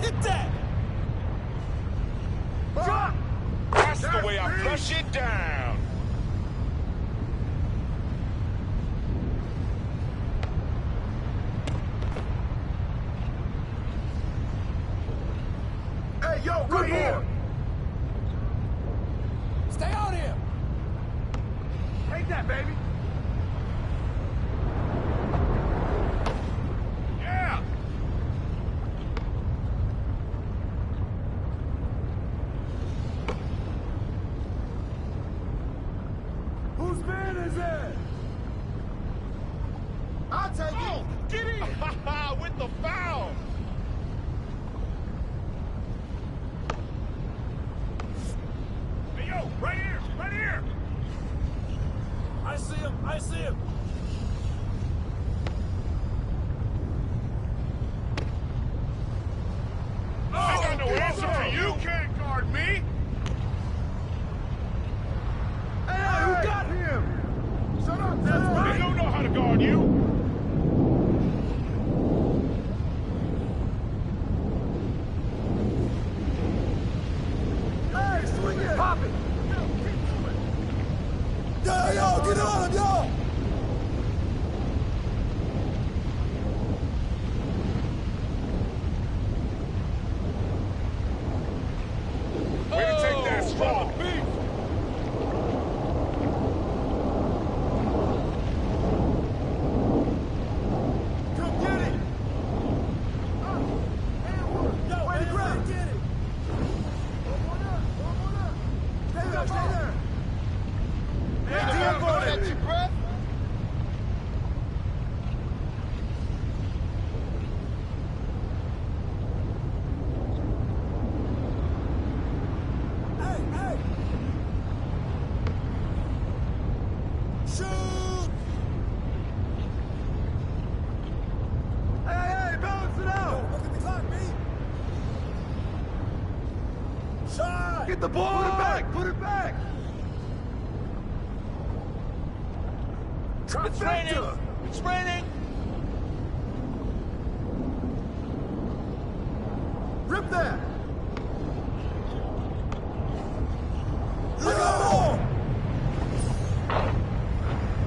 Hit that! Drop! That's the way I flush it down. Hey, yo, right here! Stay on him! Take that, baby! Yeah! Whose man is that? I'll take it! Get in! With the foul! Hey, yo, right here! Right here! I see him! I see him! I got no answer for you! You can't guard me! Hey, who got him? Shut up, They right. don't know how to guard you! Hey, swing it! Pop it! Yo, get on him, yo! Way to take that strong! Come get it! Yo, Way to man, grab. get it! One up! Stay there, stay there! Hey, Jump on it! Hey, hey! Shoot! Hey, balance it out! Look at the clock, B! Shot! Get the ball! Put it back! Put it back! It's raining! It's raining! Rip that! Look at him!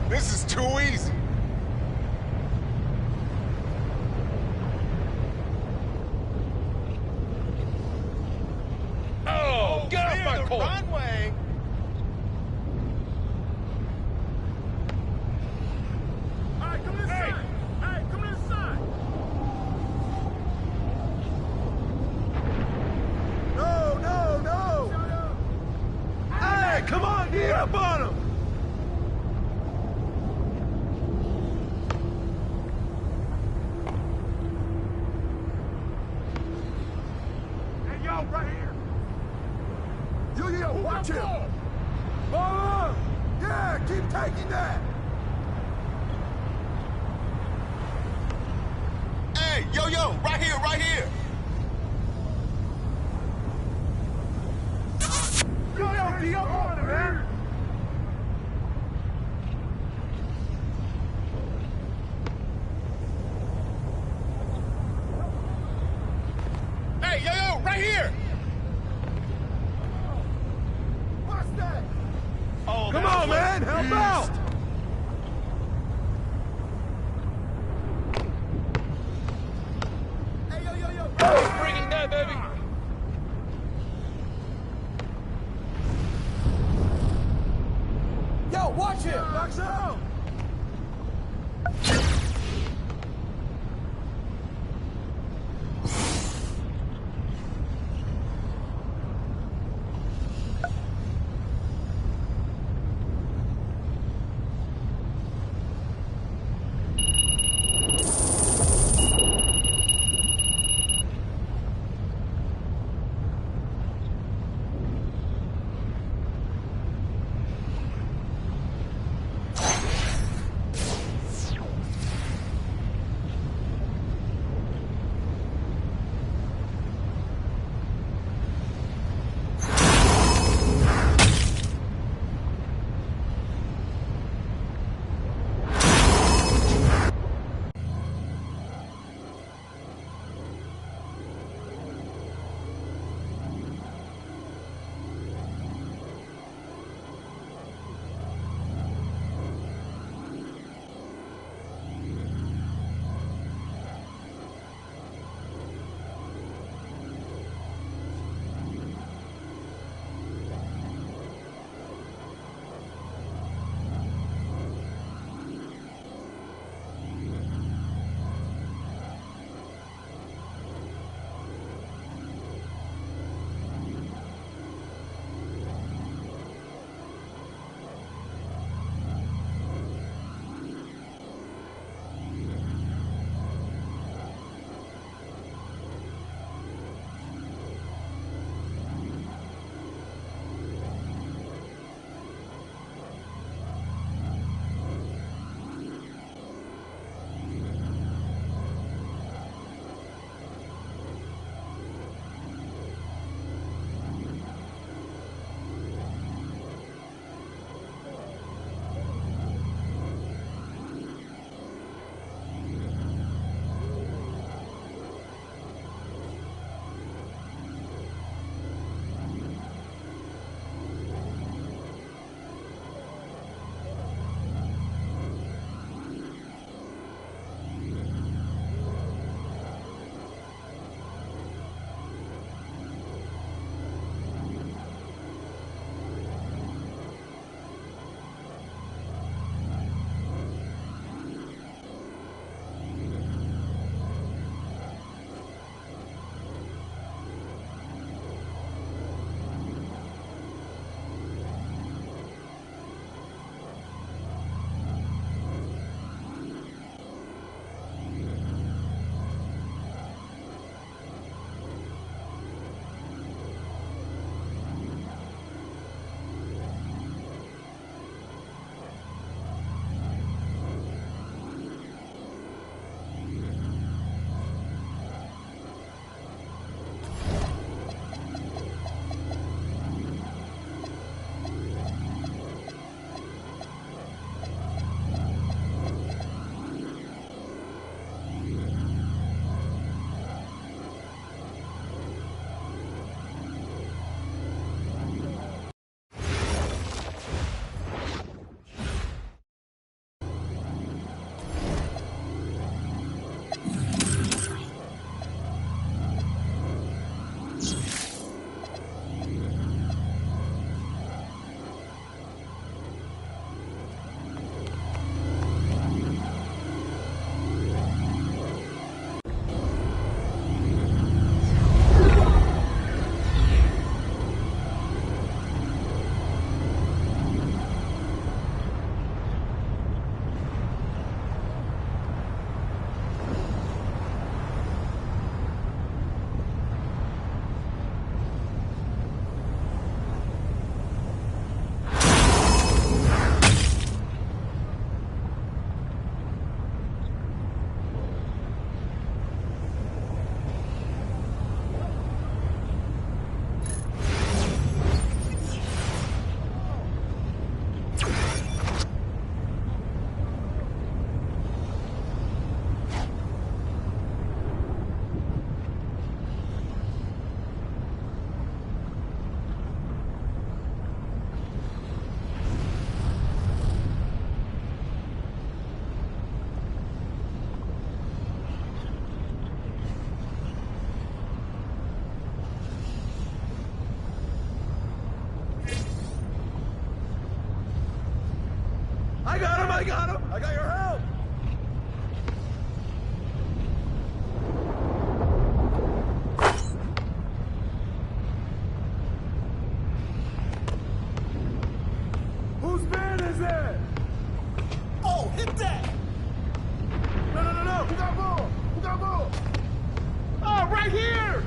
This is too easy! Oh, get off my court! Runway! All right, come inside! Hey, come inside! No! Hey, come on, get up on him! Hey, yo, right here! Yo, watch him! Ball! Yeah, keep taking that! Hey, yo, right here, right here! Yo, D up on him, man! Hey, yo, right here! Watch that! Oh, Come that on, was man, help beast. out! Hey, yo! Bring it down, baby! Yo, watch him! Box out! I got him! I got your help! Whose van is it? Oh, hit that! No! Who got more? Who got more? Oh, right here!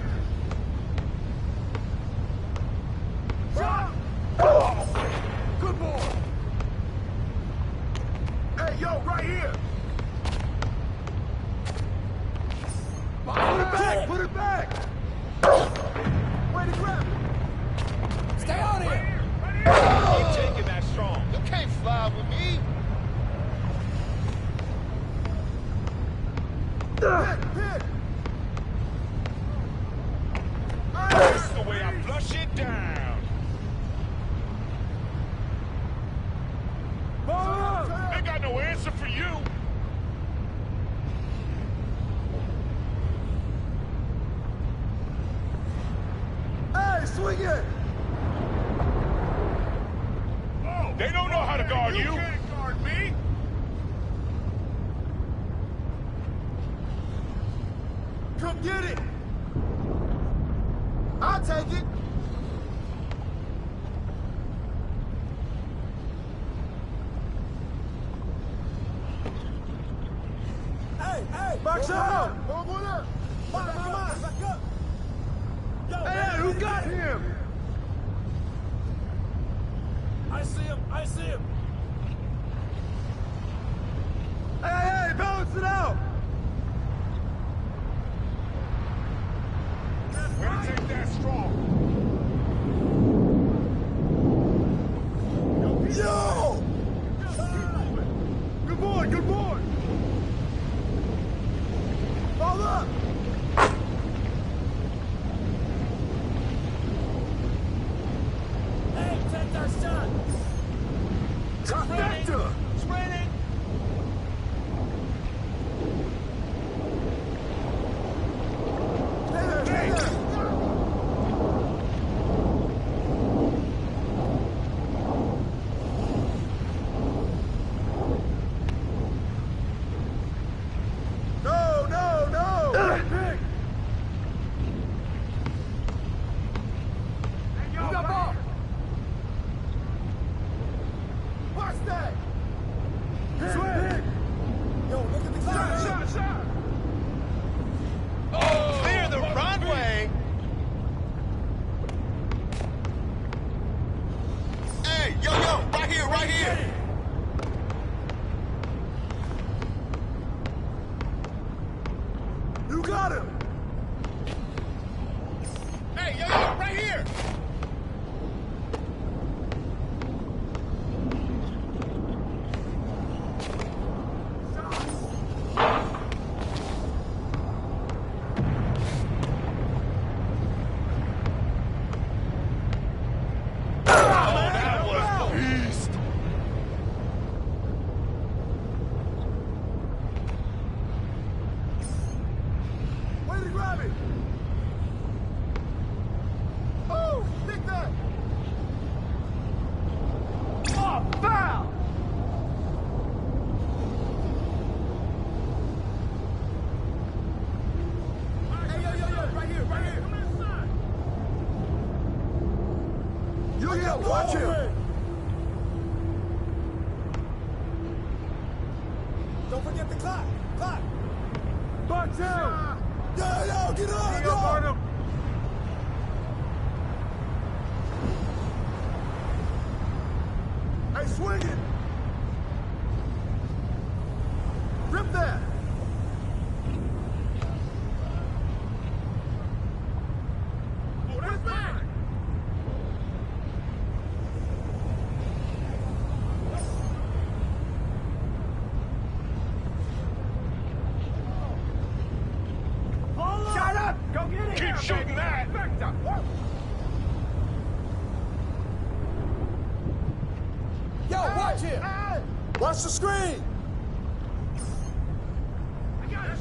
Shot! Oh, good boy! Hey, yo, right here! Put it back! Put it back! Way to grab it! Stay on here! Keep taking that strong. You can't fly with me! Pick! That's the way I flush it down. Ain't got no answer for you. Hey, swing it! Oh, they don't know how to guard you. You can't guard me! Come get it! I'll take it! Hey! Box out! Back up! Yo, Hey, who got him? I see him! Hey, balance it out! Way to take that strong. Yo! Good boy! Hold up! Hey, take our shot! Trifecta! Spraying! Stay there! No! Pick! Who got ball? Watch that! Pick! Yo, look at the clock! Shot! Oh, clear the runway. Hey, yo, right here! You got him! Hey, yo, right here. Oh, that was beast. Way to grab it! Oh, pick that! Oh, foul! Hey, yo, right here! Come inside! Yo, watch him! Don't forget the clock! Box out! Yo, get on! Barnum! Hey, swing it! Rip that! Oh, that's mine. Shut up! Go get it! Keep shooting that. Yo, watch him! Hey! Watch the screen! I got it!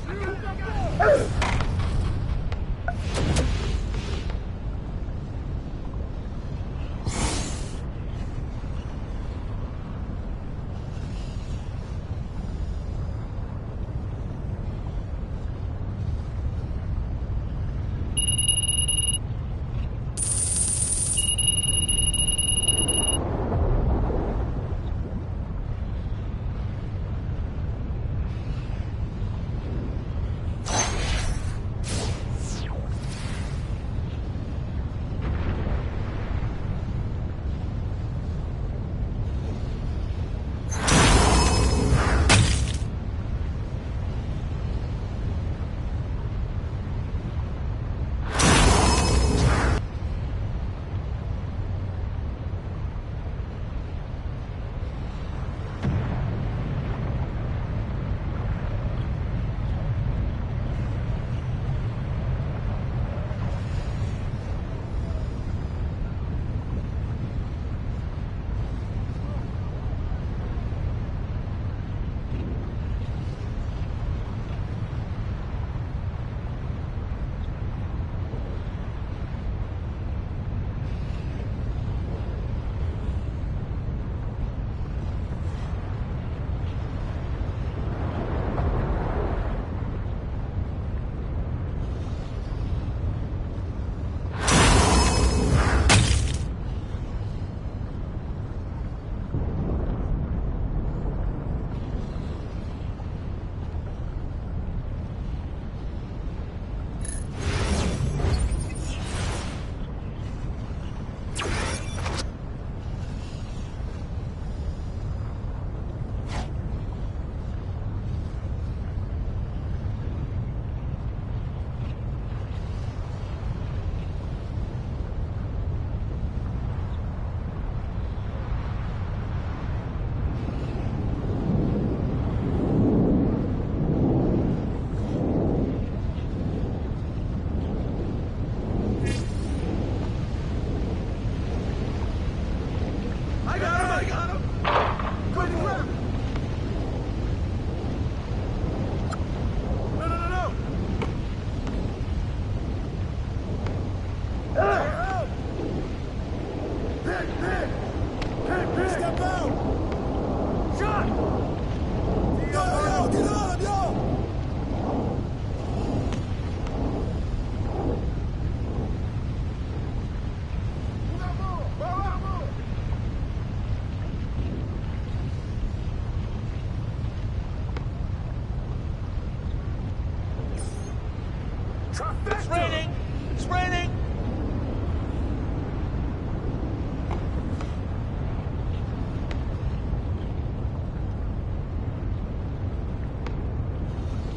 Trifecta! It's raining! It's raining!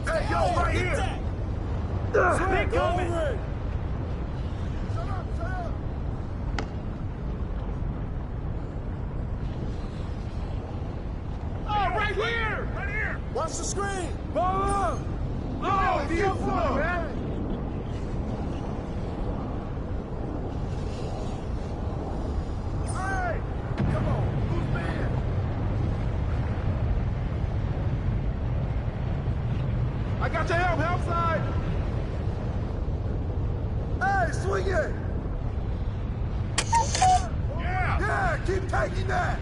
Hey, yo, right here! Big coming! Shut up, shut up! Oh, right here! Right here! Watch the screen! Oh, the floor, man! Hey! Come on, who's man? I got your help side! Hey, swing it! Yeah! Yeah, keep taking that!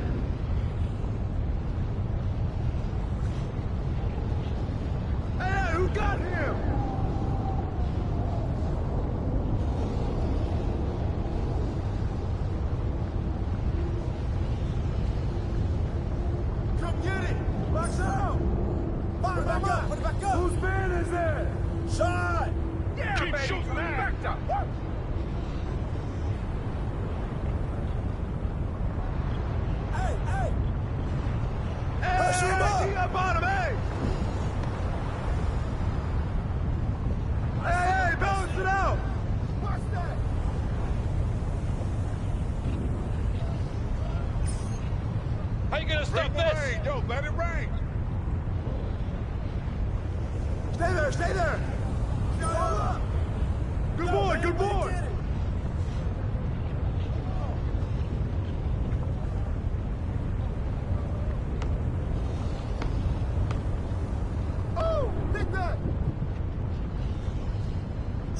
Hey, who got him? Come get it! Box out! Put it back up! Put it back up! Whose man is that? Shot! Yeah, Keep baby! shooting that. Trifecta! Hey, hey! Hey, Pressure him up. he up on him, hey! Hey, balance it out! Watch that! How you gonna stop Bring the this? rain, yo, let it rain! Stay there, stay there! Good boy, good boy! Oh, pick that!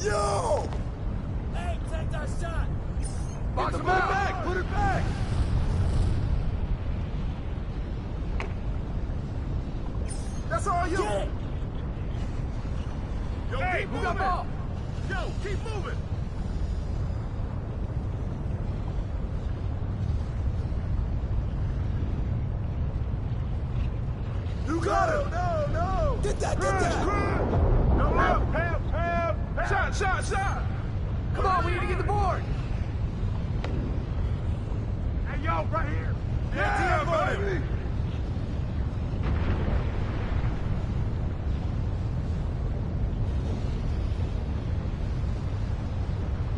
Yo! Hey, take that shot! Box him out! Put it back! That's all you! Get it! Yo, Hey, keep who moving! got ball? Yo, keep moving! You got it! No, no! Get that, get that! No, Help, help! help! Shot, shot, shot! Come on, we need to get the board! Hey, yo, right here! Yeah, baby!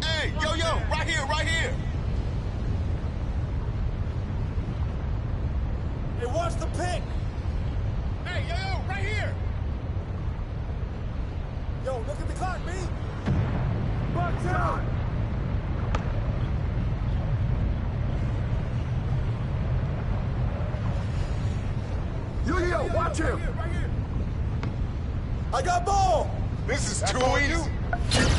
Hey, yo, right here, right here. Hey, watch the pick! Hey, yo, right here. Yo, look at the clock, B! Box out! Yo, watch him! Right here! I got ball! This is That's too on easy. you.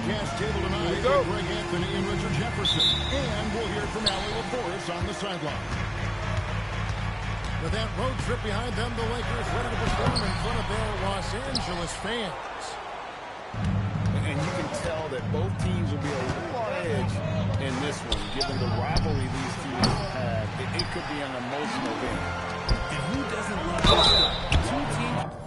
broadcast table tonight with Greg Anthony and Richard Jefferson. And we'll hear from Allie LaForest on the sideline. With that road trip behind them, the Lakers ready to perform in front of their Los Angeles fans. And you can tell that both teams will be a little on edge in this one, given the rivalry these teams have. It could be an emotional game. And who doesn't love this stuff? Two teams.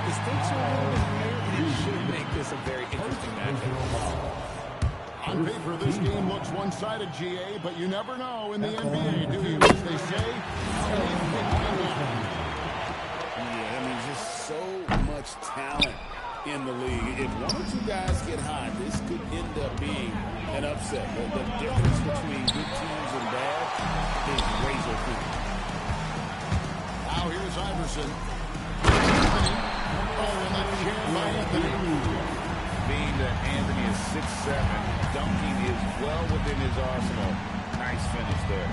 The stakes are a little bit higher, and it should make this a very interesting matchup. On paper, this game looks one-sided, GA, but you never know in the NBA, do you? As they say, Yeah, I mean, just so much talent in the league. If one or two guys get hot, this could end up being an upset. The difference between good teams and bad is razor thin. Now here's Iverson. Oh, and that's shared by Anthony. Being that Anthony is 6'7", dunking is well within his arsenal. Nice finish there.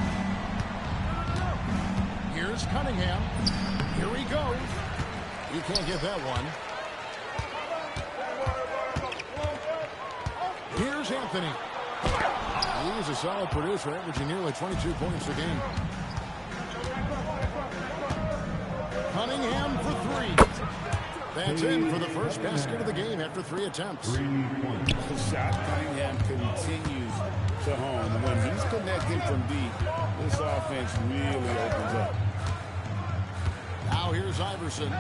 Here's Cunningham. Here he goes. You can't get that one. Here's Anthony. He's a solid producer, averaging nearly 22 points a game. Cunningham for three. That's in for the first basket of the game after 3 attempts. The shot Cunningham continues to hone. When he's connecting from deep, this offense really opens up. Now here's Iverson.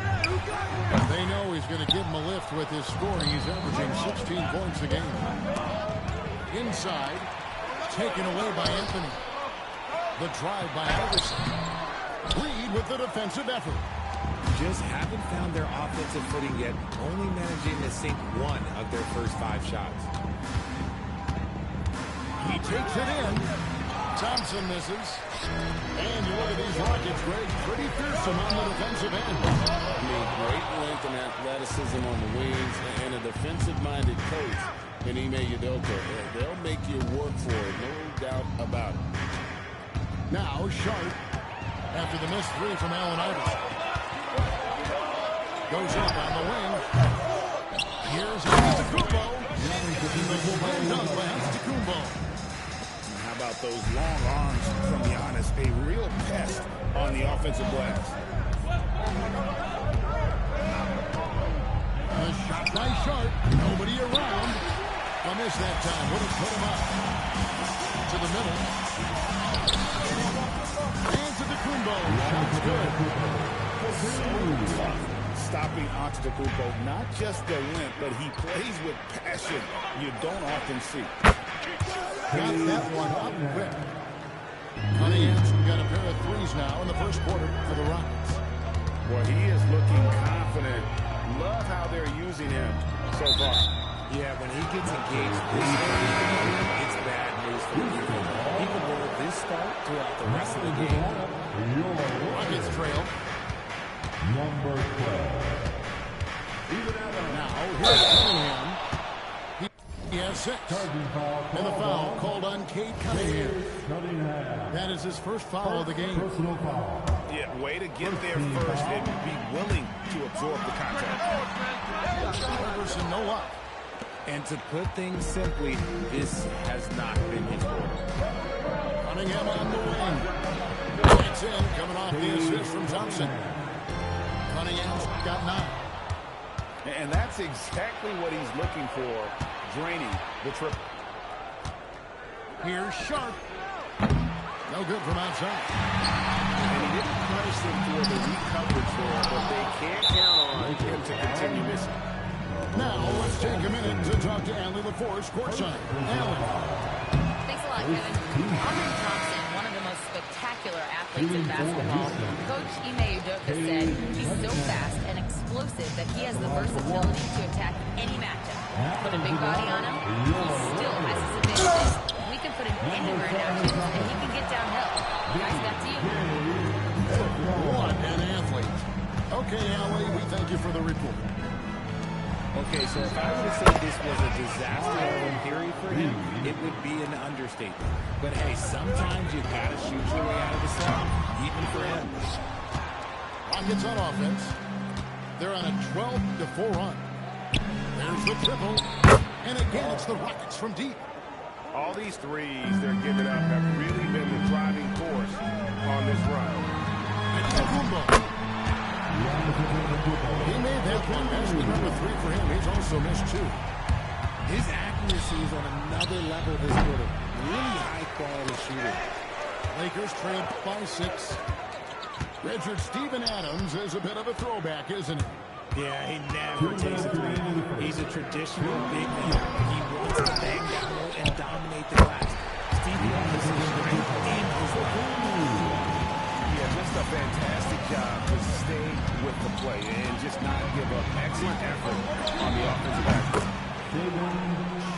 They know he's going to give him a lift with his scoring. He's averaging 16 points a game. Inside, taken away by Anthony. The drive by Iverson. Reed with the defensive effort. Just haven't found their offensive footing yet, only managing to sink one of their first 5 shots. He takes it in. Thompson misses. And you look at these Rockets, Greg, pretty fearsome on the defensive end. I mean, great length and athleticism on the wings, and a defensive-minded coach in Ime Udoka. They'll make you work for it, no doubt about it. Now Sharp, after the missed 3 from Allen Iverson. Goes up on the wing. Here's Antetokounmpo. Well done by Antetokounmpo. How about those long arms from Giannis? A real pest on the offensive glass. A shot by Sharp. Nobody around. I missed that time. Would have put him up. To the middle. Antetokounmpo. Shot's good. Stopping Antetokounmpo, not just the limp, but he plays with passion you don't often see. Got that one up quick. Cunningham's got a pair of threes now in the first quarter for the Rockets. Well, he is looking confident. Love how they're using him so far. Yeah, when he gets engaged this early, it's bad news for the defense. He can roll this start throughout the rest of the game. Rockets trail. Number 12. Now, here's Cunningham. He has 6. And the foul called on Cade Cunningham. That is his first foul of the game. Personal foul. Yeah, way to get there first and be willing to absorb the contact. Iverson, no luck. And to put things simply, this has not been his quarter. Cunningham on the wing. That's in, coming off the assist from Thompson. Cunningham's got 9. And that's exactly what he's looking for, draining the triple. Here's Sharp. No good from outside. And he didn't punish them for the weak coverage there, but they can't count on him to continue missing. Now, let's take a minute to talk to Allie LaForest courtside. Allie. Thanks a lot, Kevin. Andre Thompson, one of the most spectacular athletes in basketball. Coach Ime Udoka said he's so fast and explosive that he has the versatility to attack any matchup. Put a big body on him, he still has his advantage. We can put him into burn actions, and he can get downhill. Guys, back to you. What an athlete. Okay, Allie, we thank you for the report. Okay, so if I were to say this was a disaster period for him, it would be an understatement. But hey, sometimes you gotta shoot your way out of the slump, even for him. Rockets on offense. They're on a 12-4 run. There's the triple. And again, it's the Rockets from deep. All these threes they're giving up have really been the driving force on this run. He made that one. That's the number 3 for him. He's also missed 2. His accuracy is on another level this quarter. Really high-quality shooter. Lakers trail by 6. Richard Steven Adams is a bit of a throwback, isn't he? Yeah, he never takes a three. He's a traditional big man. He wants to bang down low and dominate the glass. Stevie Adams is strength in his life. Yeah, just a fantastic job to stay with the play and just not give up excellent effort on the offensive end.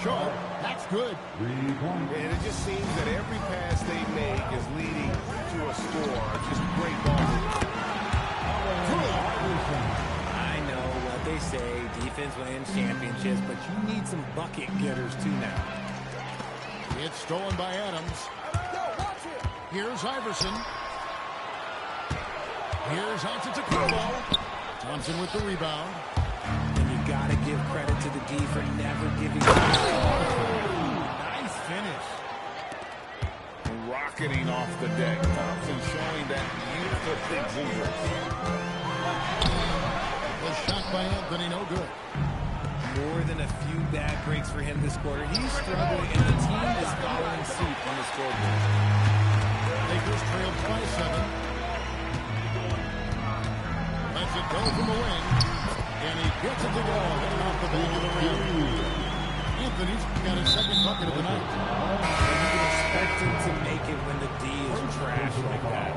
Sharp, that's good. And it just seems that every pass they make is leading to a score. Just great ball. I know what they say, defense wins championships, but you need some bucket getters too now. It's stolen by Adams. Here's Iverson. Here's Antetokounmpo. Thompson with the rebound. And you got to give credit to the D for never giving up. Nice finish. Rocketing off the deck. Thompson showing that youthful exuberance. The shot by Anthony, no good. More than a few bad breaks for him this quarter. He's struggling, and the team is following suit on the scoreboard. Lakers trail by 7. Lets it go from the wing. And he gets it to go. Heading off the back of the rim. Anthony's got his second bucket of the night. And you can expect him to make it when the D is trash like that.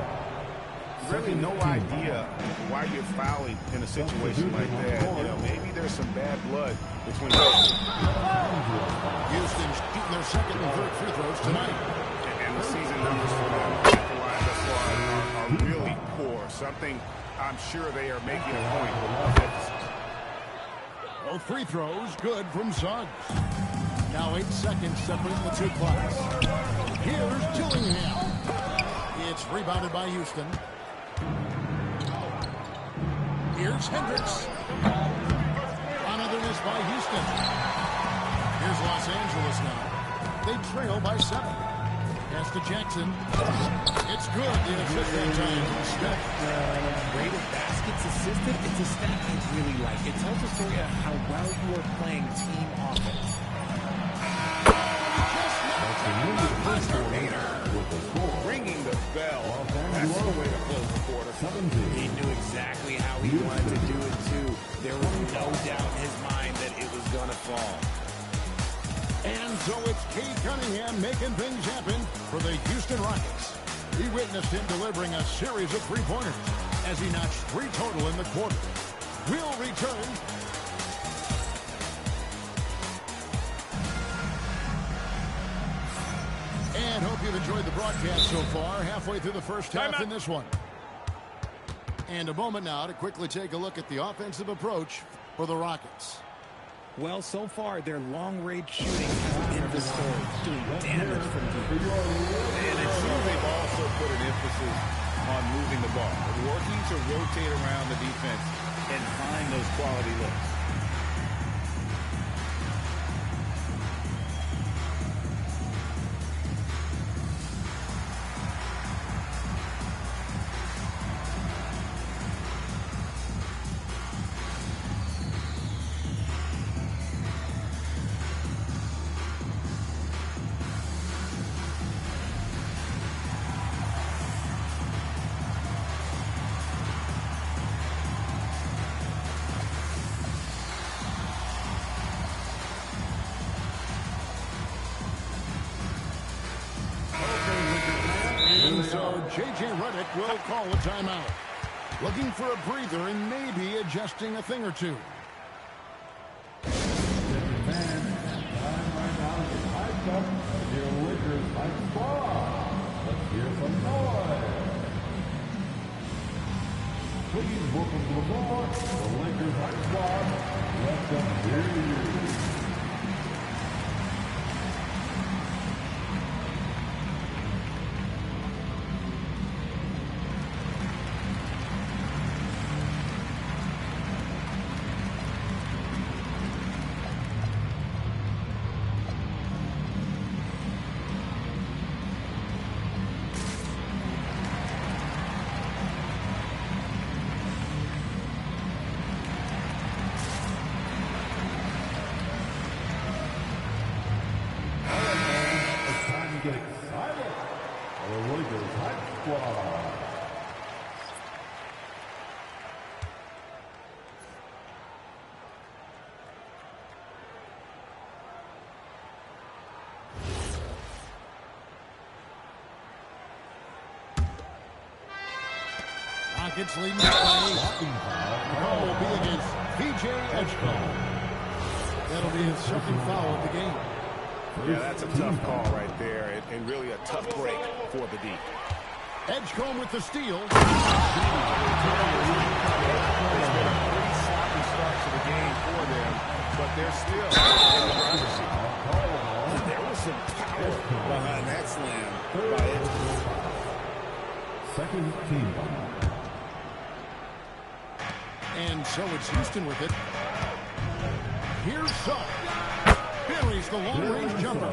Really no idea why you're fouling in a situation like that. You know, maybe there's some bad blood between those two. Houston's shooting their second and third free throws tonight. And the season numbers for them at the line thus far are really poor. Something I'm sure they are making a point of emphasis. Both free throws good from Suggs. Now 8 seconds separating the two clocks. Here's Dillingham. It's rebounded by Houston. Here's Hendricks. Another miss by Houston. Here's Los Angeles now. They trail by 7. Pass to Jackson. It's good. The assist that time. Smith. Rate of baskets assisted, it's a stat I really like. It tells a story of how well you are playing team offense. Ringing the bell. That's the way to close the quarter. He knew exactly how he wanted to do it, too. There was no doubt in his mind that it was going to fall. And so it's Cade Cunningham making things happen for the Houston Rockets. We witnessed him delivering a series of three-pointers as he notched 3 total in the quarter. We'll return. And hope you've enjoyed the broadcast so far. Halfway through the first half in this one. And a moment now to quickly take a look at the offensive approach for the Rockets. Well, so far, their long-range shooting has been the story, doing damage from deep. And it seems they've also put an emphasis on moving the ball, working to rotate around the defense and find those quality looks. J.J. Redick will call a timeout. Looking for a breather and maybe adjusting a thing or two. Please welcome to the floor the Lakers High Squad. Let them hear you. Get excited. The Lakers High Squad. Rockets leading by 8. The call will be against PJ Edgecombe. That'll be his second foul of the game. Yeah, that's a tough call right there, and really a tough break for the D. Edgecombe with the steal. It's been a pretty sloppy start to the game for them, but they're still in the driver's seat. There was some power behind that slam by Edgecombe. Second team. And so it's Houston with it. Here's Suggs. Buries the long-range jumper.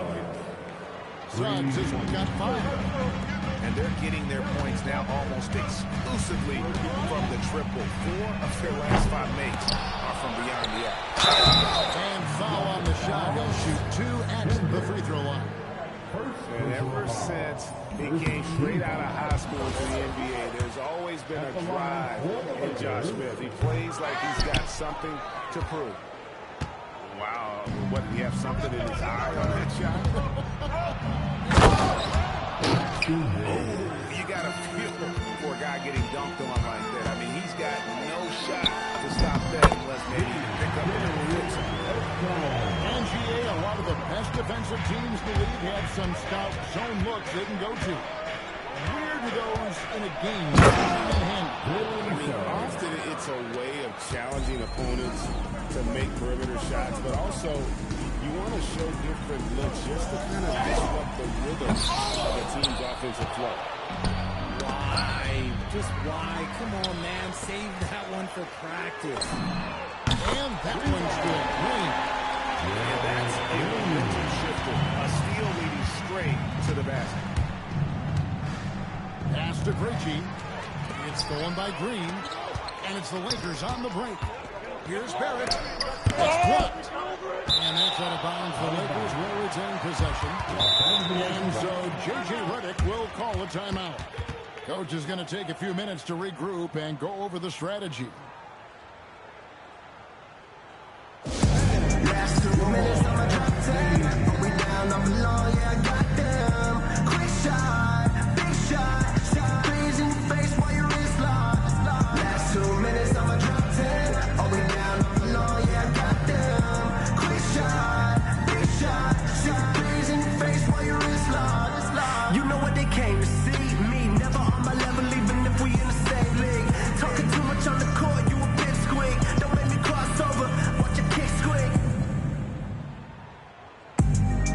Suggs has got 5. And they're getting their points now almost exclusively from the triple. 4 of their last 5 makes are from beyond the arc. And foul on the shot. He'll shoot 2 at the free throw line. And ever since he came straight out of high school to the NBA, there's always been a drive in Josh Smith. He plays like he's got something to prove. Wow, what, do you have something in his eye on that shot? You got to feel for a guy getting dunked on like that. I mean, he's got no shot to stop that unless maybe you pick up and fix him. NGA, a lot of the best defensive teams in the league had some stout zone looks they can go to. Where do those in a game I mean, often it's a way of challenging opponents to make perimeter shots, but also you want to show different looks just to kind of disrupt the rhythm of a team's offensive flow. Why? Just why? Come on, man. Save that one for practice. And that one's good. Green. And that's a momentum shifter. A steal leading straight to the basket. Pass to Krejci. It's stolen by Green. And it's the Lakers on the break. Here's Barrett. It's blocked. And that's out of bounds. The Lakers will retain possession. And so J.J. Redick will call a timeout. Coach is going to take a few minutes to regroup and go over the strategy. Last 2 minutes on my drop 10. We down, I'm below, yeah, I got them. Quick shot, big shot, freeze in your face while your wrist locked. Last 2 minutes on my drop 10. Oh, we down, I'm below, yeah, I got them. Quick shot, big shot, freeze in your face while your wrist locked. You know what they came to see? Me, never on my level, even if we in the same league. Talking too much on the court, you a bit squeak. Don't make me cross over, watch your kick squeak.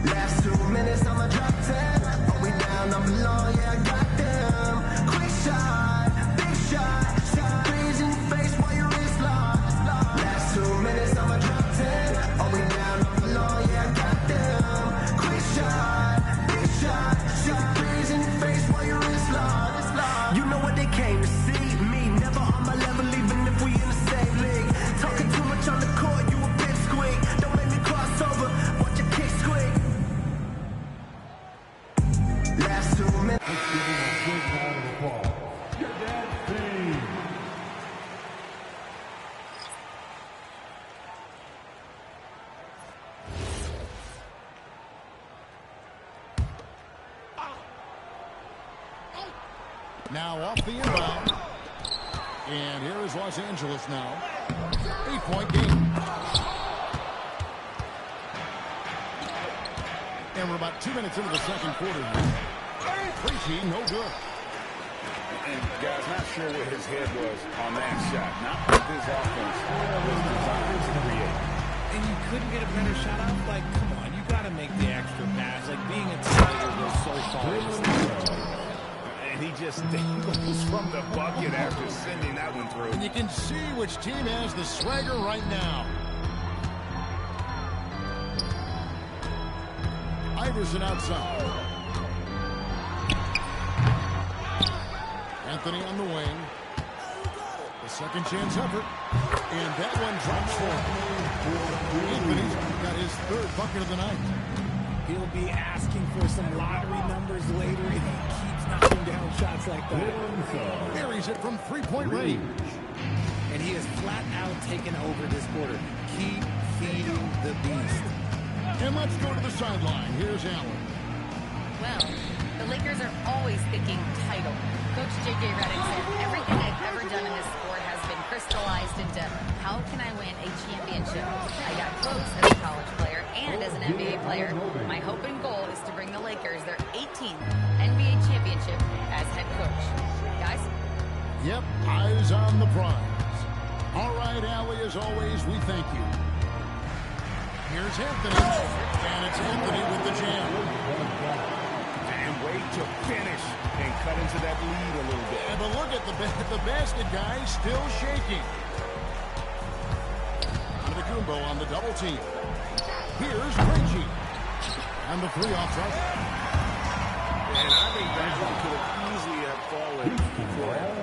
Last 2 minutes, I'ma drop 10. Oh, we down, I'm below, yeah, I got them. Quick shot, big shot, freeze in your face while your wrist locked. Last 2 minutes, I'ma drop 10. Oh, we down, I'm below, yeah, I got them. Quick shot, big shot, freeze in your face while your wrist locked. You know what they came to see? Me, never on my level, even if we in the same league. Talking too much on the court, you a bit squeak. Don't make me cross over, watch your kick squeak. Last 2 minutes. Let's give him a big round of applause. Your dad's team. Now off the inbound. And here is Los Angeles now. 8-point game. And we're about 2 minutes into the second quarter. Krejci, no good. And guys, not sure where his head was on that shot. Not what this offense was designed to create. And you couldn't get a better shot off? Like, come on, you got to make the extra pass. Like, being a teammate goes so far. And he just dangles from the bucket after sending that one through. And you can see which team has the swagger right now. Iverson outside. Anthony on the wing. The second chance effort. And that one drops for him. Anthony's got his third bucket of the night. He'll be asking for some lottery numbers later if he keeps knocking down shots like that. Buries it from three-point range. And he has flat out taken over this quarter. Keep feeding the beast. And let's go to the sideline. Here's Allen. Well, the Lakers are always thinking title. Coach J.J. Redick said, everything I've ever done in this sport has been crystallized into how can I win a championship. I got close as a college player and as an NBA player. My hope and goal is to bring the Lakers their 18th NBA championship as head coach. Guys? Yep, eyes on the prize. All right, Allie, as always, we thank you. Here's Anthony, and it's Anthony with the jam. And wait to finish and cut into that lead a little bit. Yeah, but look at the basket guy still shaking. Antetokounmpo on the double team. Here's Krejci. And the three off target. And I think that one could have easily have fallen for him.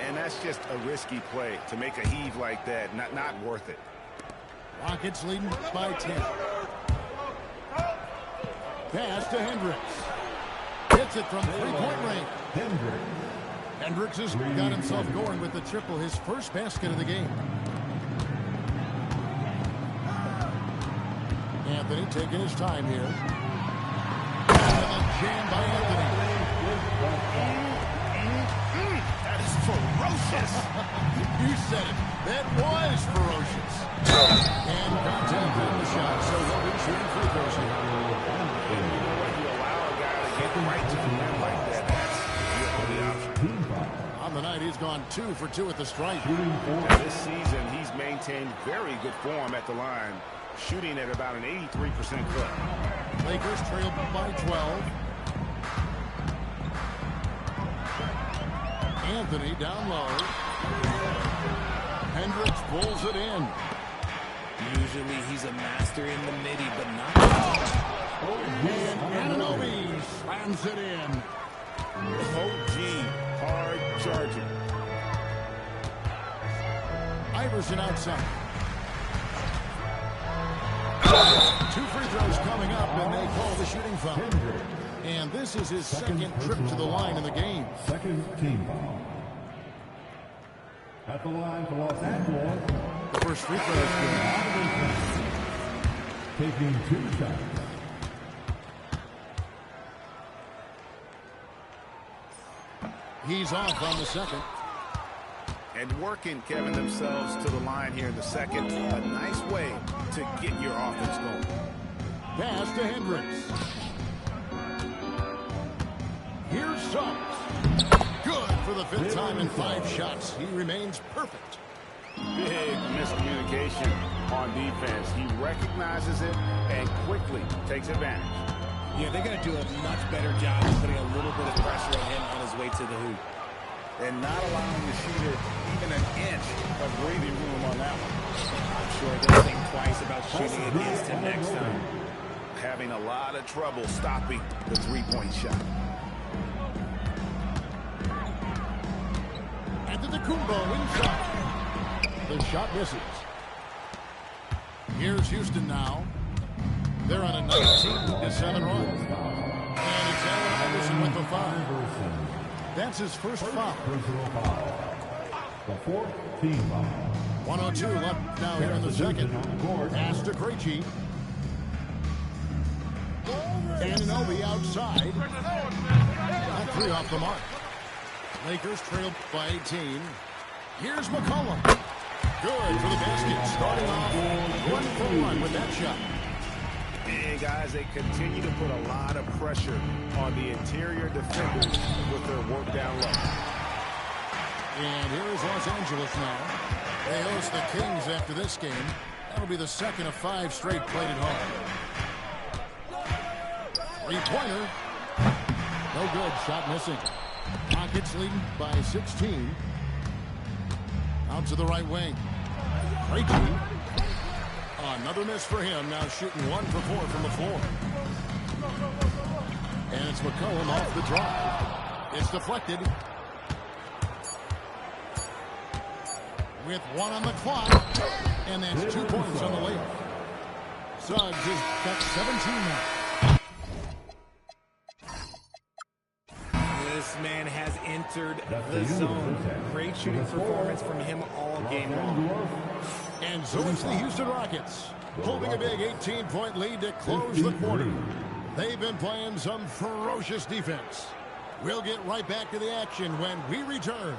And that's just a risky play to make a heave like that. Not worth it. Rockets leading by 10. Pass to Hendricks. Hits it from three-point range. Hendricks has got himself going with the triple, his first basket of the game. Anthony taking his time here. And a jam by Anthony. That is ferocious. You said it. That was ferocious. And contact on the shot, so he'll be shooting free throws here. When you allow a guy to get right to the rim like that, that's your only option. On the night, he's gone 2 for 2 at the stripe. And this season, he's maintained very good form at the line, shooting at about an 83% clip. Lakers trail by 12. Anthony down low. Hendricks pulls it in. Usually he's a master in the midi, but not. And Anunoby slams it in. OG, hard charging. Iverson outside. 2 free throws coming up, and they call the shooting foul. And this is his second trip to the line in the game. Second team foul. At the line for Los Angeles. The first free throw is good. Taking 2 shots. He's off on the second. And working, Kevin, themselves to the line here in the second. A nice way to get your offense going. Pass to Hendricks. Here's Suggs. Good for the 5th time in 5 shots. He remains perfect. Big miscommunication on defense. He recognizes it and quickly takes advantage. Yeah, they're going to do a much better job of putting a little bit of pressure on him on his way to the hoop. And not allowing the shooter even an inch of breathing room on that one. I'm sure they'll think twice about shooting against him next time. Having a lot of trouble stopping the three-point shot. Antetokounmpo inside. The shot misses. Here's Houston now. They're on a 19-7 run. And it's Allen Iverson with the foul. That's his first foul. The 4th team foul. 102 left now here in the second. Pass to Krejci. Anunoby outside. That 3 off the mark. Lakers trail by 18. Here's McCollum. Good for the basket. Starting off 1 for 1 with that shot. And guys, they continue to put a lot of pressure on the interior defenders with their work down low. And here is Los Angeles now. They host the Kings after this game. That'll be the second of 5 straight played at home. Three-pointer. No good. Shot missing. Rockets leading by 16. Out to the right wing. Krejci. Another miss for him. Now shooting 1 for 4 from the floor. And it's McCollum off the drive. It's deflected. With 1 on the clock. And that's 2 points on the layup. Suggs has got 17 now. This man has entered the zone. Great shooting performance from him all game long. And so it's the Houston Rockets, holding a big 18-point lead to close the quarter. They've been playing some ferocious defense. We'll get right back to the action when we return.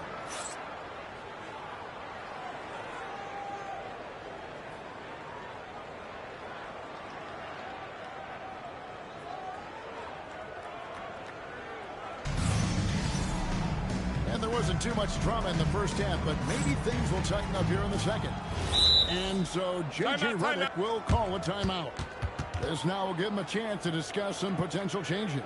There wasn't too much drama in the first half, but maybe things will tighten up here in the second. And so J.J. Redick will call a timeout. This now will give him a chance to discuss some potential changes.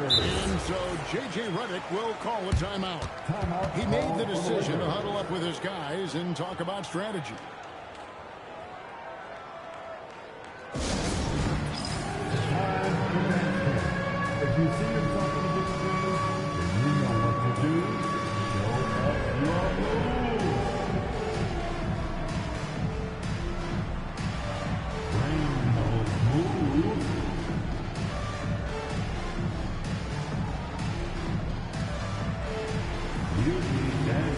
And so J.J. Redick will call a timeout. He made the decision to huddle up with his guys and talk about strategy. If you see yourself in a big screen, then you know what to do. Show up your moves. Bring those moves. You need that.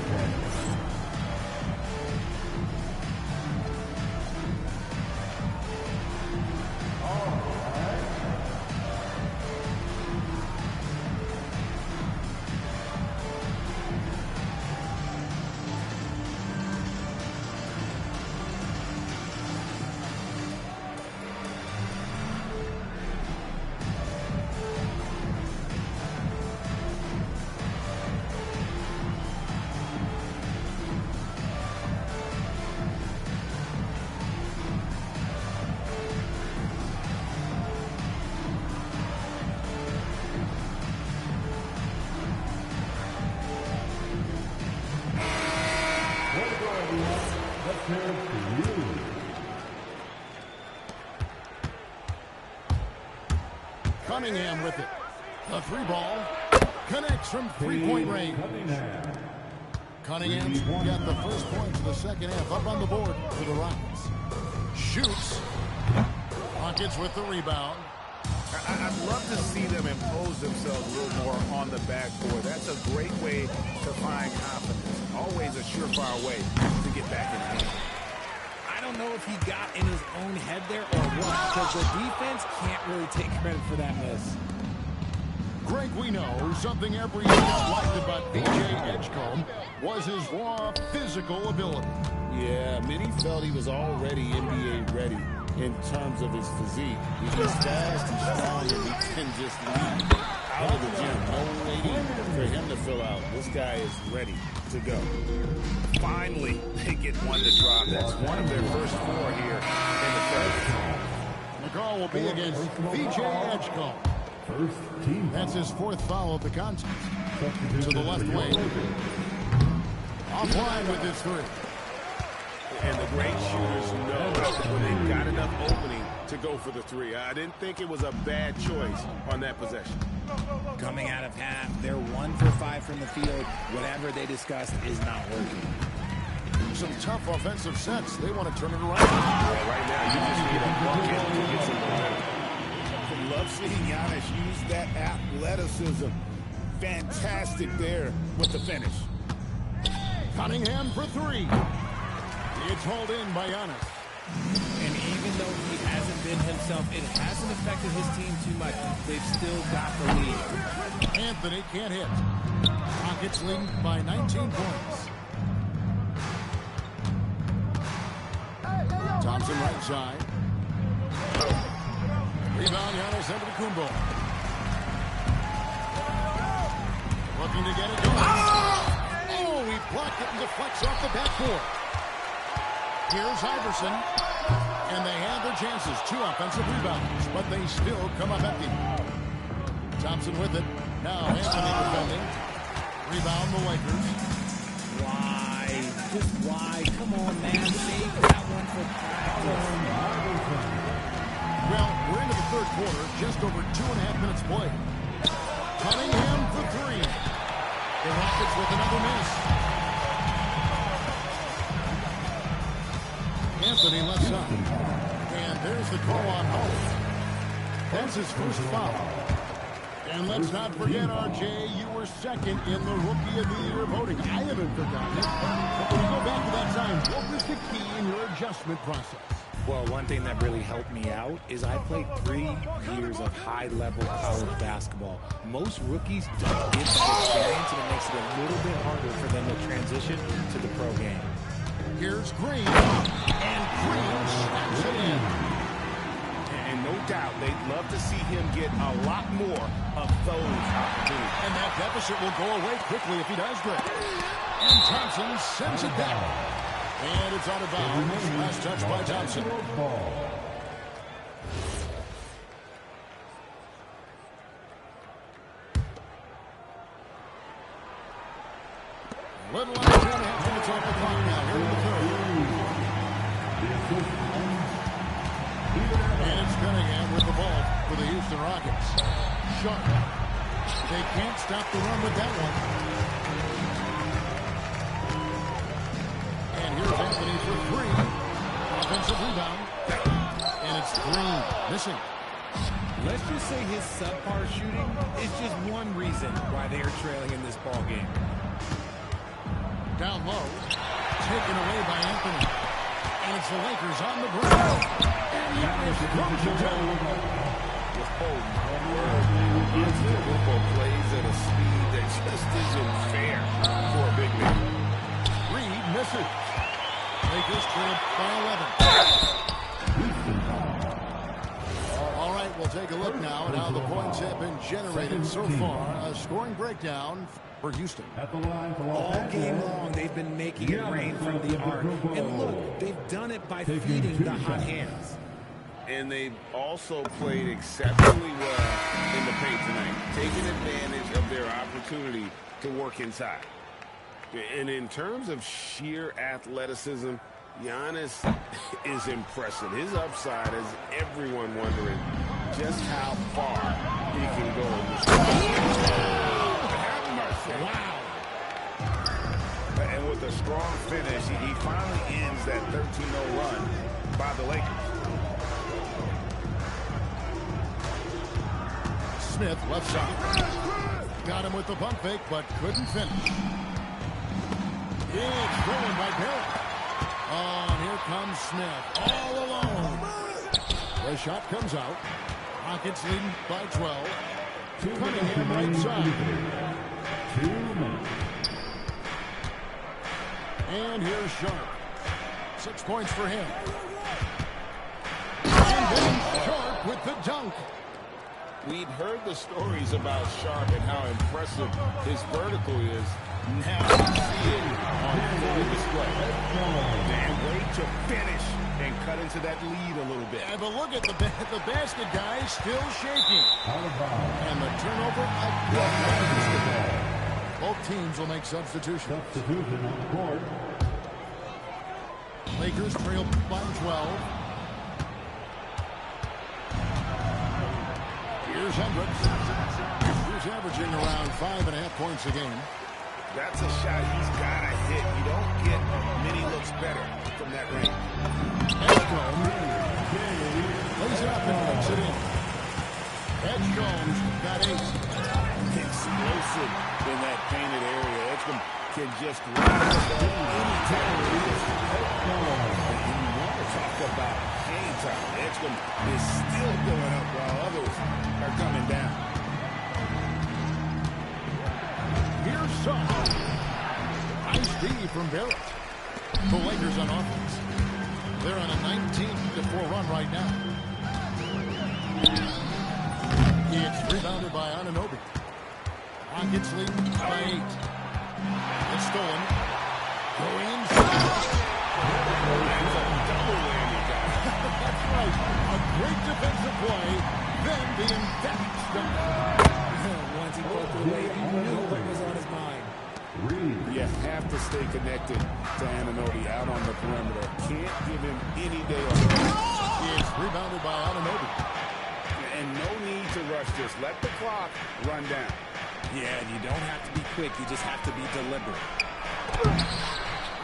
Cunningham with it. The 3-ball connects from 3-point range. Cunningham got the first points of the second half up on the board for the Rockets. Shoots. Rockets with the rebound. I'd love to see them impose themselves a little more on the backboard. That's a great way to find confidence. Always a surefire way to get back in the game. I don't know if he got in his own head there or what, because the defense can't really take credit for that miss. Greg, we know something every scout liked about B.J. Edgecombe was his raw physical ability. Yeah, many felt he was already NBA ready in terms of his physique. He's fast, he's strong, and he can just lead out of the gym. No waiting for him to fill out. This guy is ready to to go. Finally, they get one to drop. That's one of their first 4 here in the third. The call will be against VJ Edgecombe. First team. That's his 4th foul of the contest. To the left wing. Offline with his 3. And the great shooters know when they've got enough opening to go for the 3. I didn't think it was a bad choice on that possession. Coming out of half, they're 1 for 5 from the field. Whatever they discussed is not working. Some tough offensive sets. They want to turn it around. Yeah, right now, you just need a bucket to get some momentum. Love seeing Giannis use that athleticism. Fantastic there with the finish. Cunningham for 3. It's hauled in by Giannis. And even though he hasn't been himself, it hasn't affected his team too much. They've still got the lead. Anthony can't hit. Rockets leading by 19 points. Thompson right side. Rebound, Giannis Antetokounmpo. Looking to get it going. Oh, he blocked it and deflects off the backboard. Here's Iverson. And they had their chances. 2 offensive rebounds, but they still come up empty. Thompson with it. Now Anthony defending. Rebound the Lakers. Why? Just why? Come on, man. Save that one for practice. Well, we're into the third quarter. Just over 2.5 minutes played. Cunningham for 3. The Rockets with another miss. Anthony left side. And there's the call on hold. That's his first foul. And let's not forget, RJ, you were second in the Rookie of the Year voting. I haven't forgotten it. But when you go back to that time, what was the key in your adjustment process? Well, one thing that really helped me out is I played 3 years of high-level college basketball. Most rookies don't get that experience, and it makes it a little bit harder for them to transition to the pro game. Here's Green. And Green snaps it in. And no doubt, they'd love to see him get a lot more of those opportunities. And that deficit will go away quickly if he does great. And Thompson sends it down. And it's out of bounds. Last touch by Thompson. Little under 2.5 minutes off the clock now. Here in the third. And it's Cunningham with the ball for the Houston Rockets. Sharp. They can't stop the run with that one. Here's Anthony for 3. Offensive rebound. And it's Green missing. Let's just say his subpar shooting is just one reason why they are trailing in this ball game. Down low. Taken away by Anthony. And it's the Lakers on the ground. And Giannis throws it down. Antetokounmpo plays at a speed that just isn't fair for a big man. Reed misses. Lakers trail by 11. All right, we'll take a look now at how the points have been generated so far. A scoring breakdown for Houston. All game long, they've been making it rain from the arc. And look, they've done it by feeding the hot hands. And they've also played exceptionally well in the paint tonight, taking advantage of their opportunity to work inside. And in terms of sheer athleticism, Giannis is impressive. His upside has everyone wondering just how far he can go. Wow. And with a strong finish, he finally ends that 13-0 run by the Lakers. Smith left side. Got him with the pump fake, but couldn't finish. It's thrown by Barrett. Oh, and here comes Smith all alone. The shot comes out. Rockets leading by 12. Cunningham right side. And here's Sharp. 6 points for him. And then Sharp with the dunk. We'd heard the stories about Sharp and how impressive his vertical is, Now you see it on full display. And way to finish and cut into that lead a little bit. Yeah, but look at the basket, guys, still shaking. And the turnover again. Both teams will make substitutions. Substitution on the court. Lakers trail by 12. Here's Hendricks. He's averaging around 5.5 points a game. That's a shot he's got to hit. You don't get many looks better from that range. Edgecombe lays it up and puts it in. Edgecombe's got 8. Explosive in that painted area. Edgecombe can just rise above any time. And you want to talk about hang time. Edgecombe is still going up while others are coming down. Here's Son. Nice D from Barrett. The Lakers on offense. They're on a 19-4 run right now. It's rebounded by Anunoby. Rockets lead by 8. It's stolen. Going inside. That's a double whammy, guys. That's right. A great defensive play. Then the emphatic stop. Once he broke it away, you knew what was on his mind. You have to stay connected to Anunoby out on the perimeter. Can't give him any day off. It's rebounded by Anunoby. And no need to rush this. Let the clock run down. Yeah, and you don't have to be quick. You just have to be deliberate.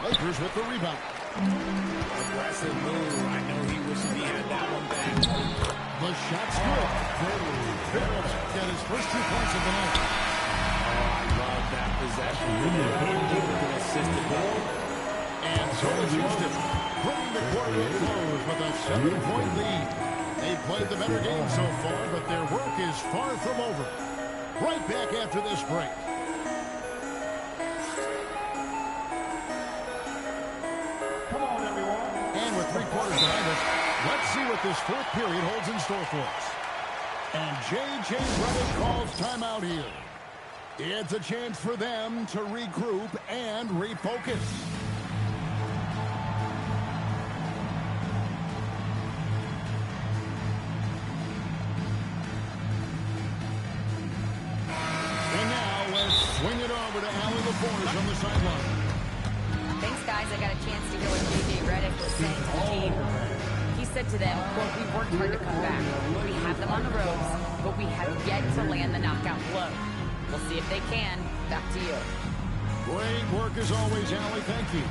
Lakers with the rebound. Aggressive move. I know he wishes he had that one back. The shot's good. Barrett got his first 2 points of the night. Oh, I love that possession. He was an assistant goal. And so is Houston, bringing the quarter to close with a 7-point lead. They played the better game so far, but their work is far from over. Right back after this break. Come on, everyone. And with 3 quarters behind us, let's see what this fourth period holds in store for us. And J.J. Redick calls timeout here. It's a chance for them to regroup and refocus. And now let's swing it over to Allie LaForge on the sideline. Thanks, guys. I got a chance to hear what J.J. Redick was saying to the team. He said to them, quote, "We worked hard to come back. We have them on the ropes, but we have yet to land the knockout blow. We'll see if they can." Back to you. Great work as always, Allie. Thank you.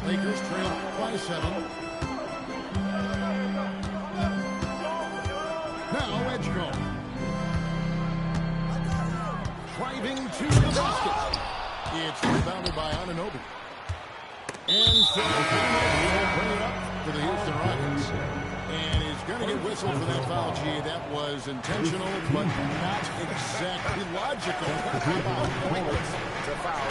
Lakers trail by 7. Now Edgecombe. Driving to the basket. It's rebounded by Anunoby. And so Anunoby will bring it up for the Houston Rockets. And he's going to get whistled for that foul. Gee, that was intentional, but not exactly logical. Pointless. It's a foul.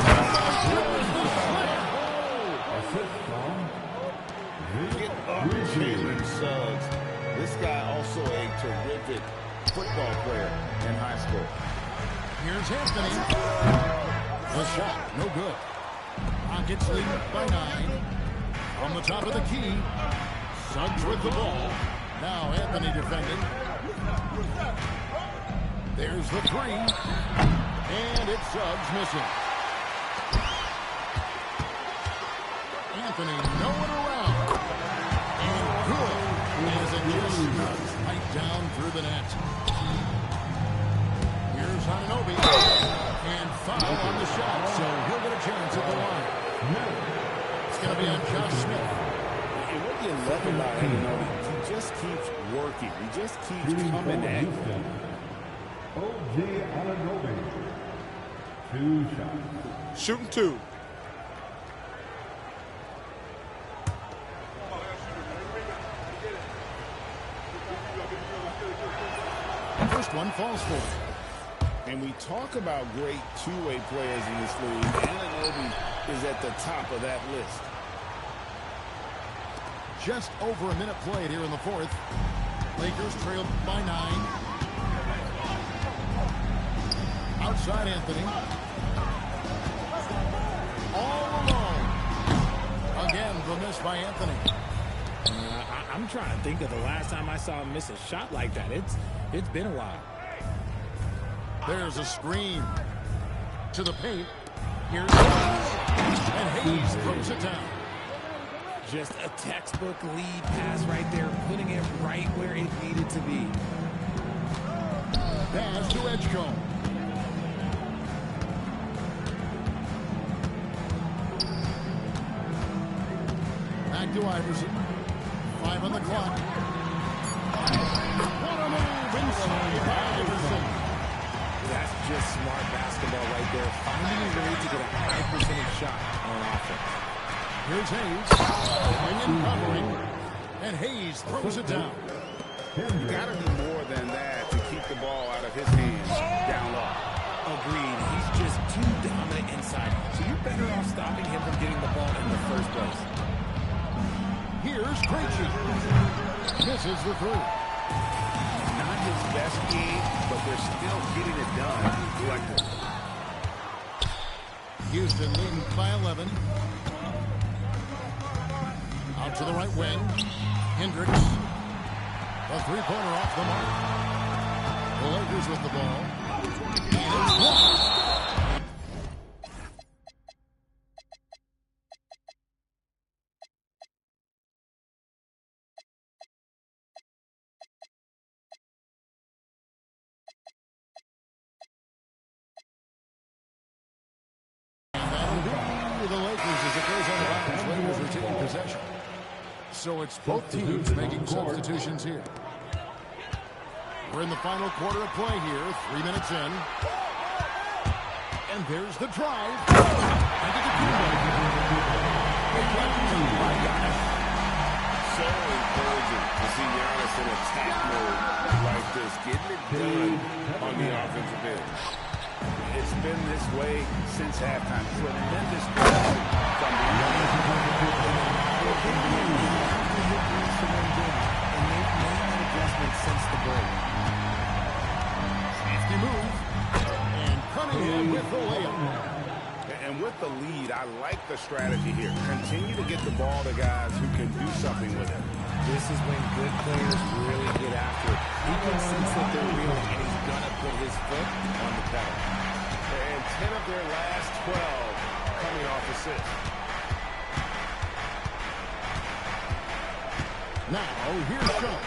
Get up, Jalen Suggs. This guy also a terrific football player in high school. Here's Anthony. The shot, no good. Rockets lead by 9. On the top of the key. Suggs with the ball. Now Anthony defending. There's the 3. And it's Suggs missing. Anthony nowhere around. And good as it just snugs right down through the net. Here's Anunoby. And foul on the shot, so he'll get a chance at the line. It's going to be on Josh Smith. And what you love about Anunoby, he just just keeps working. He just keeps coming at you. OG Anunoby. 2 shots. Shooting 2. First one falls for him. And we talk about great two-way players in this league. Anunoby is at the top of that list. Just over a minute played here in the fourth. Lakers trailed by 9. Outside Anthony. All alone. Again, the miss by Anthony. I'm trying to think of the last time I saw him miss a shot like that. It's been a while. There's a screen to the paint. Here's Hayes. And Hayes throws it down. Just a textbook lead pass right there, putting it right where it needed to be. Pass to Edgecombe. Back to Iverson. 5 on the clock. What a move inside by Iverson. That's just smart basketball right there. Finding a way to get a high percentage shot on offense. Here's Hayes. Going in covering. And Hayes throws it down. You got to do more than that to keep the ball out of his hands down low. Agreed. He's just too dominant inside. So you're better off stopping him from getting the ball in the first place. Here's Krejci. Misses the three. Not his best game, but they're still getting it done collectively. Houston leading by 11. Out to the right wing. Hendricks. A three-pointer off the mark. The Lakers with the ball. And it's blocked. The Lakers as it goes on the line. Lakers retaining possession. So it's both teams making substitutions here. We're in the final quarter of play here. 3 minutes in. And there's the drive. And to the So encouraging to see Giannis in attack mode like this, getting it done on the offensive end. It's been this way since halftime. Tremendous production from the and they've made an adjustment since the break. safety move. And Cunningham with the layup. And with the lead, I like the strategy here. Continue to get the ball to guys who can do something with it. This is when good players really get after it. He can sense that they're real, and he's going to put his foot on the pedal. And 10 of their last 12 coming off assists. Now, here's Shaw.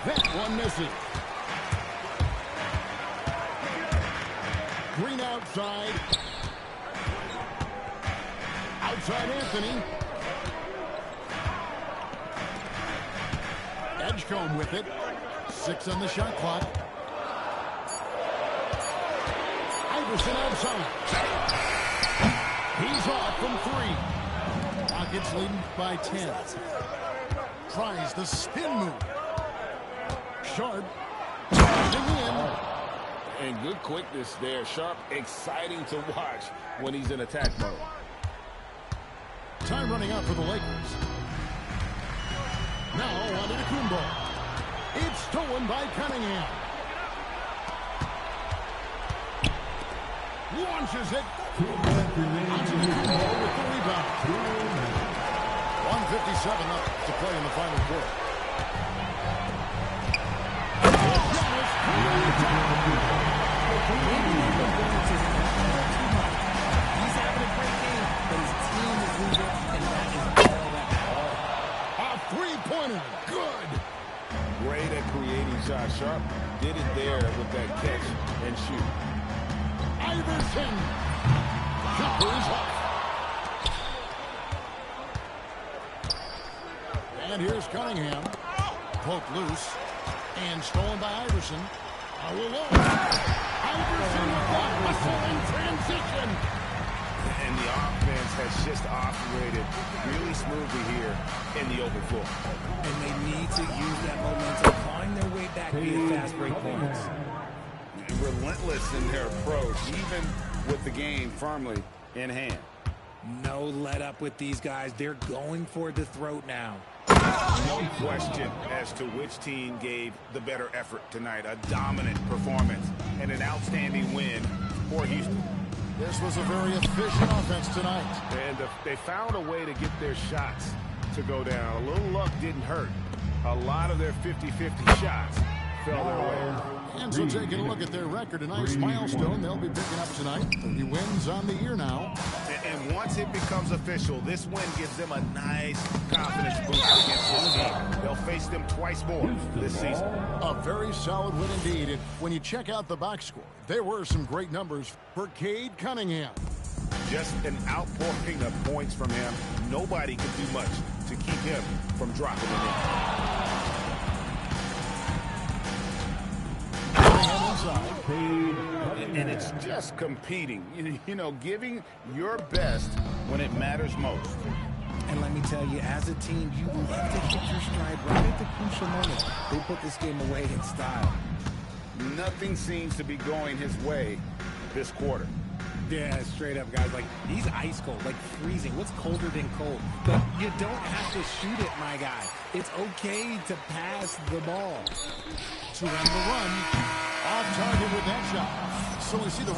That one misses. Green outside. Outside Anthony. Edgecombe with it. 6 on the shot clock. Iverson outside. He's off from 3. Rockets leading by 10. Tries the spin move. Sharp. In. And good quickness there. Sharp, exciting to watch when he's in attack mode. Time running out for the Lakers. Now on to Kumbo. It's stolen by Cunningham. Launches it. Onto Kumbo with the rebound. 1:57 up to play in the final quarter. He's having a great game, but his team is losing, and that is all that matters. A three-pointer. Good. Great at creating shots. Sharp did it there with that catch and shoot. Iverson. Jumper is off. And here's Cunningham. poked loose. And stolen by Iverson. Iverson with that hustle in transition. And the offense has just operated really smoothly here in the open floor. And they need to use that momentum, find their way back via fast break points. Relentless in their approach, even with the game firmly in hand. No let up with these guys. They're going for the throat now. No question as to which team gave the better effort tonight. A dominant performance and an outstanding win for Houston. This was a very efficient offense tonight. And they found a way to get their shots to go down. A little luck didn't hurt. A lot of their 50-50 shots fell their way. And so taking a look at their record, a nice milestone they'll be picking up tonight. 30 wins on the year now. And once it becomes official, this win gives them a nice confidence boost against this team. They'll face them twice more this season. A very solid win indeed. And when you check out the box score, there were some great numbers for Cade Cunningham. Just an outpouring of points from him. Nobody can do much to keep him from dropping it in. And it's just competing, you know, giving your best when it matters most. And let me tell you, as a team, you love to hit your stride right at the crucial moments. They put this game away in style. Nothing seems to be going his way this quarter. Yeah, straight up, guys. Like, he's ice cold, like freezing. What's colder than cold? But you don't have to shoot it, my guy. It's okay to pass the ball. To end the run, off target with that shot. So we see the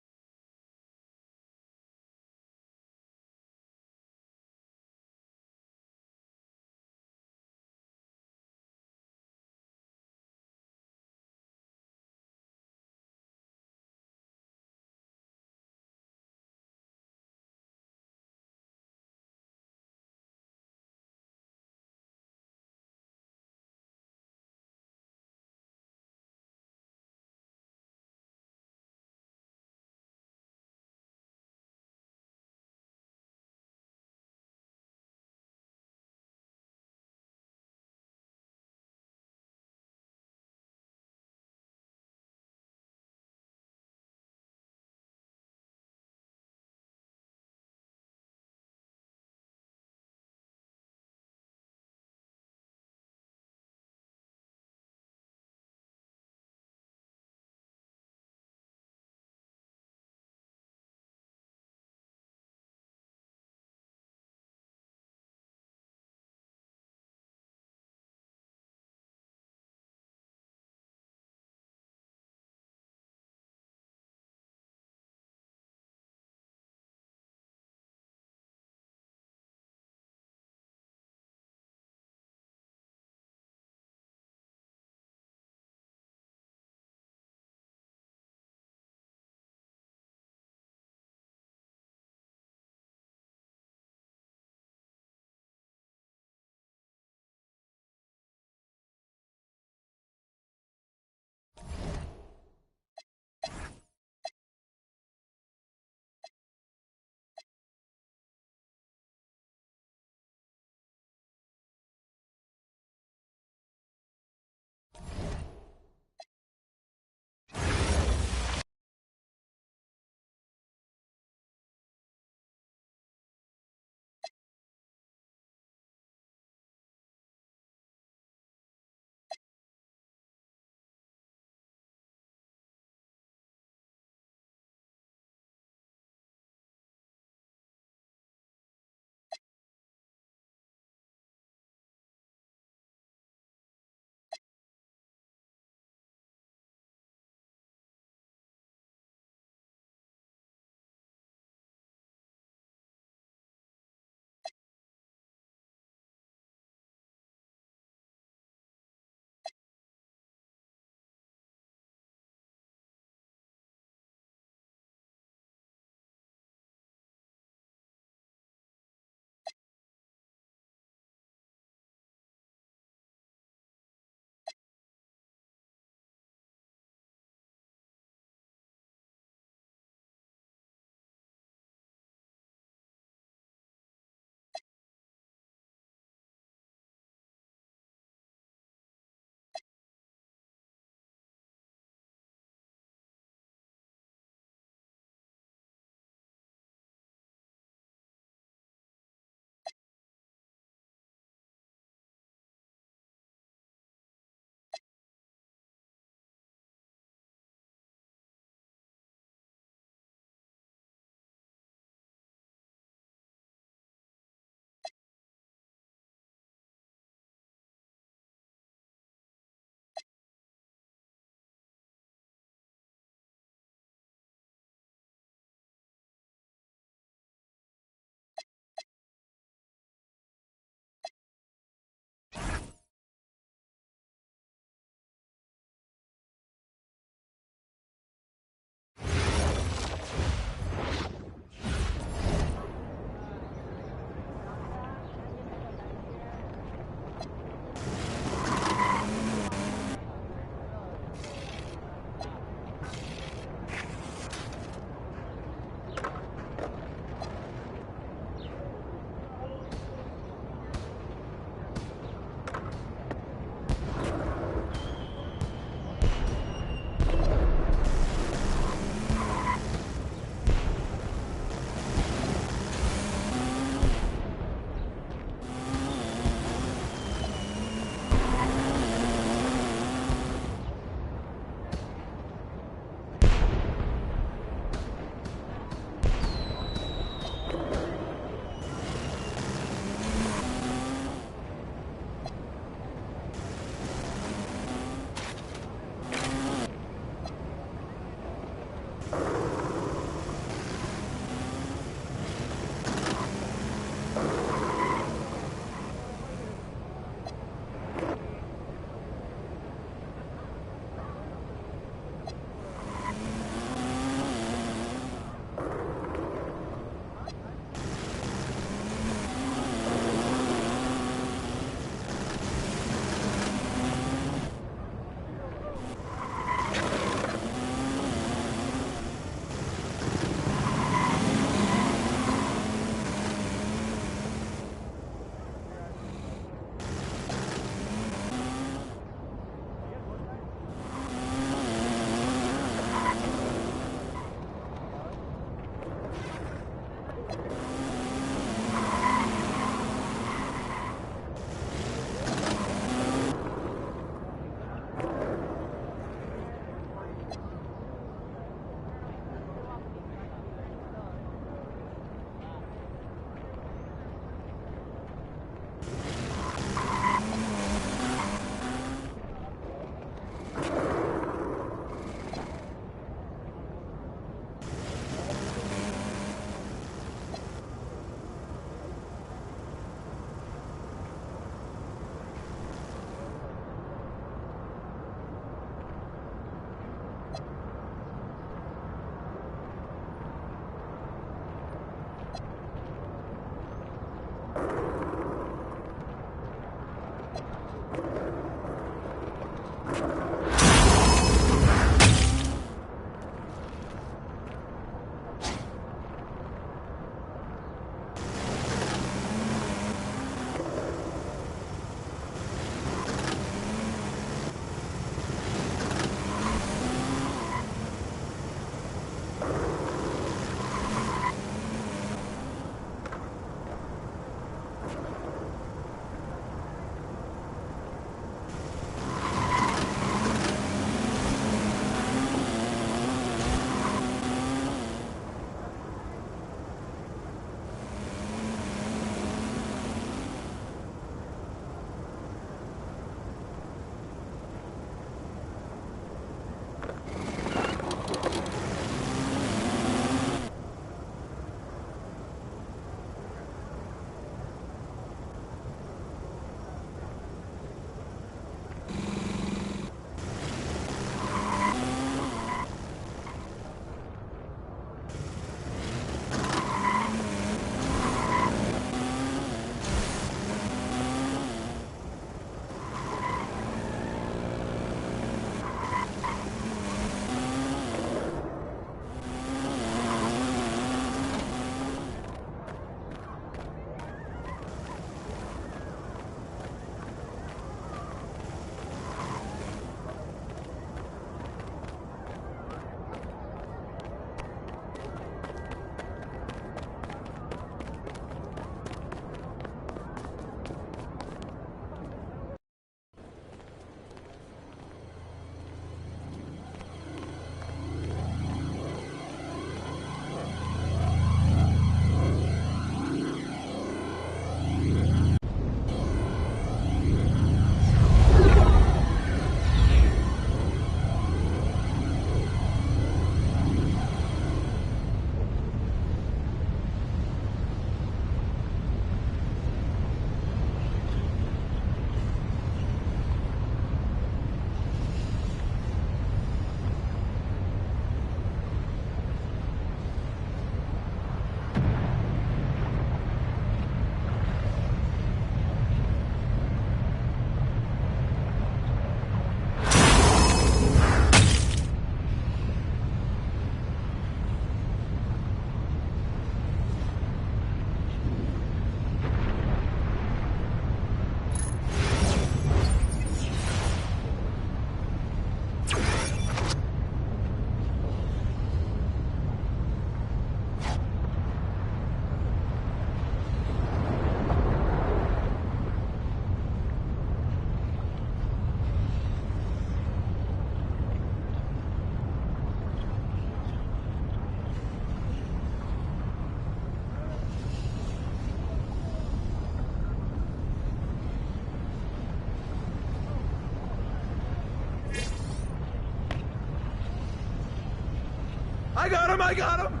got him! I got him!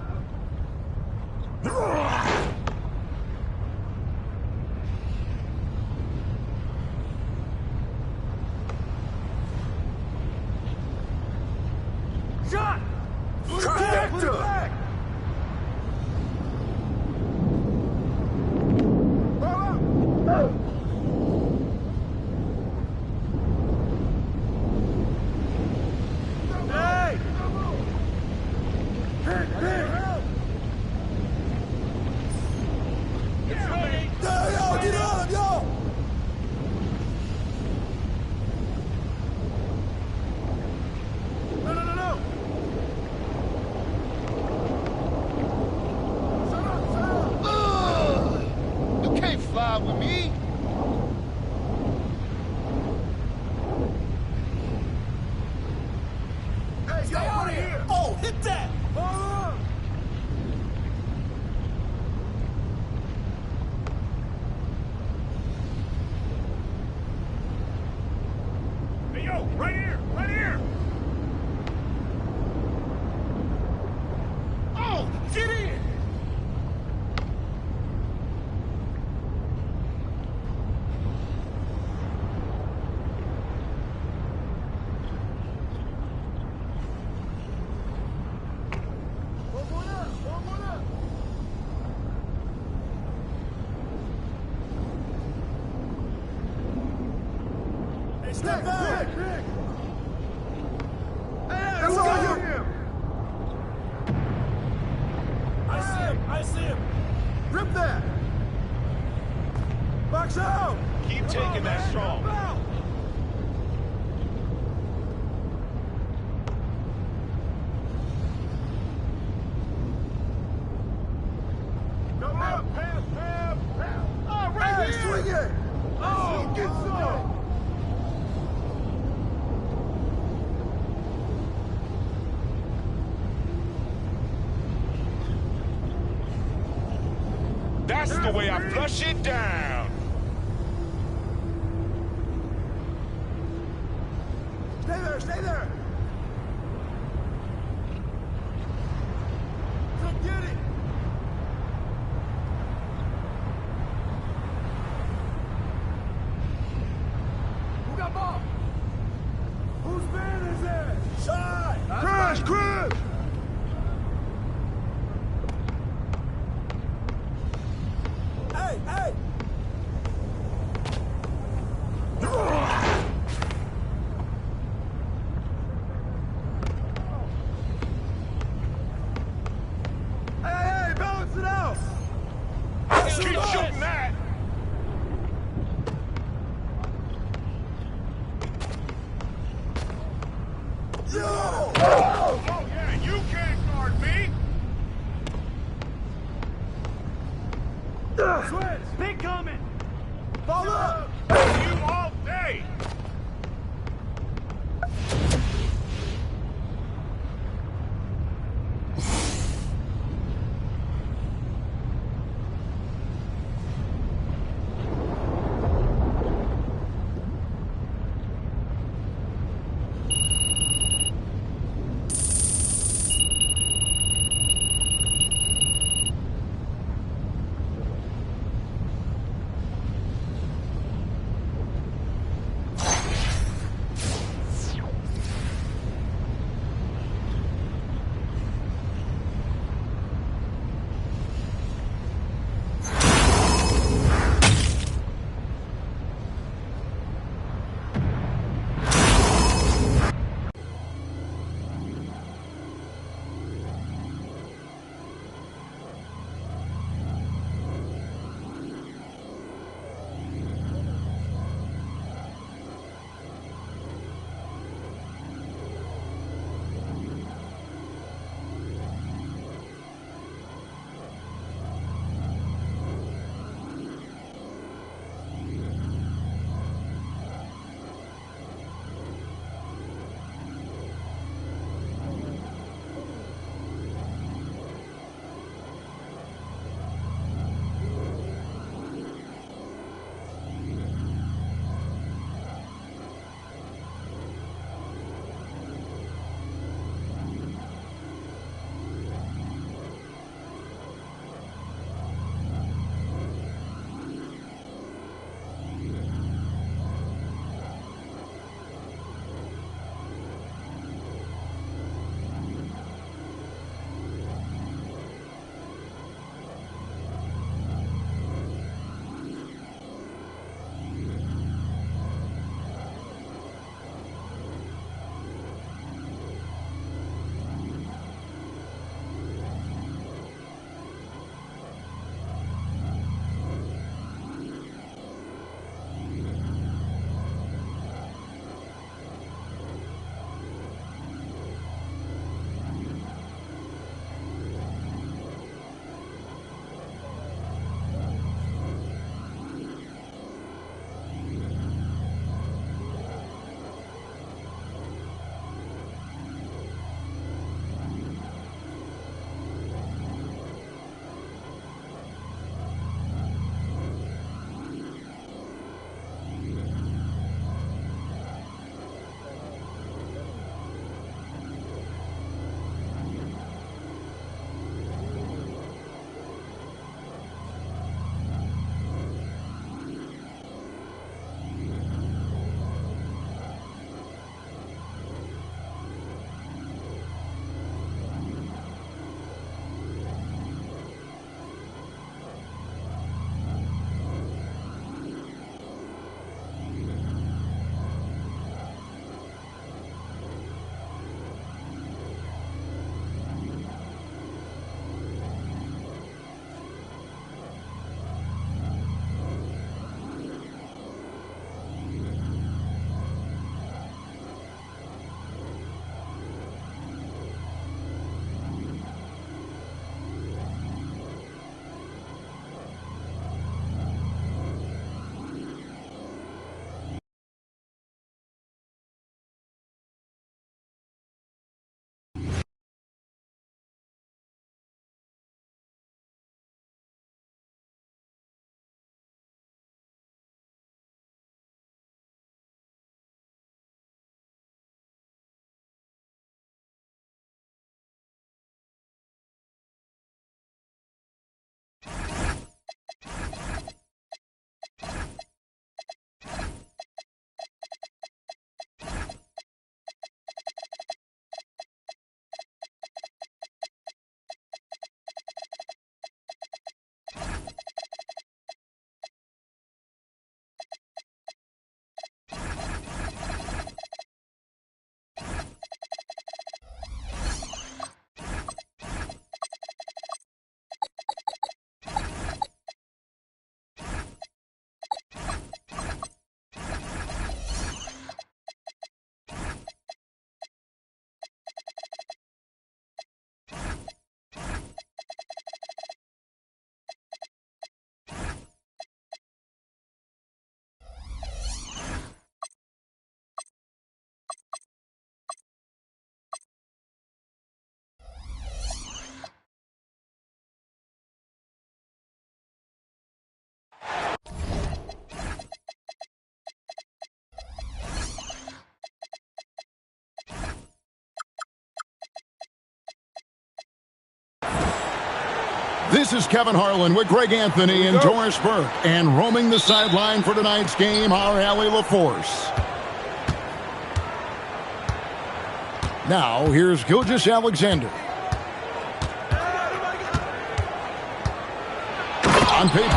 Shot! Trifecta! Hey! Pick! Yo, get on him, yo! No! You can't fly with me. Hey, stay out of here! Oh, hit that! Hey, yo, right here! Right here! Oh, get in. One more up! Hey, step back! Hey, let's go! I see him! Rip that! Box out! Keep taking that strong. Come up! Pam! Oh, right here. Swing it! Oh, get some! That's the way I flush it down. Stay there! Come get it! Who got ball? Whose man is it? Shot! Crash! Hey! Hey, balance it out! Keep shooting that. Yo! Oh, yeah, you can't guard me. Switch! Big coming! Ball up! You all day. This is Kevin Harlan with Greg Anthony and Doris Burke. And roaming the sideline for tonight's game, our Allie LaForce. Now, here's Gilgeous-Alexander. On paper.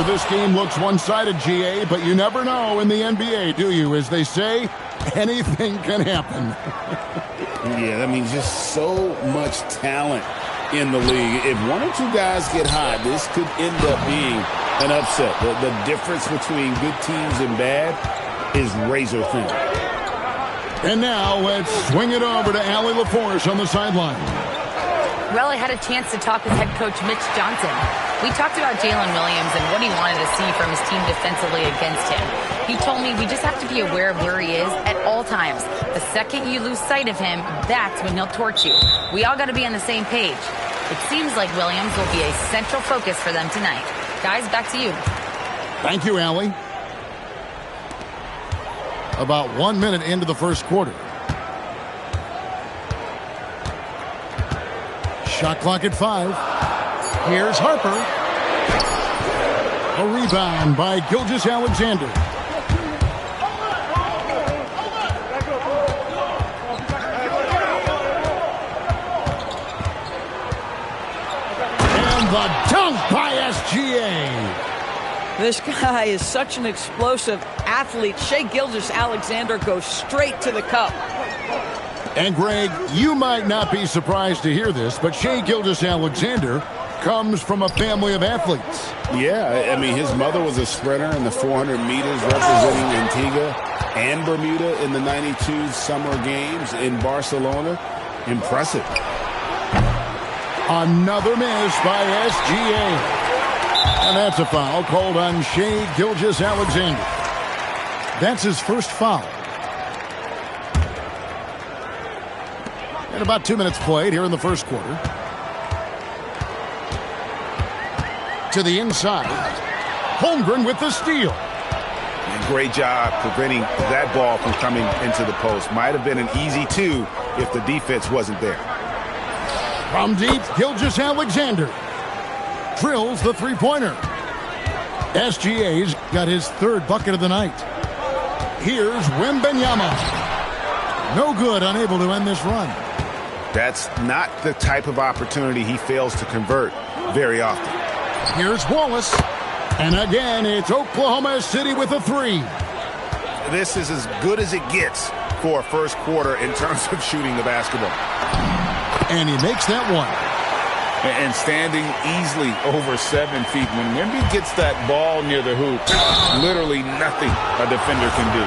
This game looks one-sided, GA, but you never know in the NBA, do you? As they say, anything can happen. Yeah, I mean, just so much talent in the league. If one or two guys get hot, this could end up being an upset. The difference between good teams and bad is razor thin. And now let's swing it over to Allie LaForce on the sideline. Well, I had a chance to talk with head coach Mitch Johnson. We talked about Jalen Williams and what he wanted to see from his team defensively against him. He told me we just have to be aware of where he is at all times. The second you lose sight of him, that's when he'll torch you. We all got to be on the same page. It seems like Williams will be a central focus for them tonight. Guys, back to you. Thank you, Allie. About 1 minute into the first quarter. Shot clock at 5. Here's Harper. A rebound by Gilgeous-Alexander. And the dunk by SGA. This guy is such an explosive athlete. Shai Gilgeous-Alexander goes straight to the cup. And Greg, you might not be surprised to hear this, but Shai Gilgeous-Alexander comes from a family of athletes. Yeah, I mean, his mother was a sprinter in the 400 meters representing Antigua and Bermuda in the 92 Summer Games in Barcelona. Impressive. Another miss by SGA. And that's a foul called on Shai Gilgeous-Alexander. That's his first foul. And about 2 minutes played here in the first quarter. To the inside. Holmgren with the steal. And great job preventing that ball from coming into the post. Might have been an easy 2 if the defense wasn't there. From deep, Gilgeous-Alexander drills the three-pointer. SGA's got his third bucket of the night. Here's Wembanyama. No good, unable to end this run. That's not the type of opportunity he fails to convert very often. Here's Wallace. And again, it's Oklahoma City with a 3. This is as good as it gets for a first quarter in terms of shooting the basketball. And he makes that one. And standing easily over 7 feet. When Wemby gets that ball near the hoop, literally nothing a defender can do.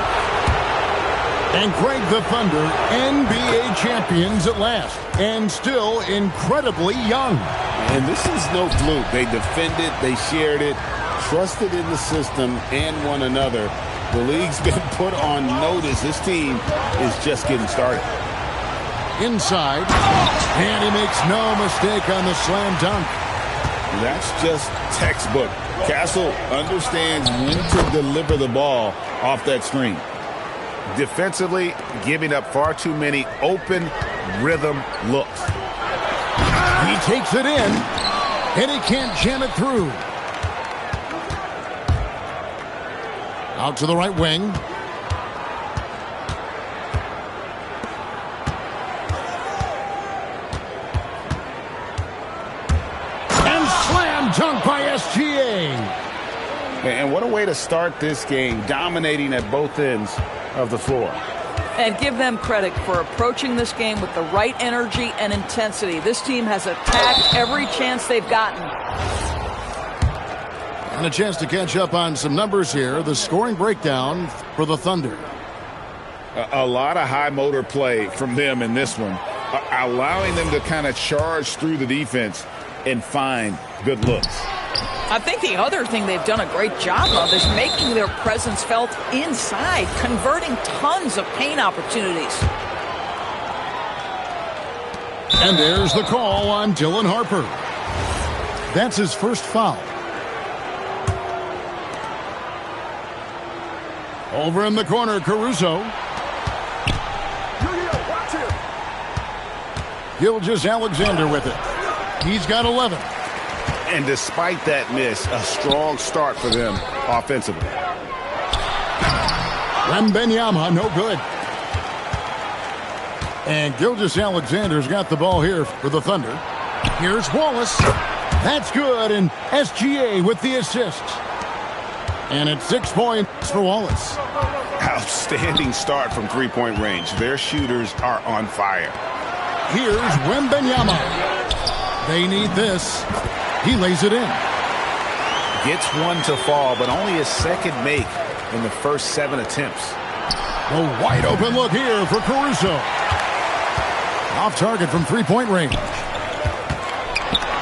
And Greg, the Thunder, NBA champions at last, and still incredibly young. And this is no fluke. They defended, they shared it, trusted in the system and one another. The league's been put on notice. This team is just getting started. Inside, and he makes no mistake on the slam dunk. That's just textbook. Castle understands when to deliver the ball off that screen. Defensively, giving up far too many open rhythm looks. He takes it in, and he can't jam it through. Out to the right wing. And slam dunk by SGA. And what a way to start this game, dominating at both ends of the floor. And give them credit for approaching this game with the right energy and intensity. This team has attacked every chance they've gotten. And a chance to catch up on some numbers here. The scoring breakdown for the Thunder. A lot of high motor play from them in this one, allowing them to kind of charge through the defense and find good looks. I think the other thing they've done a great job of is making their presence felt inside, converting tons of paint opportunities. And there's the call on Dylan Harper. That's his first foul. Over in the corner, Caruso. Gilgeous-Alexander with it. He's got 11. And despite that miss, a strong start for them offensively. Wembanyama, no good. And Gilgeous-Alexander's got the ball here for the Thunder. Here's Wallace. That's good, and SGA with the assist. And it's 6 points for Wallace. Outstanding start from three-point range. Their shooters are on fire. Here's Wembanyama. They need this. He lays it in. Gets one to fall, but only his second make in the first 7 attempts. The wide open look here for Caruso. Off target from three-point range.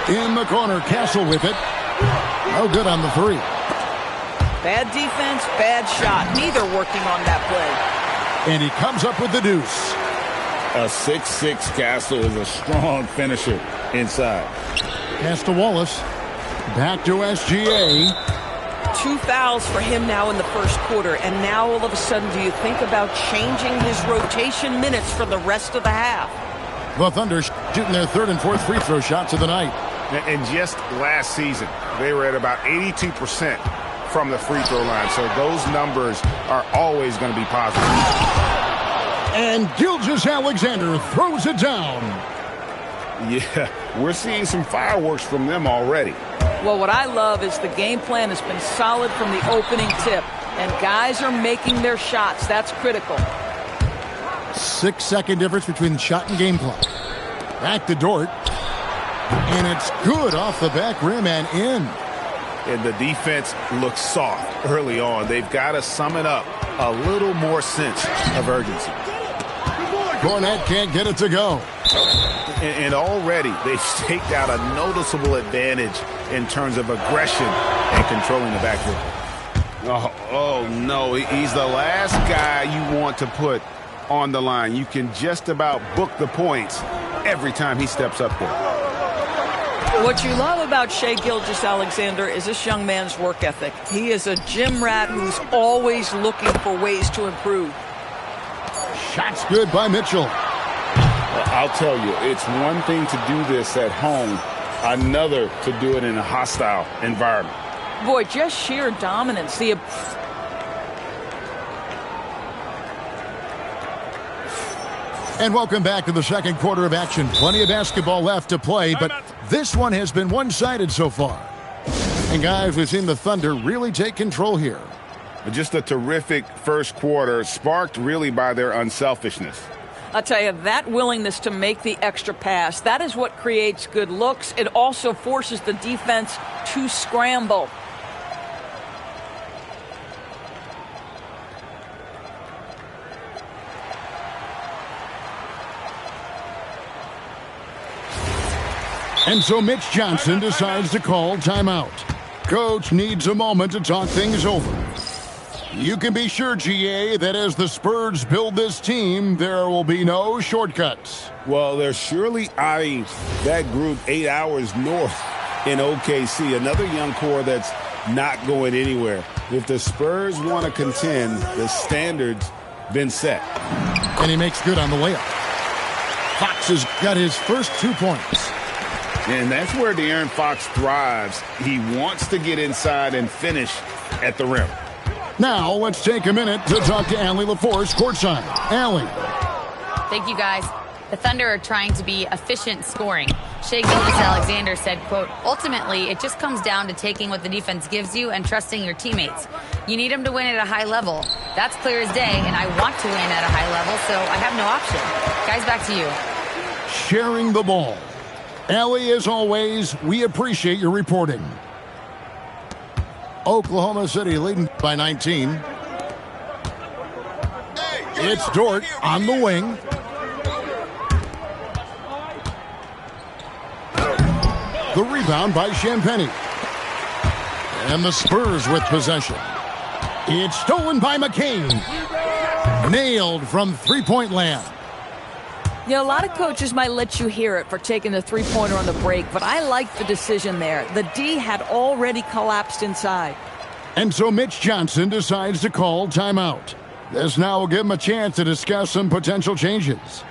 In the corner, Castle with it. No good on the three. Bad defense, bad shot. Neither working on that play. And he comes up with the deuce. A 6'6" Castle is a strong finisher inside. Pass to Wallace. Back to SGA. 2 fouls for him now in the first quarter. And now all of a sudden, do you think about changing his rotation minutes for the rest of the half? The Thunder shooting their third and fourth free throw shots of the night. And just last season, they were at about 82% from the free throw line. So those numbers are always going to be positive. And Gilgeous-Alexander throws it down. Yeah, we're seeing some fireworks from them already. Well, what I love is the game plan has been solid from the opening tip. And guys are making their shots. That's critical. 6-second difference between the shot and game clock. Back to Dort. And it's good off the back rim and in. And the defense looks soft early on. They've got to sum it up a little more sense of urgency. Cornette can't get it to go. And already they've staked out a noticeable advantage in terms of aggression and controlling the backcourt. Oh, no. He's the last guy you want to put on the line. You can just about book the points every time he steps up there. What you love about Shai Gilgeous-Alexander is this young man's work ethic. He is a gym rat who's always looking for ways to improve. Shots good by Mitchell. I'll tell you, it's one thing to do this at home, another to do it in a hostile environment. Boy, just sheer dominance. And welcome back to the second quarter of action. Plenty of basketball left to play, but this one has been one-sided so far. And guys, we've seen the Thunder really take control here. Just a terrific first quarter, sparked really by their unselfishness. I'll tell you, that willingness to make the extra pass, that is what creates good looks. It also forces the defense to scramble. And so Mitch Johnson decides to call timeout. Coach needs a moment to talk things over. You can be sure, GA, that as the Spurs build this team, there will be no shortcuts. Well, they're surely eyeing that group 8 hours north in OKC. Another young core that's not going anywhere. If the Spurs want to contend, the standard's been set. And he makes good on the layup. Fox has got his first 2 points. And that's where De'Aaron Fox thrives. He wants to get inside and finish at the rim. Now, let's take a minute to talk to Allie LaForce courtside. Allie. Thank you, guys. The Thunder are trying to be efficient scoring. Shai Gilgeous-Alexander said, quote, ultimately, it just comes down to taking what the defense gives you and trusting your teammates. You need them to win at a high level. That's clear as day, and I want to win at a high level, so I have no option. Guys, back to you. Sharing the ball. Allie, as always, we appreciate your reporting. Oklahoma City leading by 19. It's Dort on the wing. The rebound by Champagnie. And the Spurs with possession. It's stolen by McCain. Nailed from three-point land. You know, a lot of coaches might let you hear it for taking the three-pointer on the break, but I like the decision there. The D had already collapsed inside. And so Mitch Johnson decides to call timeout. This now will give him a chance to discuss some potential changes.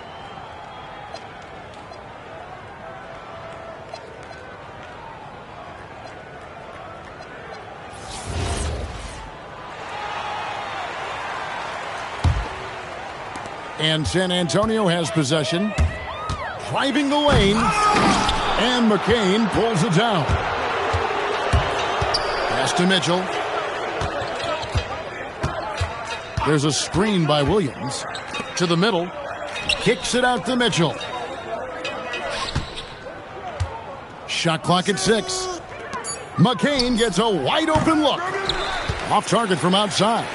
And San Antonio has possession. Driving the lane. And McCain pulls it down. Pass to Mitchell. There's a screen by Williams. To the middle. Kicks it out to Mitchell. Shot clock at 6. McCain gets a wide open look. Off target from outside.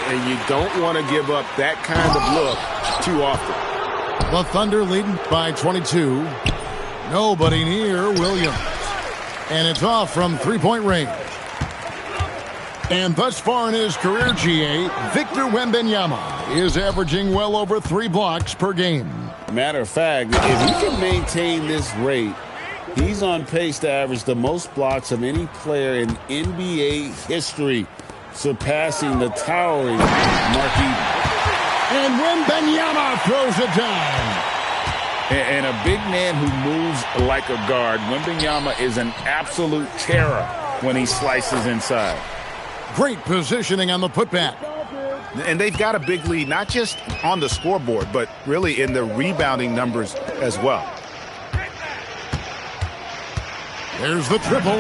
And you don't want to give up that kind of look too often. The Thunder leading by 22. Nobody near Williams. And it's off from three-point range. And thus far in his career, GA, Victor Wembanyama is averaging well over 3 blocks per game. Matter of fact, if he can maintain this rate, he's on pace to average the most blocks of any player in NBA history, surpassing the towering Mark Eaton. And Wembanyama throws it down. And a big man who moves like a guard, Wembanyama is an absolute terror when he slices inside. Great positioning on the putback. And they've got a big lead, not just on the scoreboard, but really in the rebounding numbers as well. There's the triple.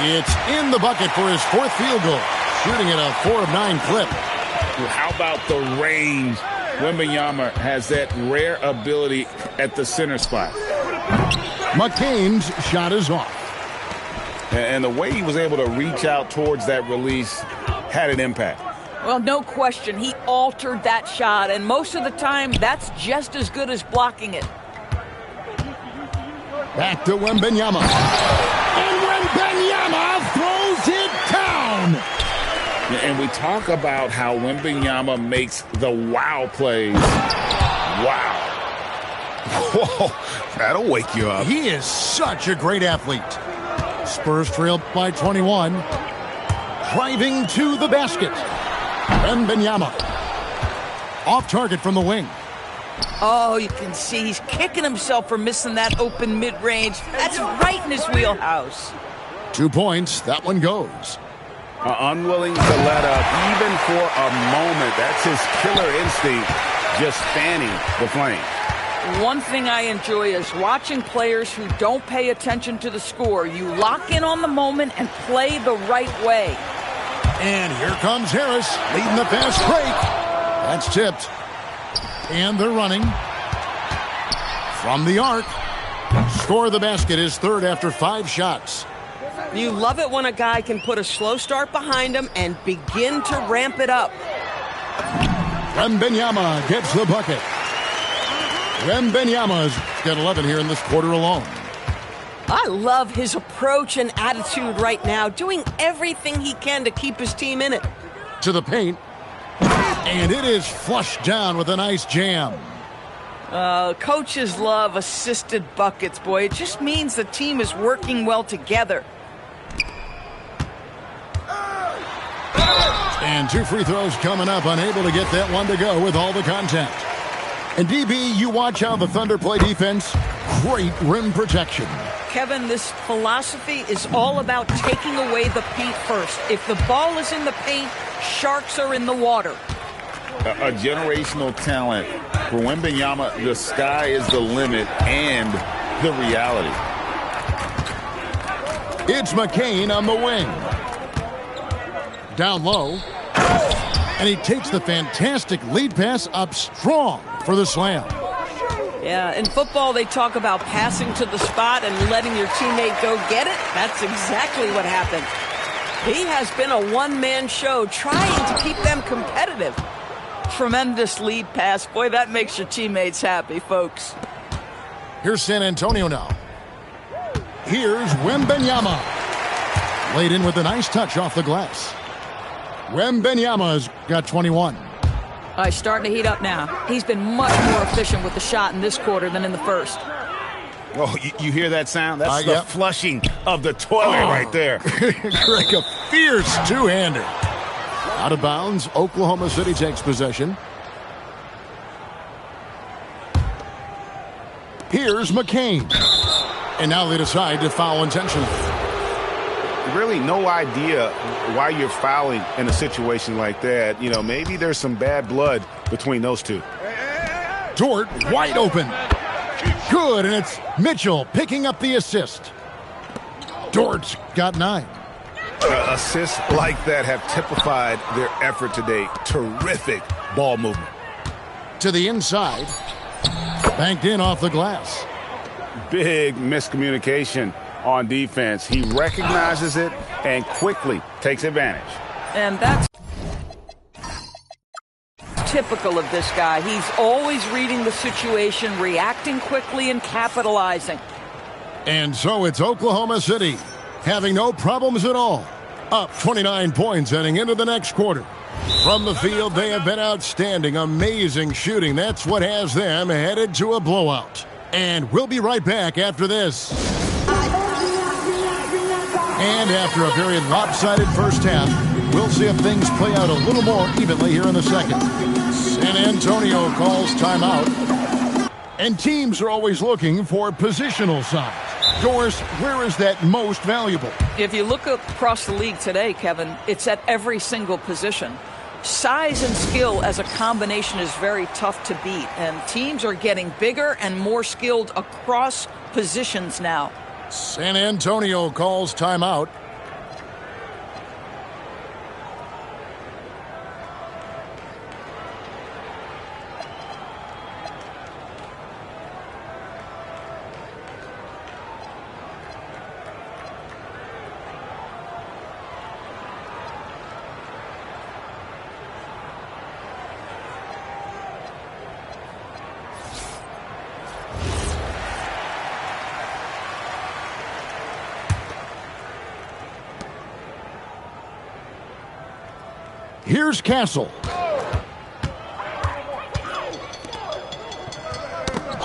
It's in the bucket for his 4th field goal. Shooting at a 4 of 9 clip. How about the range? Wembanyama has that rare ability at the center spot. McCain's shot is off. And the way he was able to reach out towards that release had an impact. Well, no question. He altered that shot, and most of the time, that's just as good as blocking it. Back to Wembanyama. And Wembanyama throws it down. And we talk about how Wembanyama makes the wow plays. Wow. Whoa, that'll wake you up. He is such a great athlete. Spurs trail by 21. Driving to the basket. Wembanyama. Off target from the wing. Oh, you can see he's kicking himself for missing that open mid-range. That's right in his wheelhouse. 2 points. That one goes. Unwilling to let up even for a moment. That's his killer instinct, just fanning the flame. One thing I enjoy is watching players who don't pay attention to the score. You lock in on the moment and play the right way. And here comes Harris leading the fast break. That's tipped. And they're running. From the arc. Score the basket is 3rd after 5 shots. You love it when a guy can put a slow start behind him and begin to ramp it up. Wembanyama gets the bucket. Wembanyama's got 11 here in this quarter alone. I love his approach and attitude right now, doing everything he can to keep his team in it. To the paint. And it is flushed down with a nice jam. Coaches love assisted buckets, boy. It just means the team is working well together. And 2 free throws coming up, unable to get that one to go with all the contact. And DB, you watch how the Thunder play defense. Great rim protection. Kevin, this philosophy is all about taking away the paint first. If the ball is in the paint, sharks are in the water. A generational talent. For Wembanyama, the sky is the limit and the reality. It's McCain on the wing. Down low. And he takes the fantastic lead pass up strong for the slam. Yeah, in football they talk about passing to the spot and letting your teammate go get it. That's exactly what happened. He has been a one-man show trying to keep them competitive. Tremendous lead pass. Boy, that makes your teammates happy, folks. Here's San Antonio now. Here's Wembanyama. Laid in with a nice touch off the glass. Wembanyama's got 21. He's starting to heat up now. He's been much more efficient with the shot in this quarter than in the first. Oh, you hear that sound? That's the flushing of the toilet right there. Greg, a fierce two-hander. Out of bounds, Oklahoma City takes possession. Here's McCain. And now they decide to foul intentionally. Really no idea why you're fouling in a situation like that. You know, maybe there's some bad blood between those two. Dort wide open. Good, and it's Mitchell picking up the assist. Dort's got 9. Assists like that have typified their effort today. Terrific ball movement. To the inside. Banked in off the glass. Big miscommunication on defense. He recognizes it and quickly takes advantage. And that's typical of this guy. He's always reading the situation, reacting quickly, and capitalizing. And so it's Oklahoma City, having no problems at all. Up 29 points heading into the next quarter. From the field, they have been outstanding. Amazing shooting. That's what has them headed to a blowout. And we'll be right back after this. And after a very lopsided first half, we'll see if things play out a little more evenly here in the second. San Antonio calls timeout. And teams are always looking for positional size. Doris, where is that most valuable? If you look across the league today, Kevin, it's at every single position. Size and skill as a combination is very tough to beat, and teams are getting bigger and more skilled across positions now. San Antonio calls timeout. Here's Castle.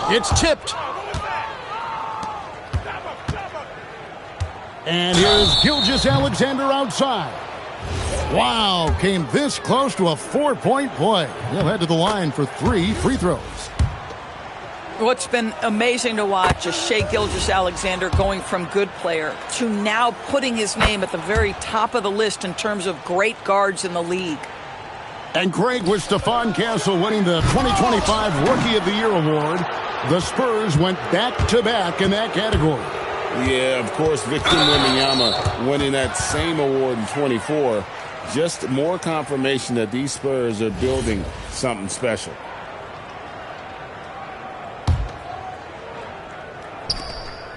It's tipped. And here's Gilgeous-Alexander outside. Wow, came this close to a 4-point play. He'll head to the line for 3 free throws. What's been amazing to watch is Shai Gilgeous-Alexander going from good player to now putting his name at the very top of the list in terms of great guards in the league. And Greg, with Stephon Castle winning the 2025 Rookie of the Year award, the Spurs went back-to-back in that category. Yeah, of course, Victor Wembanyama winning that same award in 24. Just more confirmation that these Spurs are building something special.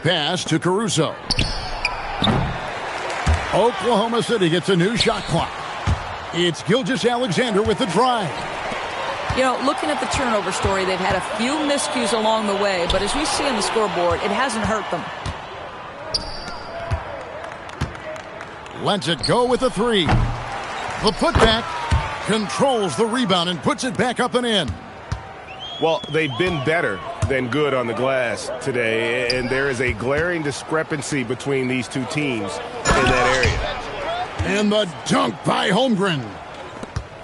Pass to Caruso. Oklahoma City gets a new shot clock. It's Gilgeous-Alexander with the drive. You know, looking at the turnover story, they've had a few miscues along the way, but as we see on the scoreboard, it hasn't hurt them. Lets it go with a 3. The putback controls the rebound and puts it back up and in. Well, they've been better than good on the glass today, and there is a glaring discrepancy between these two teams in that area. And the dunk by Holmgren.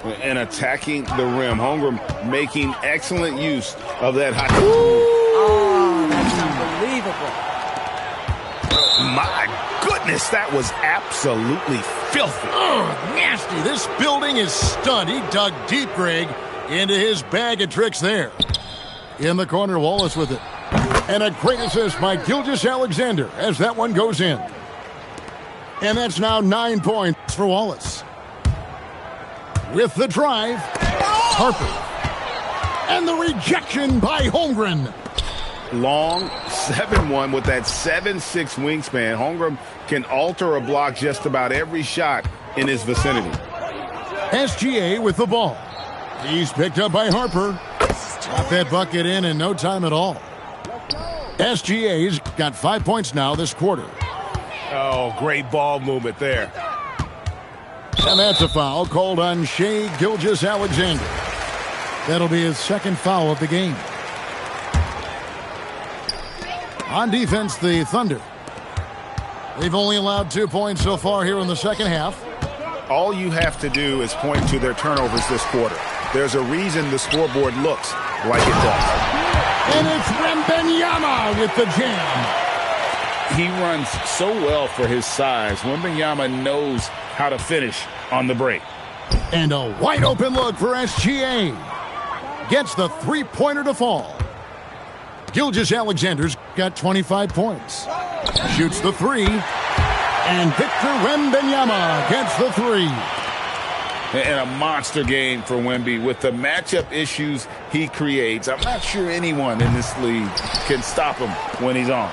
And attacking the rim. Holmgren making excellent use of that high. Oh, that's unbelievable. My goodness, that was absolutely filthy. Oh, nasty. This building is stunned. He dug deep, Greg, into his bag of tricks there. In the corner, Wallace with it. And a great assist by Gilgeous-Alexander as that one goes in. And that's now 9 points for Wallace. With the drive, Harper. And the rejection by Holmgren. Long 7-1 with that 7'6" wingspan. Holmgren can alter a block just about every shot in his vicinity. SGA with the ball. He's picked up by Harper. Got that bucket in no time at all. SGA's got 5 points now this quarter. Oh, great ball movement there. And that's a foul called on Shai Gilgeous-Alexander. That'll be his second foul of the game. On defense, the Thunder. They've only allowed 2 points so far here in the second half. All you have to do is point to their turnovers this quarter. There's a reason the scoreboard looks like it does. And it's Wembanyama with the jam. He runs so well for his size. Wembanyama knows how to finish on the break. And a wide open look for SGA. Gets the three-pointer to fall. Gilgeous-Alexander's got 25 points. Shoots the three. And Victor Wembanyama gets the three. And a monster game for Wemby with the matchup issues he creates. I'm not sure anyone in this league can stop him when he's on.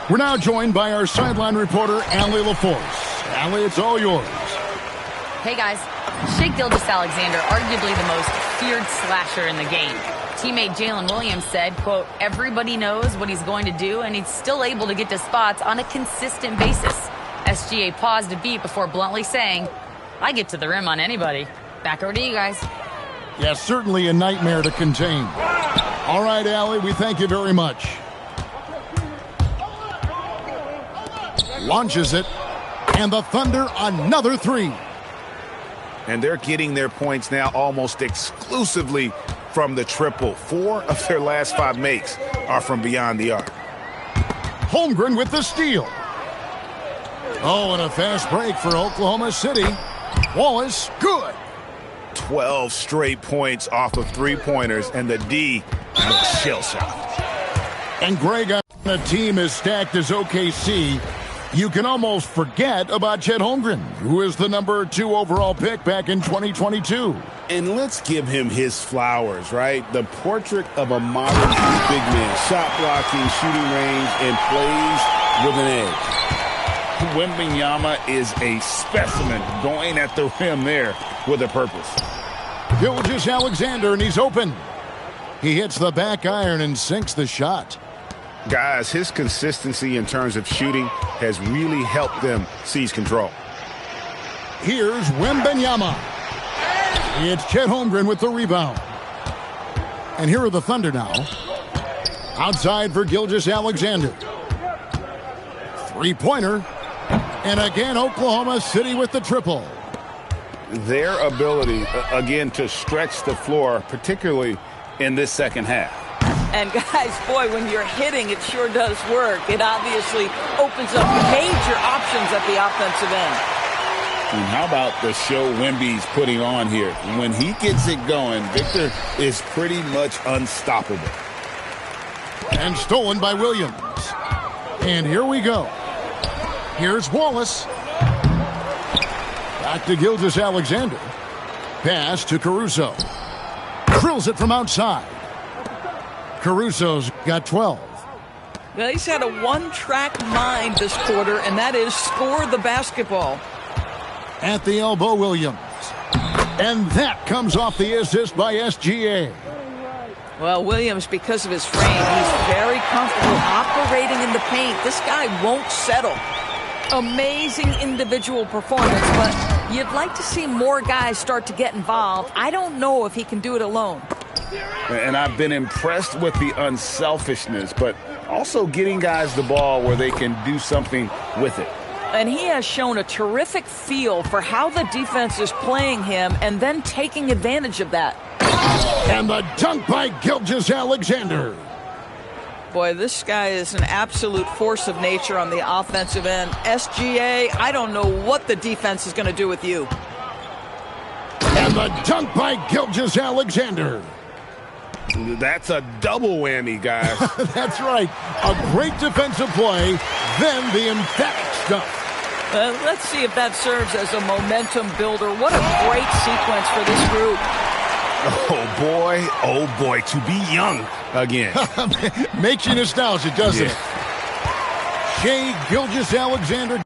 We're now joined by our sideline reporter, Allie LaForce. Allie, it's all yours. Hey, guys. Shai Gilgeous-Alexander, arguably the most feared slasher in the game. Teammate Jalen Williams said, quote, everybody knows what he's going to do, and he's still able to get to spots on a consistent basis. SGA paused a beat before bluntly saying, I get to the rim on anybody. Back over to you guys. Yes, certainly a nightmare to contain. All right, Allie, we thank you very much. Launches it, and the Thunder another three. And they're getting their points now almost exclusively from the triple. 4 of their last 5 makes are from beyond the arc. Holmgren with the steal. Oh, and a fast break for Oklahoma City. Wallace, good. 12 straight points off of three-pointers, and the D looks shell-shocked. And Greg, on a team as stacked as OKC, you can almost forget about Chet Holmgren, who is the number 2 overall pick back in 2022. And let's give him his flowers, right? The portrait of a modern big man. Shot blocking, shooting range, and plays with an edge. Wembanyama is a specimen going at the rim there with a purpose. Gilgeous-Alexander, and he's open. He hits the back iron and sinks the shot. Guys, his consistency in terms of shooting has really helped them seize control. Here's Wembanyama. It's Chet Holmgren with the rebound. And here are the Thunder now. Outside for Gilgeous-Alexander. Three-pointer. And again, Oklahoma City with the triple. Their ability, again, to stretch the floor, particularly in this second half. And guys, boy, when you're hitting, it sure does work. It obviously opens up major options at the offensive end. And how about the show Wemby's putting on here? When he gets it going, Victor is pretty much unstoppable. And stolen by Williams. And here we go. Here's Wallace. Back to Gilgeous-Alexander. Pass to Caruso. Drills it from outside. Caruso's got 12. Well, he's had a one-track mind this quarter, and that is score the basketball. At the elbow, Williams. And that comes off the assist by SGA. Well, Williams, because of his frame, he's very comfortable operating in the paint. This guy won't settle. Amazing individual performance, but you'd like to see more guys start to get involved. I don't know if he can do it alone. And I've been impressed with the unselfishness, but also getting guys the ball where they can do something with it. And he has shown a terrific feel for how the defense is playing him and then taking advantage of that. And the dunk by Gilgeous-Alexander. Boy, this guy is an absolute force of nature on the offensive end. SGA, I don't know what the defense is going to do with you. And the dunk by Gilgeous-Alexander. That's a double whammy, guys. That's right. A great defensive play, then the emphatic stuff. Let's see if that serves as a momentum builder. What a great sequence for this group. Oh boy, to be young again. Makes you nostalgic, doesn't Yeah. it? Shai Gilgeous-Alexander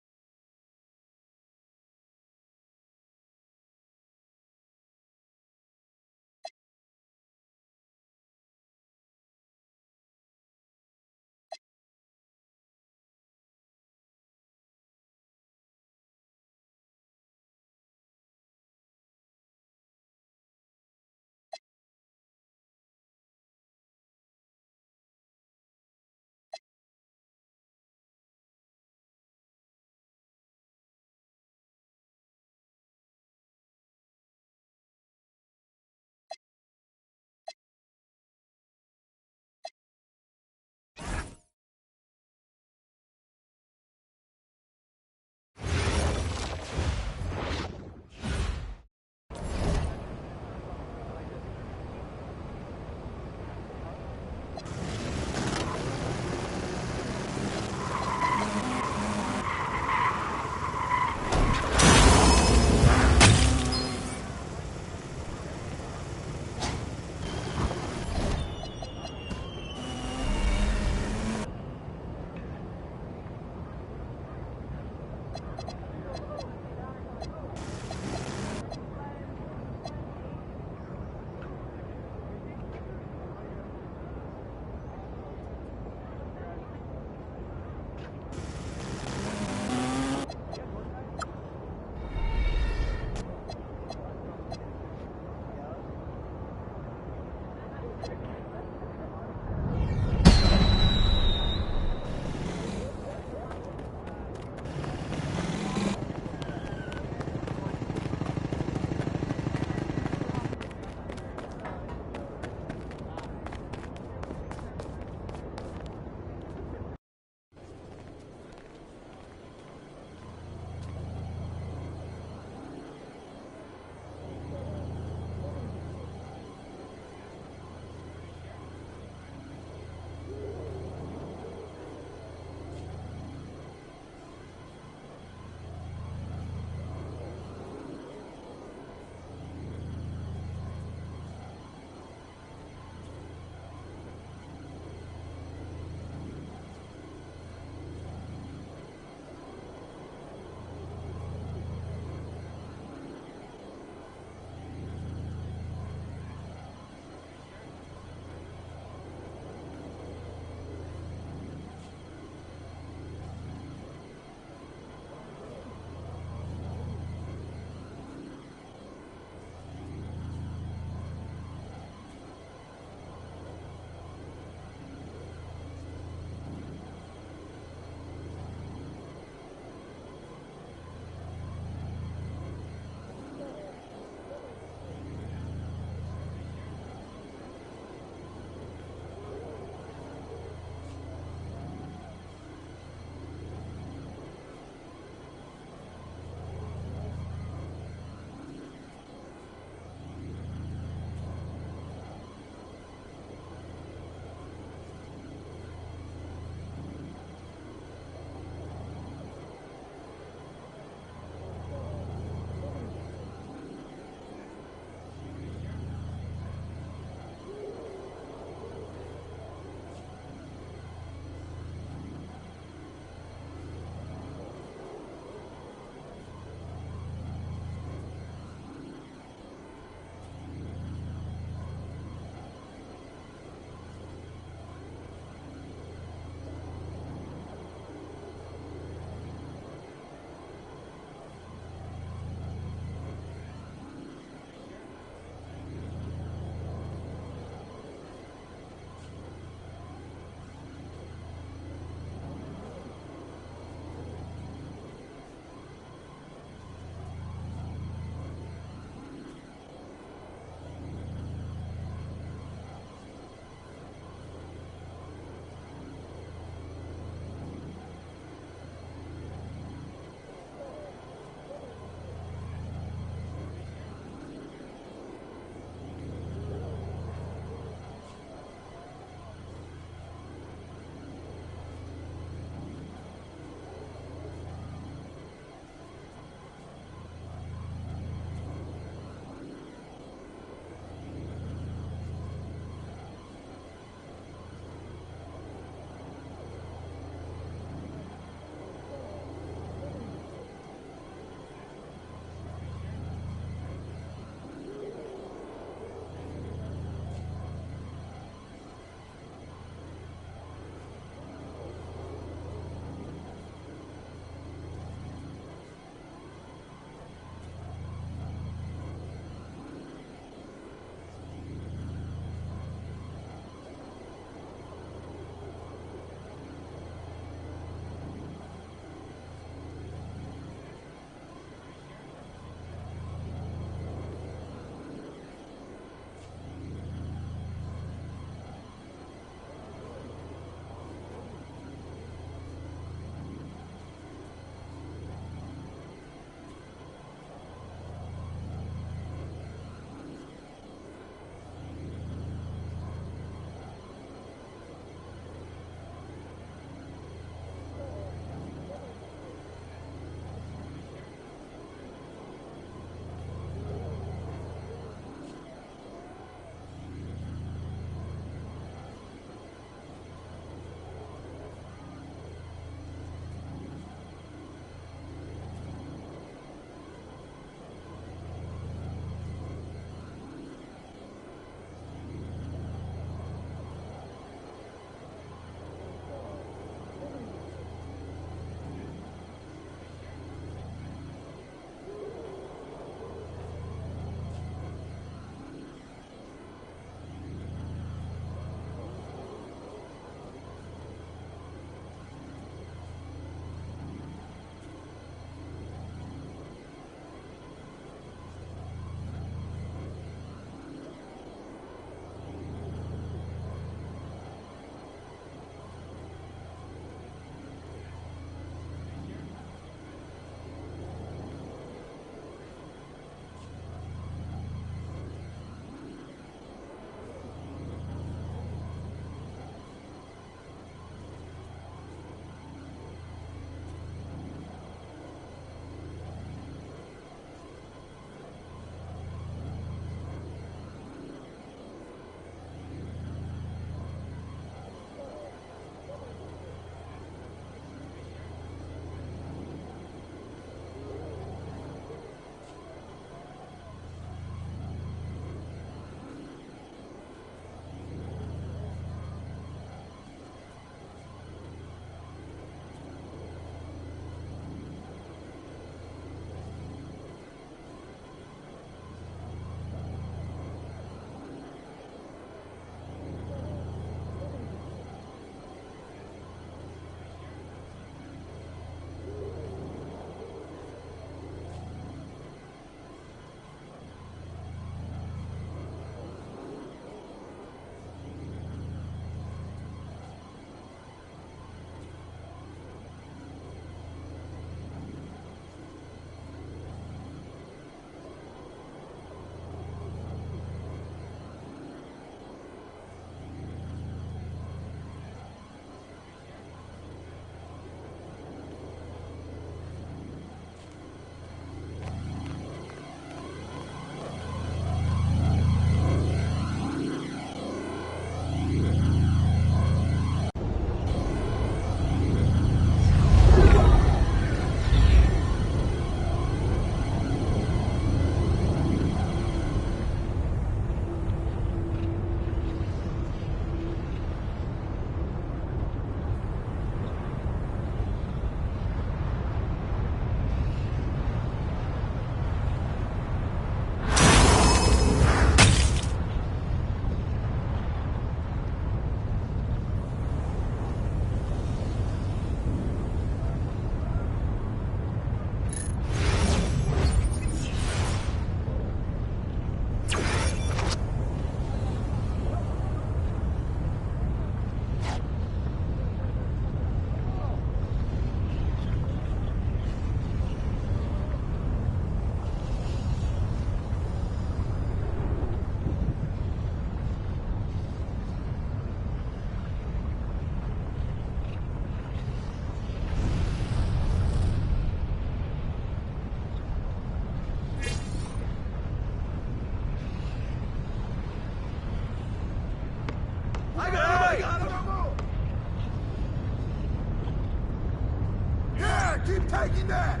Yeah, keep taking that.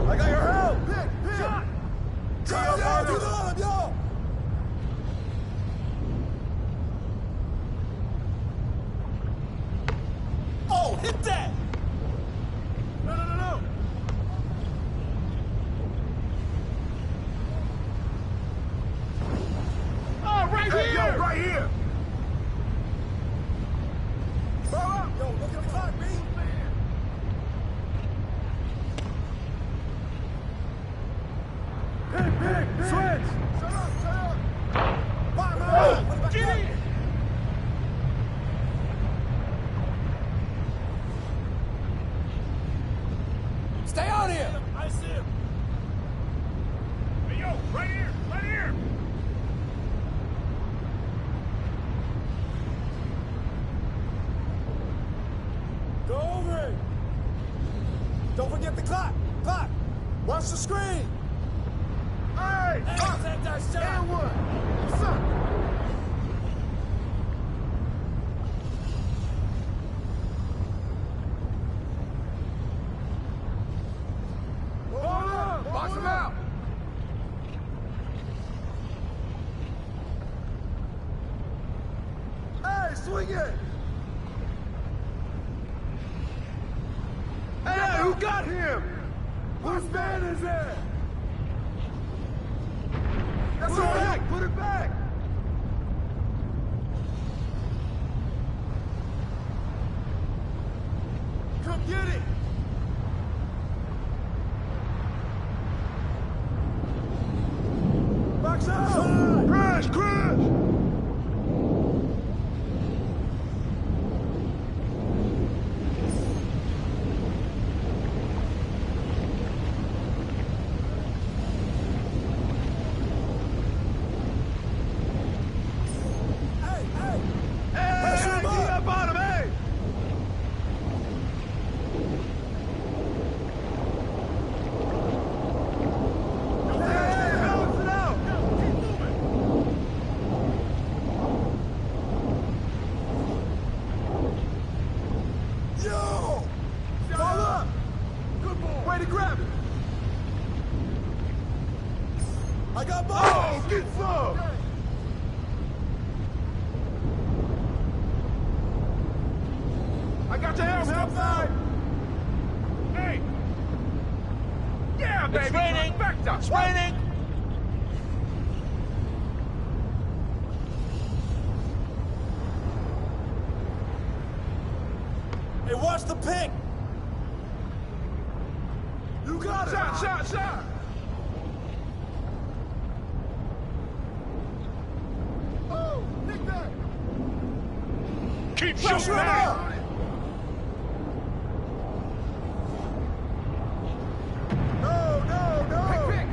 I got your help. Pick. Shot. Yo. Oh, hit that. No. Oh, right here. Yo, right here. Yo, look at the clock, B. Pick. Switch. Shut up. Fire. Get in. Stay out here. I see him. Hey, yo, right here. Go over it. Don't forget the clock. Watch the screen. Hey, that shot. And one. What's up? Hold up. Box him out. Hey, swing it. Hey, who got him? Whose man is that? That's all right. Put it back. Come get it. Box out. Crash. I got balls! Oh, get some! I got your help, outside! Hey! Yeah, baby! It's raining! It's raining! Hey, watch the pick! You got it! Shot! Oh, nick that! Keep shooting now! No! Pick!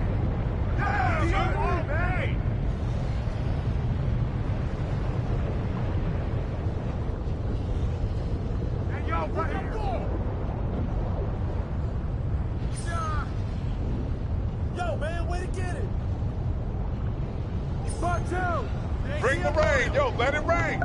Down! Hey! And y'all right here! Yo, man, way to get it! Part two! Bring the rain! Yo, let it rain!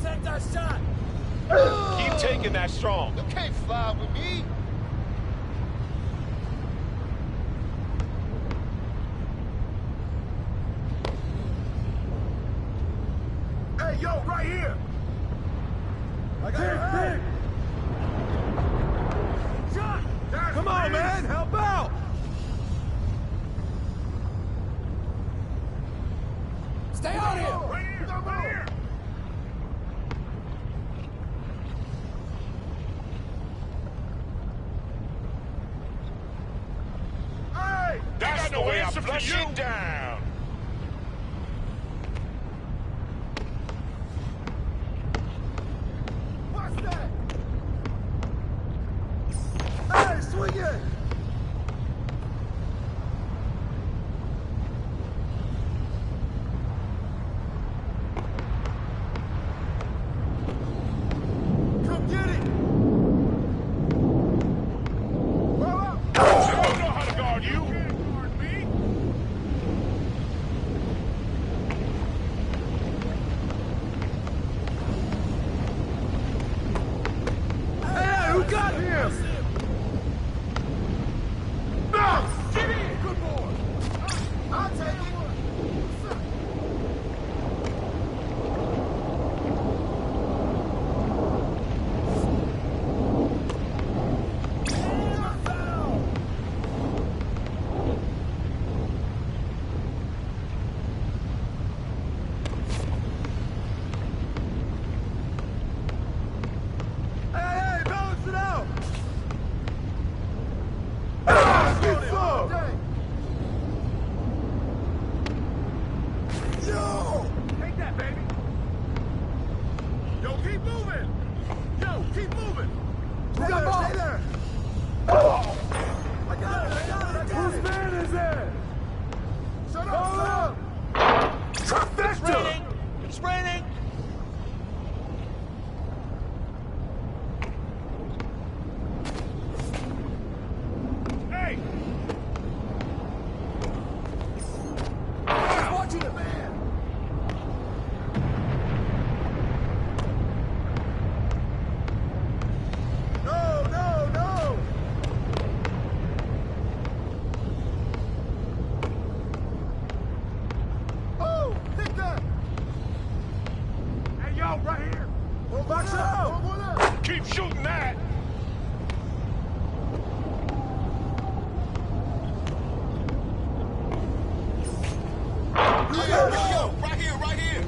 Take that shot. Keep taking that strong. You can't fly with me. Hey, yo, right here. I got it. Shot. Come on, man. Help out. Stay on him. Right here. Right here. Hey, That's the way I answer for flush you. it down. What's that? Hey, swing it. Come get it. Roll up. I don't know how to guard you. Hey, who got him? No! Get in! Good boy! I'll take it! Hey, balance it out! Get some! Yo! Take that, baby! Yo, keep moving! Yo, keep moving! Stay there! I got it! Whose man is it? Shut up! Trifecta! It's raining! Hey! He's watching the man! No, no, no! Oh, hit that! Hey, yo, right here! Box out! Keep shooting that. Yo, right here, right here!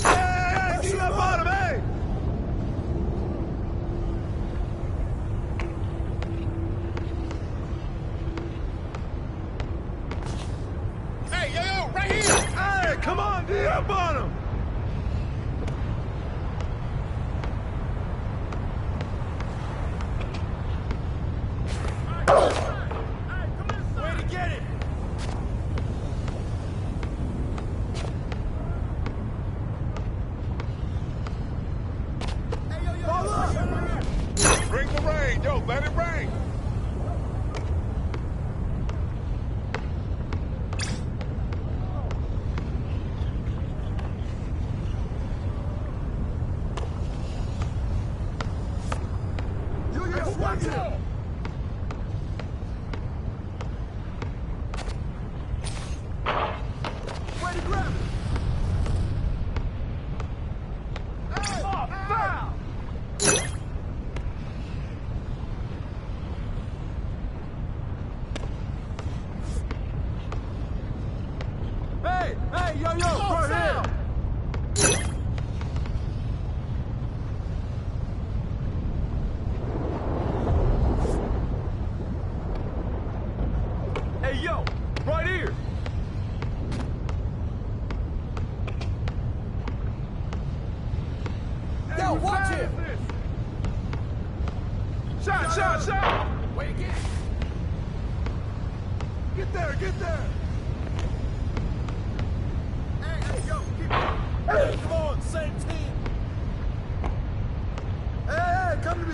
Hey, get up on him, hey! Hey, yo, right here. Hey, come on, get up on him! Way to get it! Ball up! Bring the rain. Yo, let it rain. You watch it! Way to grab it! Hey! Foul! Hey! Hey, yo, front here! Hey, yo, right here! Yo, watch him! Shot! Way to get it! Get there, get there! Hey, yo, keep it! Hey, come on, same team! Hey, come to me!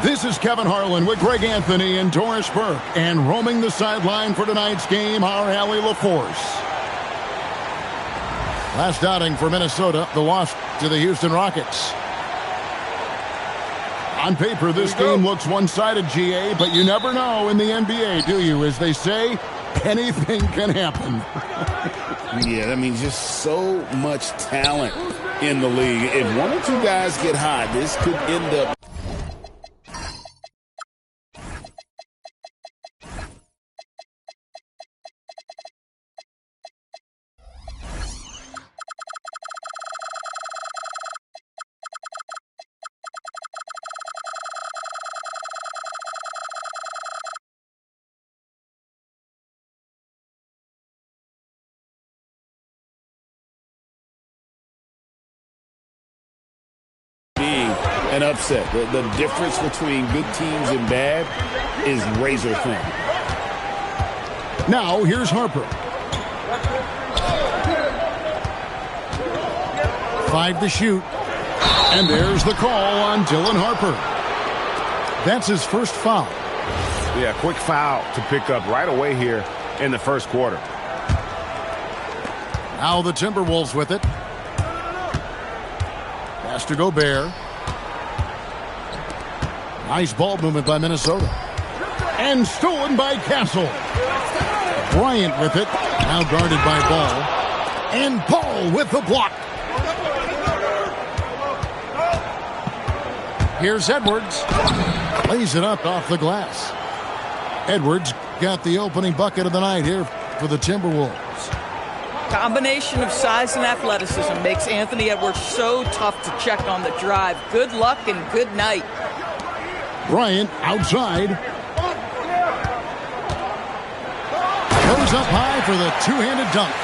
This is Kevin Harlan with Greg Anthony and Doris Burke. And roaming the sideline for tonight's game, our Allie LaForce. Last outing for Minnesota, the loss to the Houston Rockets. On paper, this game looks one-sided, GA, but you never know in the NBA, do you? As they say, anything can happen. Yeah, I mean, just so much talent in the league. If one or two guys get hot, this could end up. An upset. The difference between good teams and bad is razor thin. Now, here's Harper. 5 to shoot. And there's the call on Dylan Harper. That's his first foul. Yeah, quick foul to pick up right away here in the first quarter. Now the Timberwolves with it. Pass to Gobert. Nice ball movement by Minnesota. And stolen by Castle. Bryant with it. Now guarded by Ball. And Ball with the block. Here's Edwards. Lays it up off the glass. Edwards got the opening bucket of the night here for the Timberwolves. Combination of size and athleticism makes Anthony Edwards so tough to check on the drive. Good luck and good night. Bryant outside. Goes up high for the two-handed dunk.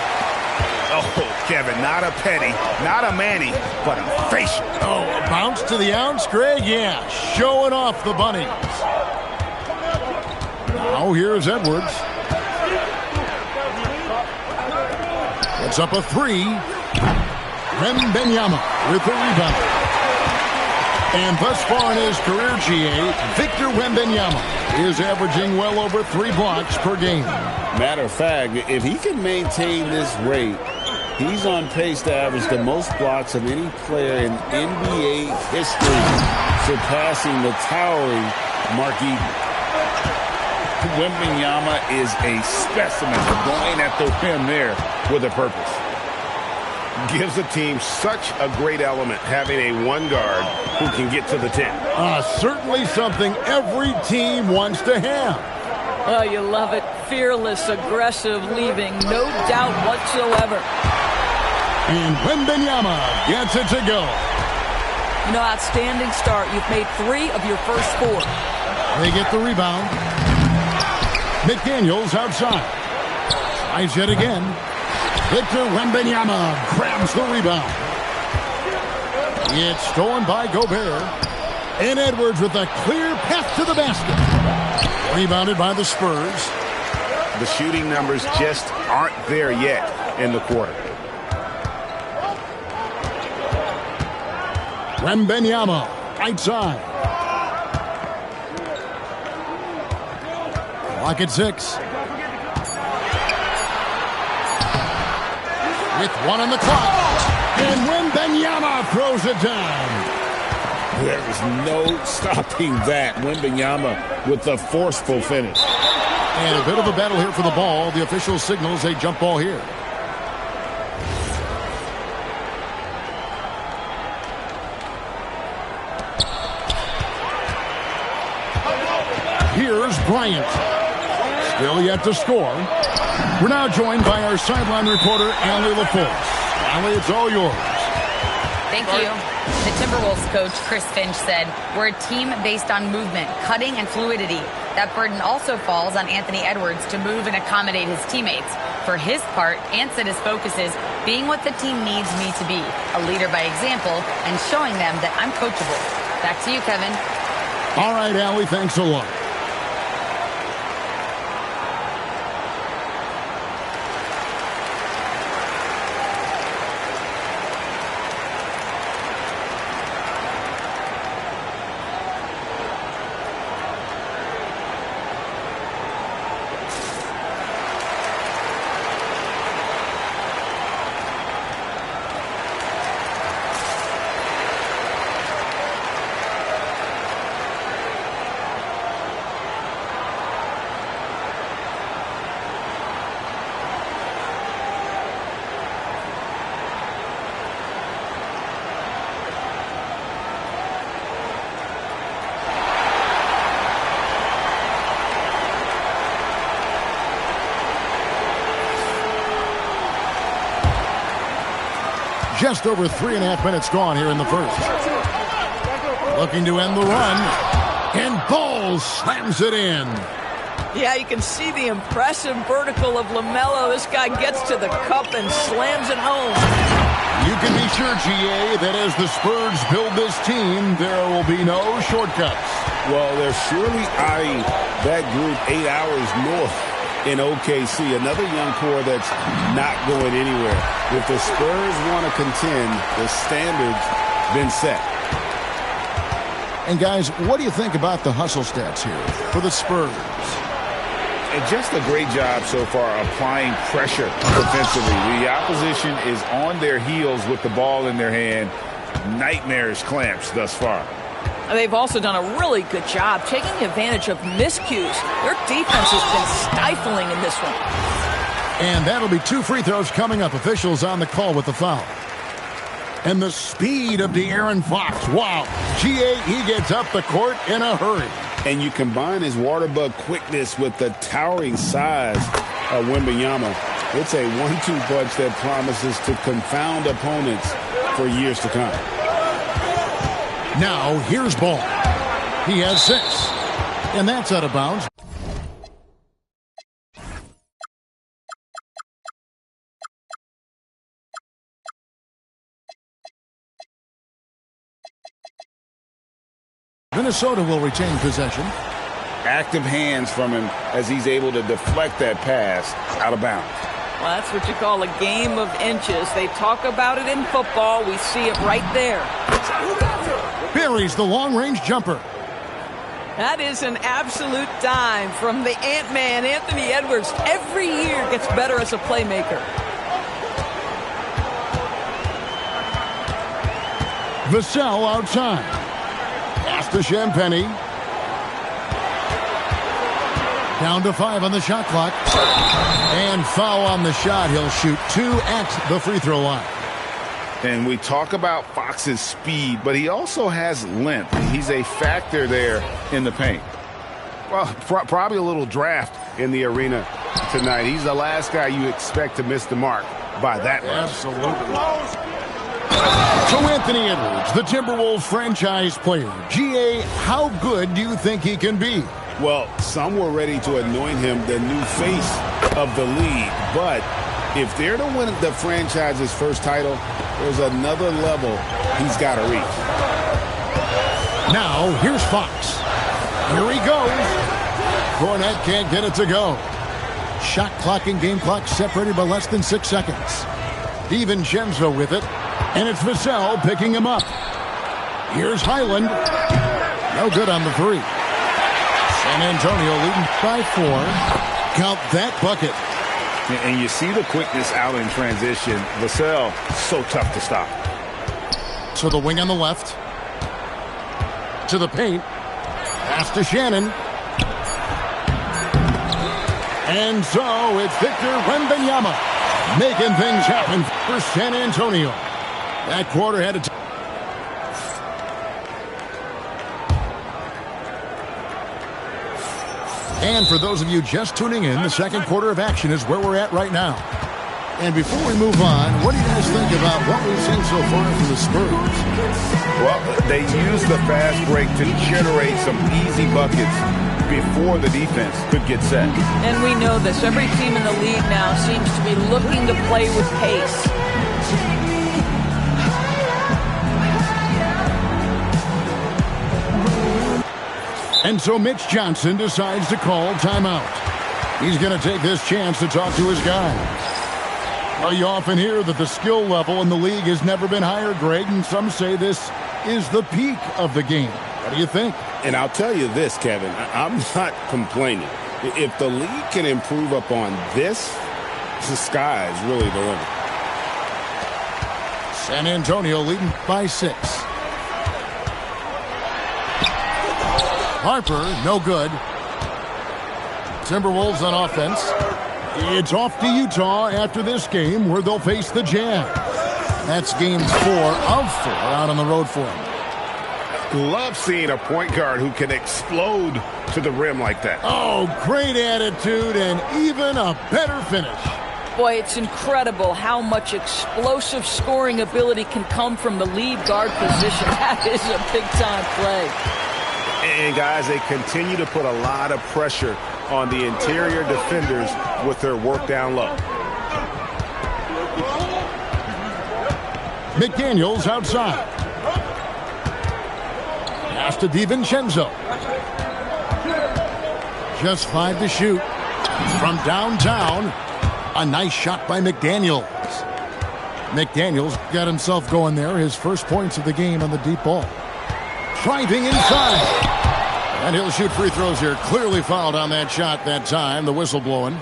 Oh, Kevin, not a penny, not a Manny, but a facial. Oh, a bounce to the ounce, Greg? Yeah, showing off the bunnies. Now here's Edwards. Puts up a three. Wembanyama with the rebound. And thus far in his career, GA, Victor Wembanyama is averaging well over 3 blocks per game. Matter of fact, if he can maintain this rate, he's on pace to average the most blocks of any player in NBA history, surpassing the towering Mark Eaton. Wembanyama is a specimen for going at the rim there with a purpose. Gives the team such a great element having a one guard who can get to the 10. Certainly something every team wants to have. Oh, you love it. Fearless, aggressive, leaving no doubt whatsoever. And Wembanyama gets it to go. You know, outstanding start. You've made 3 of your first 4. They get the rebound. McDaniels outside. Tries it again. Victor Wembanyama grabs the rebound. It's stolen by Gobert. And Edwards with a clear path to the basket. Rebounded by the Spurs. The shooting numbers just aren't there yet in the quarter. Wembanyama right side. Clock at 6. With 1 on the clock. And Wembanyama throws it down. There is no stopping that. Wembanyama with a forceful finish. And a bit of a battle here for the ball. The official signals a jump ball here. Here's Bryant. Still yet to score. We're now joined by our sideline reporter, Allie LaForce. Allie, it's all yours. Thank you. The Timberwolves coach, Chris Finch, said, "We're a team based on movement, cutting, and fluidity. That burden also falls on Anthony Edwards to move and accommodate his teammates. For his part, Ant said his focus is being what the team needs me to be, a leader by example, and showing them that I'm coachable." Back to you, Kevin. All right, Allie, thanks a lot. Just over 3.5 minutes gone here in the first. Looking to end the run. And Ball slams it in. Yeah, you can see the impressive vertical of LaMelo. This guy gets to the cup and slams it home. You can be sure, GA, that as the Spurs build this team, there will be no shortcuts. Well, they're surely eyeing that group 8 hours north in OKC. Another young core that's not going anywhere. If the Spurs want to contend, the standard's been set. And guys, what do you think about the hustle stats here for the Spurs? And just a great job so far applying pressure defensively. The opposition is on their heels with the ball in their hand. Nightmarish clamps thus far. They've also done a really good job taking advantage of miscues. Their defense has been stifling in this one. And that'll be 2 free throws coming up. Officials on the call with the foul. And the speed of De'Aaron Fox. Wow. GA, he gets up the court in a hurry. And you combine his water bug quickness with the towering size of Wembanyama. It's a 1-2 punch that promises to confound opponents for years to come. Now, here's Ball. He has 6. And that's out of bounds. Minnesota will retain possession. Active hands from him as he's able to deflect that pass out of bounds. Well, that's what you call a game of inches. They talk about it in football. We see it right there. Buries the long-range jumper. That is an absolute dime from the Ant-Man, Anthony Edwards. Every year gets better as a playmaker. Vassell outside. Pass to Champagny. Down to 5 on the shot clock. And foul on the shot. He'll shoot 2 at the free throw line. And we talk about Fox's speed, but he also has length. He's a factor there in the paint. Well, probably a little draft in the arena tonight. He's the last guy you expect to miss the mark by that much. Absolutely. So Anthony Edwards, the Timberwolves franchise player. GA, how good do you think he can be? Well, some were ready to anoint him the new face of the league. But if they're to win the franchise's first title, there's another level he's got to reach. Now, here's Fox. Here he goes. Fournette can't get it to go. Shot clock and game clock separated by less than 6 seconds. DiVincenzo with it. And it's Vassell picking him up. Here's Highland. No good on the 3. San Antonio leading by 4. Count that bucket. And you see the quickness out in transition. Vassell, so tough to stop. To the wing on the left. To the paint. Pass to Shannon. And so it's Victor Wembanyama making things happen for San Antonio. That quarter had to. And for those of you just tuning in, the second quarter of action is where we're at right now. And before we move on, what do you guys think about what we've seen so far from the Spurs? Well, they use the fast break to generate some easy buckets before the defense could get set. And we know this. Every team in the league now seems to be looking to play with pace. And so Mitch Johnson decides to call timeout. He's going to take this chance to talk to his guys. Well, you often hear that the skill level in the league has never been higher, Greg, and some say this is the peak of the game. What do you think? And I'll tell you this, Kevin, I'm not complaining. If the league can improve upon this, the sky is really the limit. San Antonio leading by 6. Harper, no good. Timberwolves on offense. It's off to Utah after this game where they'll face the Jazz. That's game 4 of 4 out on the road for them. Love seeing a point guard who can explode to the rim like that. Oh, great attitude and even a better finish. Boy, it's incredible how much explosive scoring ability can come from the lead guard position. That is a big-time play. And, guys, they continue to put a lot of pressure on the interior defenders with their work down low. McDaniels outside. Pass to DiVincenzo. Just 5 to shoot. From downtown, a nice shot by McDaniels. McDaniels got himself going there. His first points of the game on the deep ball. Driving inside. And he'll shoot free throws here. Clearly fouled on that shot that time. The whistle blowing.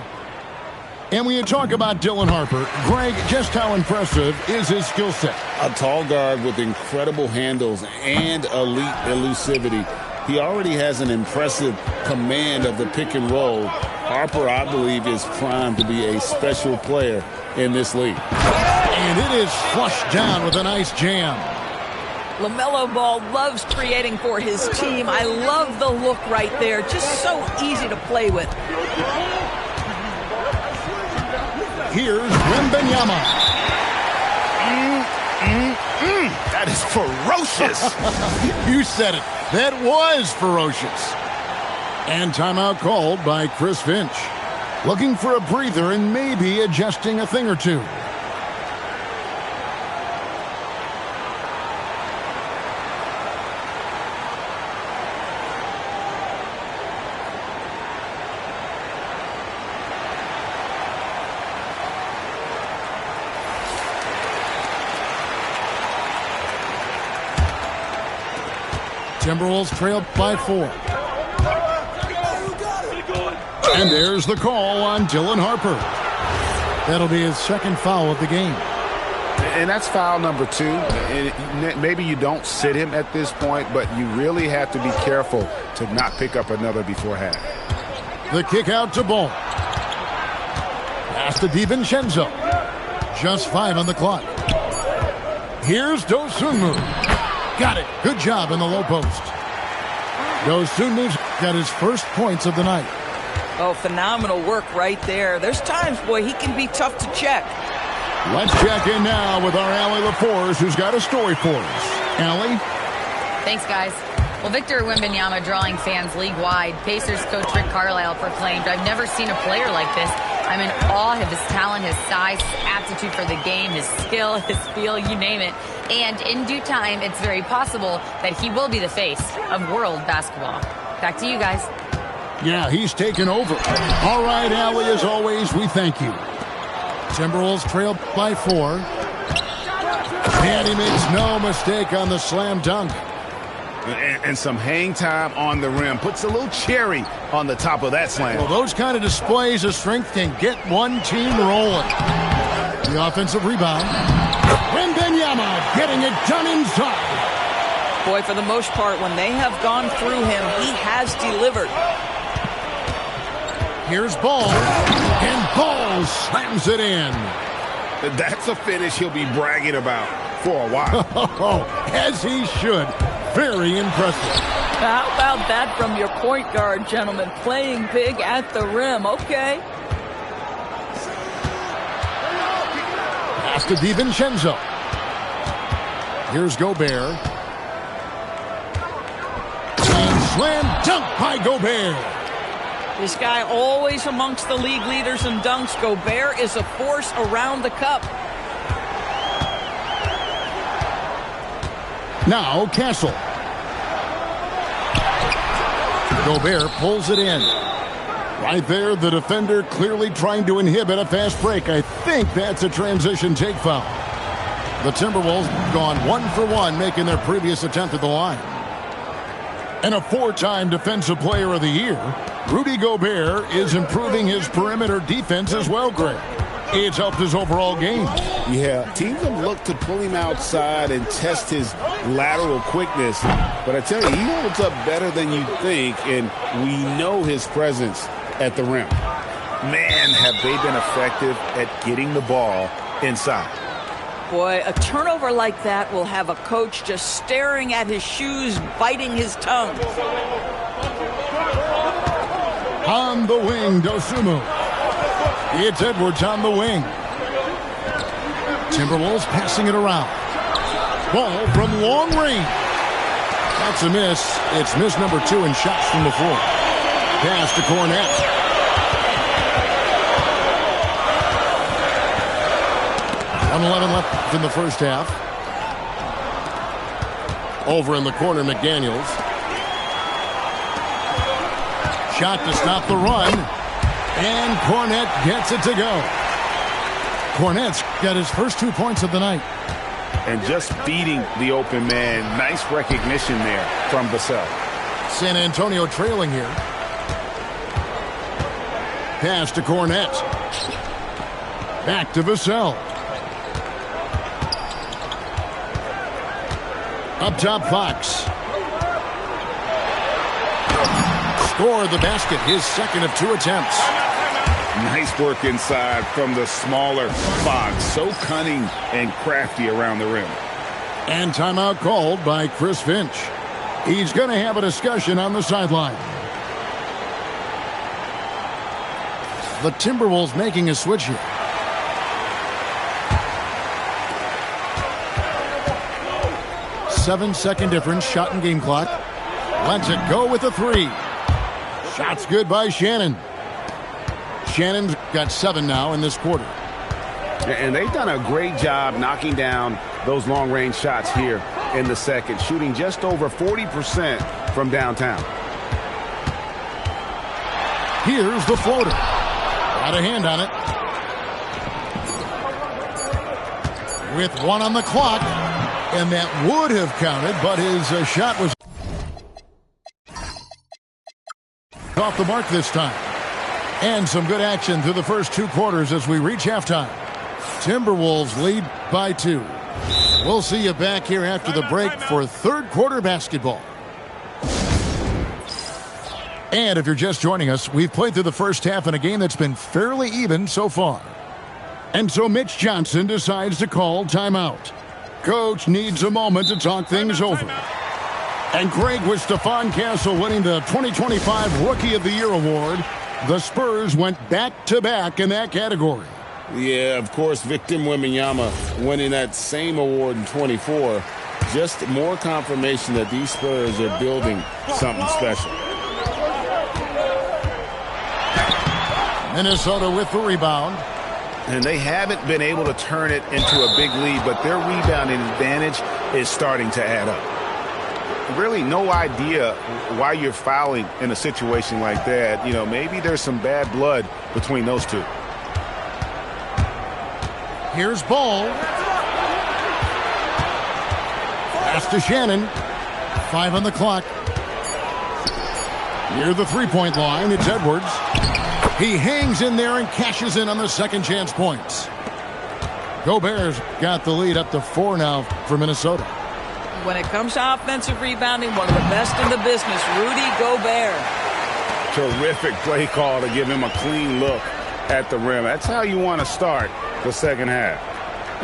And when you talk about Dylan Harper, Greg, just how impressive is his skill set? A tall guard with incredible handles and elite elusivity. He already has an impressive command of the pick and roll. Harper, I believe, is primed to be a special player in this league. And it is flushed down with a nice jam. LaMelo Ball loves creating for his team. I love the look right there. Just so easy to play with. Here's Wembanyama. That is ferocious. You said it. That was ferocious. And timeout called by Chris Finch. Looking for a breather and maybe adjusting a thing or two. Timberwolves trail by 4. And there's the call on Dylan Harper. That'll be his second foul of the game. And that's foul number 2. And maybe you don't sit him at this point, but you really have to be careful to not pick up another before half. The kick out to Ball. Pass to DiVincenzo. Just 5 on the clock. Here's Dosunmu. Got it. Good job in the low post. Dosunmu's got his first points of the night. Oh, phenomenal work right there. There's times, boy, he can be tough to check. Let's check in now with our Allie LaForce, who's got a story for us. Allie? Thanks, guys. Well, Victor Wembanyama drawing fans league-wide. Pacers coach Rick Carlisle proclaimed, "I've never seen a player like this. I'm in awe of his talent, his size, his aptitude for the game, his skill, his feel, you name it. And in due time, it's very possible that he will be the face of world basketball." Back to you guys. Yeah, he's taken over. All right, Allie, as always, we thank you. Timberwolves trail by 4. And he makes no mistake on the slam dunk. And some hang time on the rim. Puts a little cherry on the top of that slam. Well, those kind of displays of strength can get one team rolling. The offensive rebound. Wembanyama getting it done inside. Boy, for the most part, when they have gone through him, he has delivered. Here's Ball. And Ball slams it in. That's a finish he'll be bragging about for a while. As he should. Very impressive. How about that from your point guard, gentlemen? Playing big at the rim. Okay. Pass to DiVincenzo. Here's Gobert. And slam dunk by Gobert. This guy always amongst the league leaders in dunks. Gobert is a force around the cup. Now Castle. Gobert pulls it in. Right there, the defender clearly trying to inhibit a fast break. I think that's a transition take foul. The Timberwolves gone 1 for 1, making their previous attempt at the line. And a 4-time Defensive Player of the Year, Rudy Gobert is improving his perimeter defense as well, Greg. It's helped his overall game. Yeah, teams have looked to pull him outside and test his lateral quickness. But I tell you, he holds up better than you think, and we know his presence at the rim. Man, have they been effective at getting the ball inside. Boy, a turnover like that will have a coach just staring at his shoes, biting his tongue. On the wing, Dosunmu. It's Edwards on the wing. Timberwolves passing it around. Ball from long range. That's a miss. It's miss number 2 in shots from the floor. Pass to Cornette. .11 left in the first half. Over in the corner, McDaniels. Shot to stop the run. And Cornette gets it to go. Cornette's got his first 2 points of the night. And just beating the open man. Nice recognition there from Vassell. San Antonio trailing here. Pass to Cornette. Back to Vassell. Up top, Fox. Scored the basket, his second of 2 attempts. Nice work inside from the smaller Fox. So cunning and crafty around the rim. And timeout called by Chris Finch. He's going to have a discussion on the sideline. The Timberwolves making a switch here. Seven-second difference, shot and game clock. Lets it go with a 3. Shot's good by Shannon. Shannon's got 7 now in this quarter. And they've done a great job knocking down those long-range shots here in the second, shooting just over 40% from downtown. Here's the floater. Got a hand on it. With 1 on the clock. And that would have counted, but his shot was off the mark this time. And some good action through the first 2 quarters as we reach halftime. Timberwolves lead by 2. We'll see you back here after the break for third quarter basketball. And if you're just joining us, we've played through the first half in a game that's been fairly even so far. And so Mitch Johnson decides to call timeout. Coach needs a moment to talk things over. And Greg, with Stephon Castle winning the 2025 Rookie of the Year award, the Spurs went back-to-back in that category. Yeah, of course, Victor Wembanyama winning that same award in 24. Just more confirmation that these Spurs are building something special. Minnesota with the rebound. And they haven't been able to turn it into a big lead, but their rebounding advantage is starting to add up. Really no idea why you're fouling in a situation like that. You know, maybe there's some bad blood between those two. Here's Ball. Pass to Shannon. 5 on the clock. Near the three-point line, it's Edwards. He hangs in there and cashes in on the second chance points. Gobert's got the lead up to 4 now for Minnesota. When it comes to offensive rebounding, one of the best in the business, Rudy Gobert. Terrific play call to give him a clean look at the rim. That's how you want to start the second half.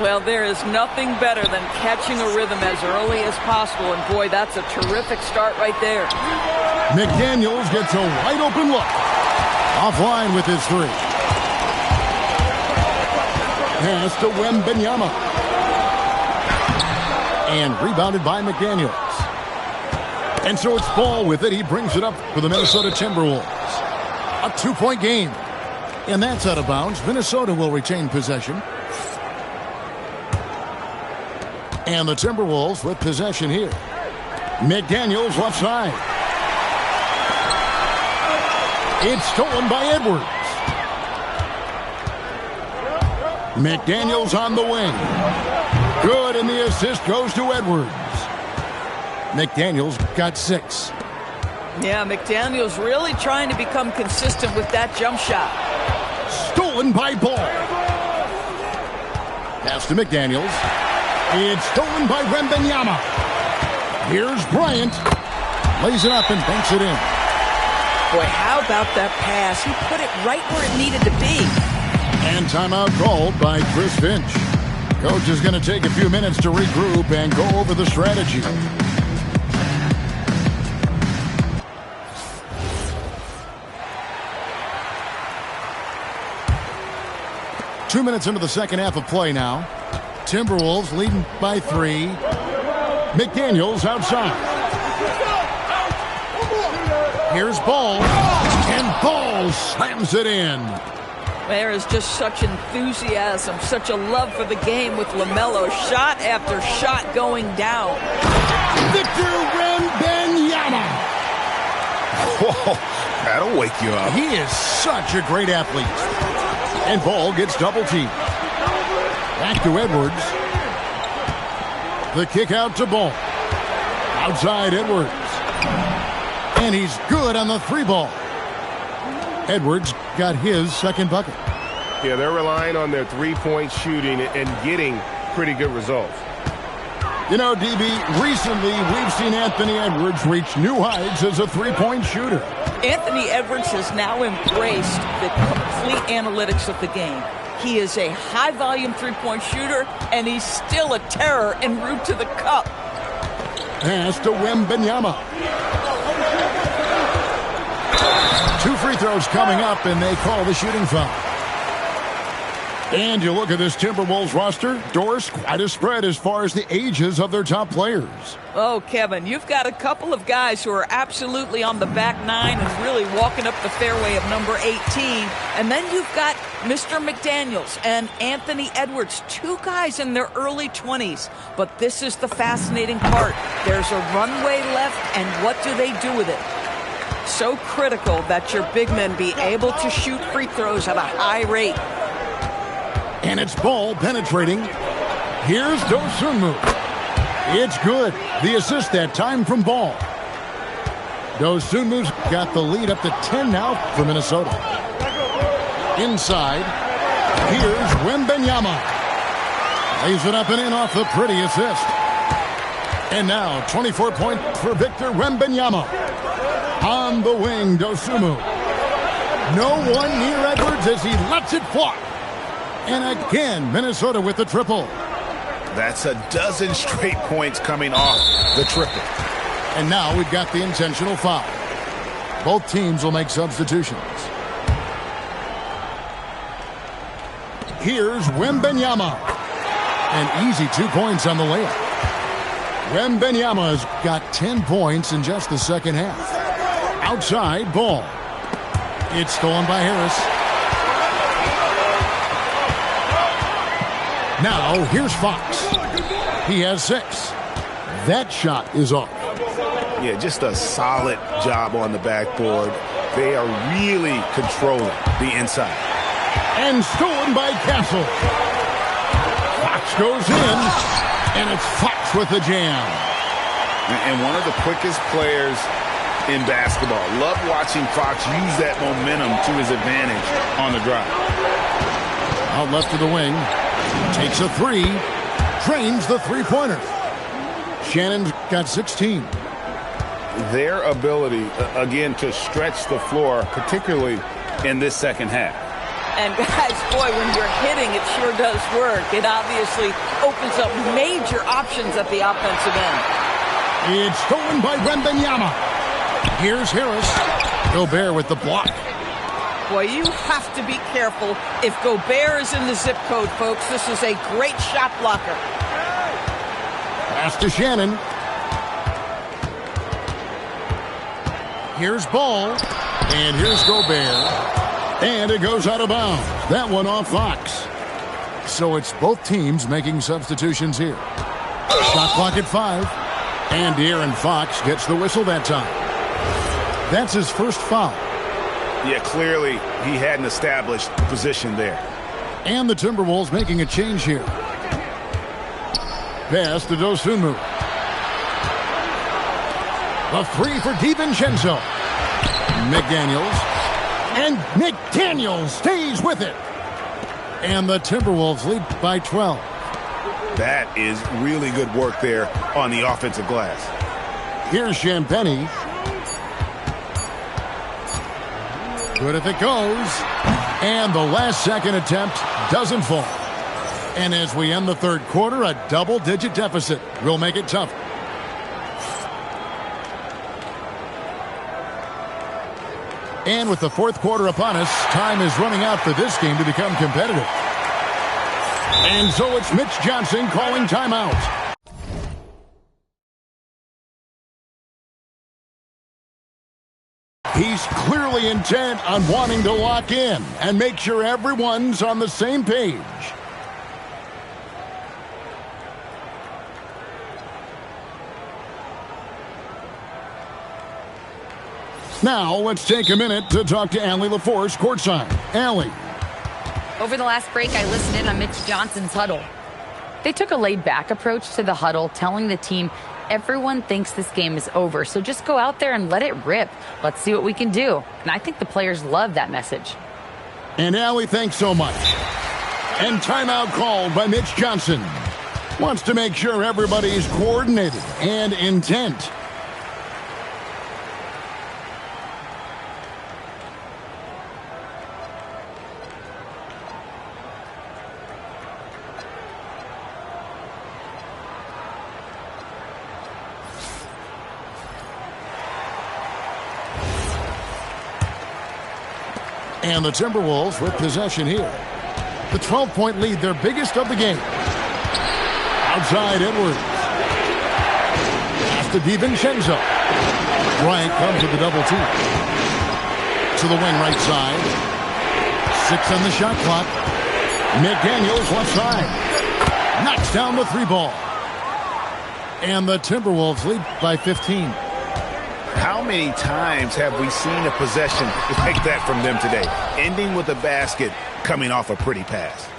Well, there is nothing better than catching a rhythm as early as possible, and boy, that's a terrific start right there. McDaniels gets a wide open look. Offline with his 3. Pass to Wembanyama. And rebounded by McDaniels. And so it's Ball with it. He brings it up for the Minnesota Timberwolves. A 2-point game. And that's out of bounds. Minnesota will retain possession. And the Timberwolves with possession here. McDaniels left side. It's stolen by Edwards. McDaniels on the wing. Good, and the assist goes to Edwards. McDaniels got 6. Yeah, McDaniels really trying to become consistent with that jump shot. Stolen by Ball. Pass to McDaniels. It's stolen by Wembanyama. Here's Bryant. Lays it up and banks it in. Boy, how about that pass? He put it right where it needed to be. And timeout called by Chris Finch. Coach is going to take a few minutes to regroup and go over the strategy. 2 minutes into the second half of play now. Timberwolves leading by 3. McDaniels outside. Here's Ball. And Ball slams it in. There is just such enthusiasm, such a love for the game with LaMelo. Shot after shot going down. Victor Wembanyama. Whoa, that'll wake you up. He is such a great athlete. And Ball gets double-teamed. Back to Edwards. The kick out to Ball. Outside Edwards. And he's good on the 3-ball. Edwards got his second bucket. Yeah, they're relying on their three-point shooting and getting pretty good results. You know, DB, recently we've seen Anthony Edwards reach new heights as a three-point shooter. Anthony Edwards has now embraced the complete analytics of the game. He is a high-volume three-point shooter, and he's still a terror en route to the cup. Pass to Wembanyama. 2 free throws coming up, and they call the shooting foul. And you look at this Timberwolves roster, Doris, quite a spread as far as the ages of their top players. Oh, Kevin, you've got a couple of guys who are absolutely on the back nine and really walking up the fairway of number 18. And then you've got Mr. McDaniels and Anthony Edwards, 2 guys in their early 20s. But this is the fascinating part. There's a runway left, and what do they do with it? So critical that your big men be able to shoot free throws at a high rate. And it's Ball penetrating. Here's Dosunmu. It's good. The assist that time from Ball. Dosunmu's got the lead up to 10 now for Minnesota. Inside. Here's Wembanyama. Lays it up and in off the pretty assist. And now 24 points for Victor Wembanyama. On the wing, Dosunmu. No one near Edwards as he lets it fly. And again, Minnesota with the triple. That's a dozen straight points coming off the triple. And now we've got the intentional foul. Both teams will make substitutions. Here's Wembanyama. An easy 2 points on the layup. Wembanyama's got 10 points in just the second half. Outside Ball. It's stolen by Harris. Now here's Fox. He has 6. That shot is off. Yeah, just a solid job on the backboard. They are really controlling the inside. And stolen by Castle. Fox goes in, and it's Fox with the jam. And one of the quickest players in basketball. Love watching Fox use that momentum to his advantage on the drive. Out left to the wing. Takes a 3. Drains the three-pointer. Shannon's got 16. Their ability, again, to stretch the floor, particularly in this second half. And guys, boy, when you're hitting, it sure does work. It obviously opens up major options at the offensive end. It's stolen by Wembanyama. Here's Harris. Gobert with the block. Boy, you have to be careful if Gobert is in the zip code, folks. This is a great shot blocker. Pass to Shannon. Here's Ball. And here's Gobert. And it goes out of bounds. That one off Fox. So it's both teams making substitutions here. Shot clock at 5. And De'Aaron Fox gets the whistle that time. That's his first foul. Yeah, clearly he hadn't established position there. And the Timberwolves making a change here. Pass to Dosunmu. A 3 for DiVincenzo. McDaniels. And McDaniels stays with it. And the Timberwolves lead by 12. That is really good work there on the offensive glass. Here's Champagnie. Good if it goes. And the last second attempt doesn't fall. And as we end the third quarter, a double-digit deficit will make it tough. And with the fourth quarter upon us, time is running out for this game to become competitive. And so it's Mitch Johnson calling timeout. He's clearly intent on wanting to lock in and make sure everyone's on the same page. Now, let's take a minute to talk to Allie LaForce courtside. Allie. Over the last break, I listened in on Mitch Johnson's huddle. They took a laid-back approach to the huddle, telling the team everyone thinks this game is over, so just go out there and let it rip. Let's see what we can do. And I think the players love that message. And Allie, thanks so much. And timeout called by Mitch Johnson. Wants to make sure everybody's coordinated and intent. And the Timberwolves with possession here. The 12-point lead, their biggest of the game. Outside Edwards. Pass to DiVincenzo. Bryant comes with the double team. To the wing right side. 6 on the shot clock. McDaniels left side. Knocks down the 3 ball. And the Timberwolves lead by 15. How many times have we seen a possession like that from them today? Ending with a basket, coming off a pretty pass.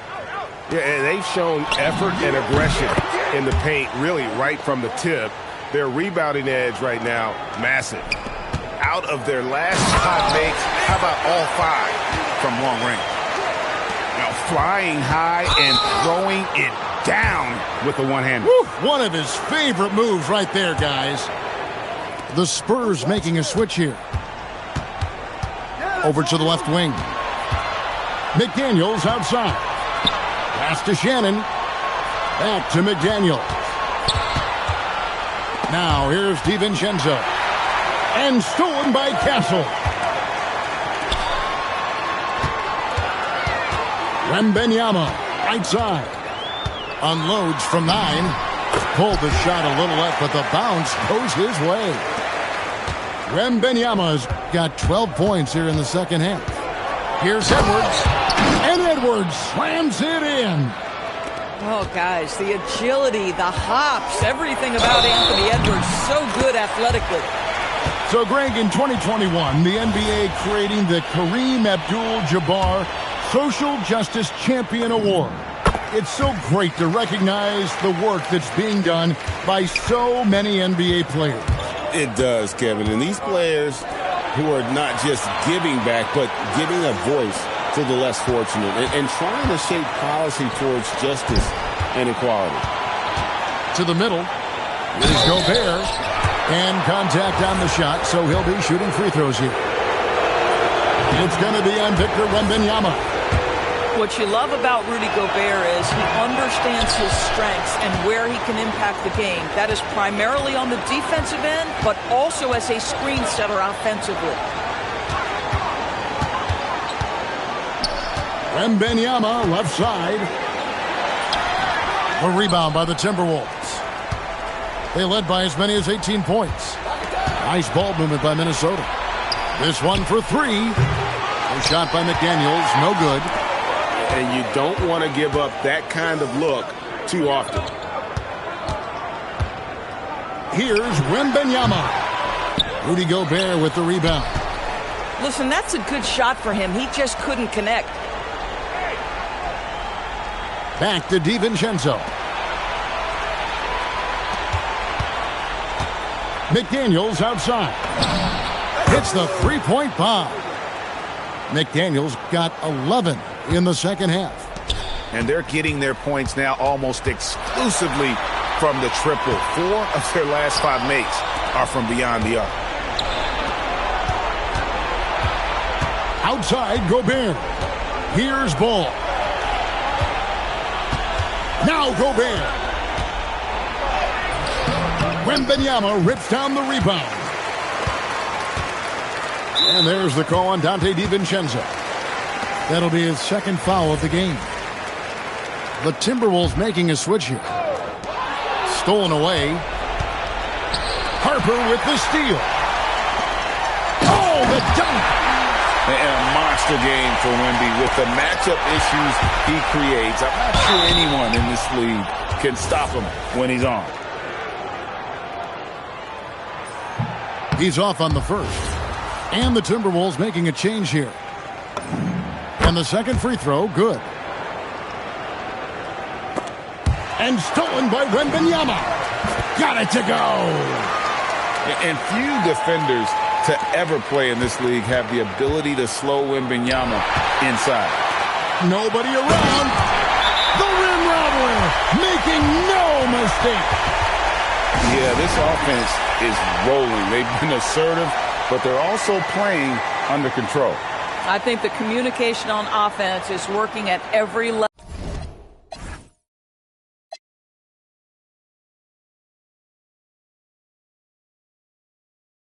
Yeah, they've shown effort and aggression in the paint, really right from the tip. Their rebounding edge right now, massive. Out of their last 5 makes, how about all 5 from long range? Now flying high and throwing it down with the one-hander. One of his favorite moves right there, guys. The Spurs making a switch here. Over to the left wing. McDaniels outside. Pass to Shannon. Back to McDaniels. Now here's DiVincenzo. And stolen by Castle. Wembanyama right side. Unloads from 9. Pulled the shot a little left, but the bounce goes his way. Wembanyama's got 12 points here in the second half. Here's Edwards. And Edwards slams it in. Oh, guys, the agility, the hops, everything about Anthony Edwards, so good athletically. So, Greg, in 2021, the NBA creating the Kareem Abdul-Jabbar Social Justice Champion Award. It's so great to recognize the work that's being done by so many NBA players. It does, Kevin. And these players who are not just giving back, but giving a voice to the less fortunate and trying to shape policy towards justice and equality. To the middle. Here's Gobert. And contact on the shot, so he'll be shooting free throws here. It's going to be on Victor Wembanyama. What you love about Rudy Gobert is he understands his strengths and where he can impact the game. That is primarily on the defensive end, but also as a screen setter offensively. Wembanyama left side. A rebound by the Timberwolves. They led by as many as 18 points. Nice ball movement by Minnesota. This one for 3. A shot by McDaniels, no good. And you don't want to give up that kind of look too often. Here's Wembanyama. Rudy Gobert with the rebound. Listen, that's a good shot for him. He just couldn't connect. Back to DiVincenzo. McDaniels outside. Hits the three-point bomb. McDaniels got 11 in the second half. And they're getting their points now almost exclusively from the triple. 4 of their last 5 makes are from beyond the arc. Outside Gobert. Here's Ball. Now Gobert. Wembanyama rips down the rebound. And there's the call on Dante DiVincenzo. That'll be his second foul of the game. The Timberwolves making a switch here. Stolen away. Harper with the steal. Oh, the dunk! And a monster game for Wemby with the matchup issues he creates. I'm not sure anyone in this league can stop him when he's on. He's off on the first. And the Timberwolves making a change here. And the second free throw, good. And stolen by Wembanyama. Got it to go. And few defenders to ever play in this league have the ability to slow Wembanyama inside. Nobody around. The rim robber, making no mistake. Yeah, this offense is rolling. They've been assertive, but they're also playing under control. I think the communication on offense is working at every level.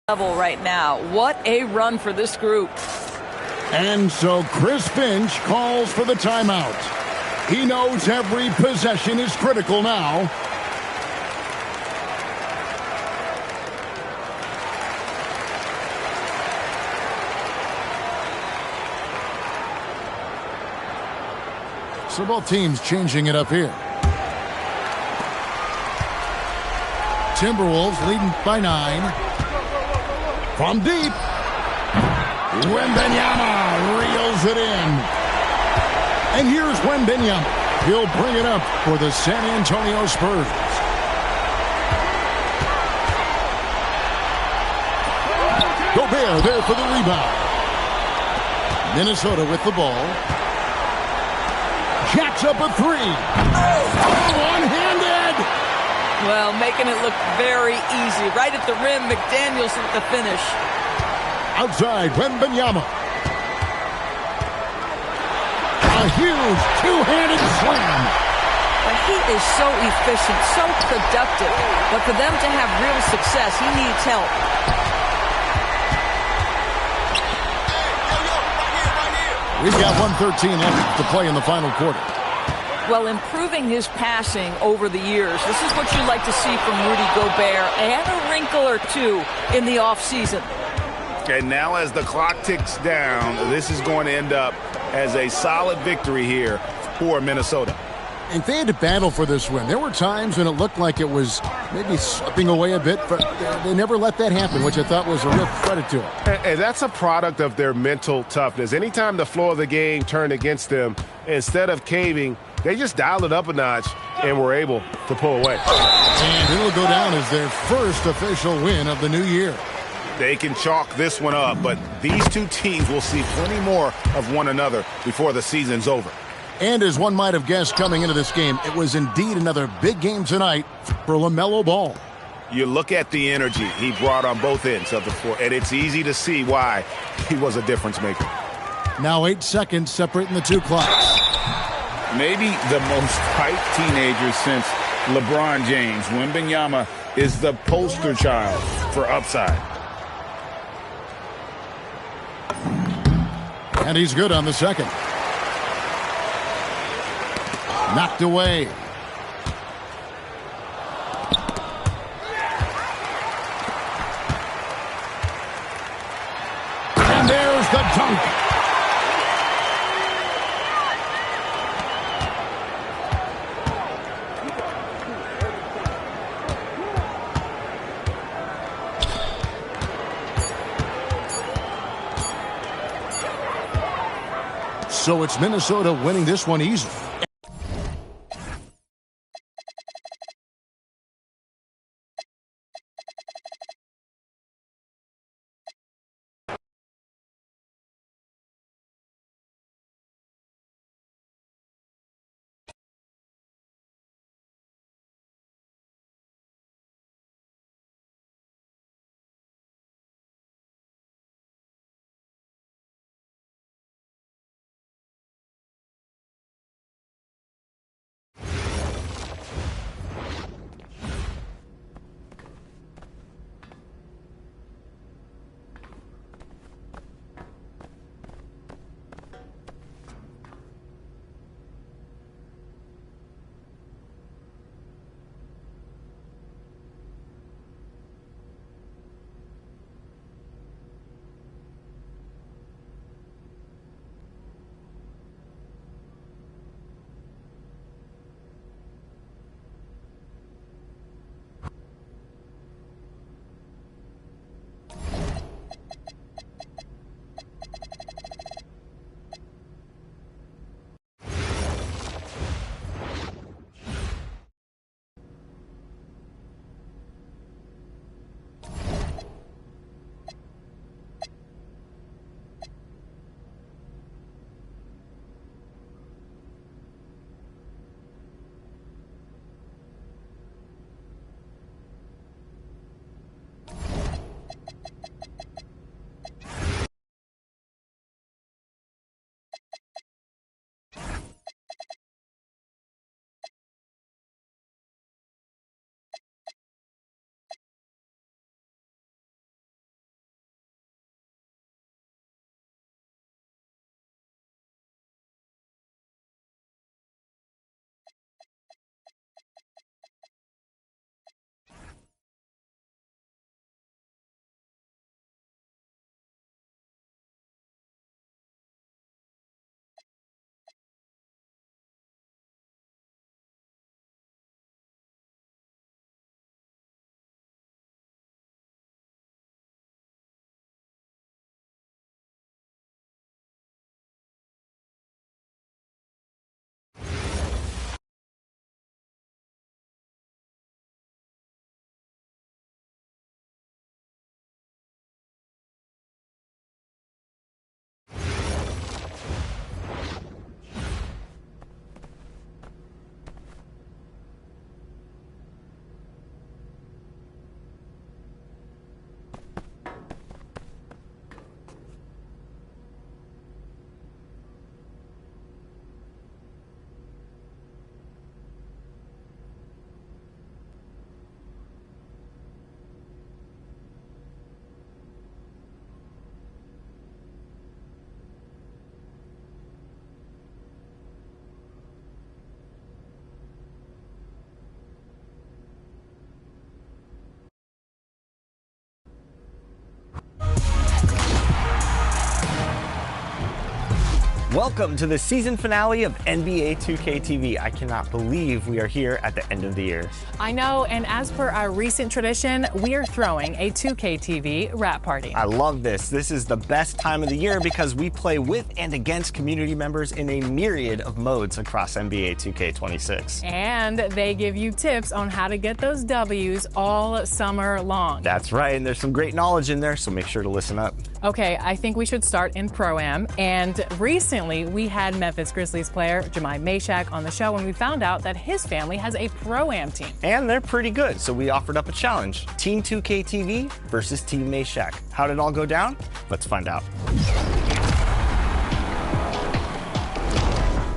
Right now. What a run for this group. And so Chris Finch calls for the timeout. He knows every possession is critical now. So both teams changing it up here. Timberwolves leading by 9. From deep, Wembanyama reels it in. And here's Wembanyama. He'll bring it up for the San Antonio Spurs. Gobert there for the rebound. Minnesota with the ball. Jacks up a three. Oh, one-handed. Well, making it look very easy. Right at the rim, McDaniels with the finish. Outside, Wembanyama. A huge two-handed slam. But he is so efficient, so productive. But for them to have real success, he needs help. We've got 1:13 left to play in the final quarter. Well, improving his passing over the years, this is what you like to see from Rudy Gobert, and a wrinkle or two in the offseason. And now as the clock ticks down, this is going to end up as a solid victory here for Minnesota. And they had to battle for this win. There were times when it looked like it was maybe slipping away a bit, but they never let that happen, which I thought was a real credit to them. And that's a product of their mental toughness. Anytime the flow of the game turned against them, instead of caving, they just dialed it up a notch and were able to pull away. And it'll go down as their first official win of the new year. They can chalk this one up, but these two teams will see plenty more of one another before the season's over. And as one might have guessed coming into this game, it was indeed another big game tonight for LaMelo Ball. You look at the energy he brought on both ends of the floor, and it's easy to see why he was a difference maker. Now 8 seconds separating the two clocks. Maybe the most hyped teenager since LeBron James. Wembanyama is the poster child for upside. And he's good on the second. Knocked away. And there's the dunk. So it's Minnesota winning this one easily. Welcome to the season finale of NBA 2K TV. I cannot believe we are here at the end of the year. I know, and as per our recent tradition, we are throwing a 2K TV wrap party. I love this. This is the best time of the year because we play with and against community members in a myriad of modes across NBA 2K26. And they give you tips on how to get those W's all summer long. That's right, and there's some great knowledge in there, so make sure to listen up. Okay, I think we should start in Pro-Am. And recently, we had Memphis Grizzlies player Jemai Mashak on the show, and we found out that his family has a Pro-Am team. And they're pretty good, so we offered up a challenge. Team 2K TV versus Team Mashak. How did it all go down? Let's find out.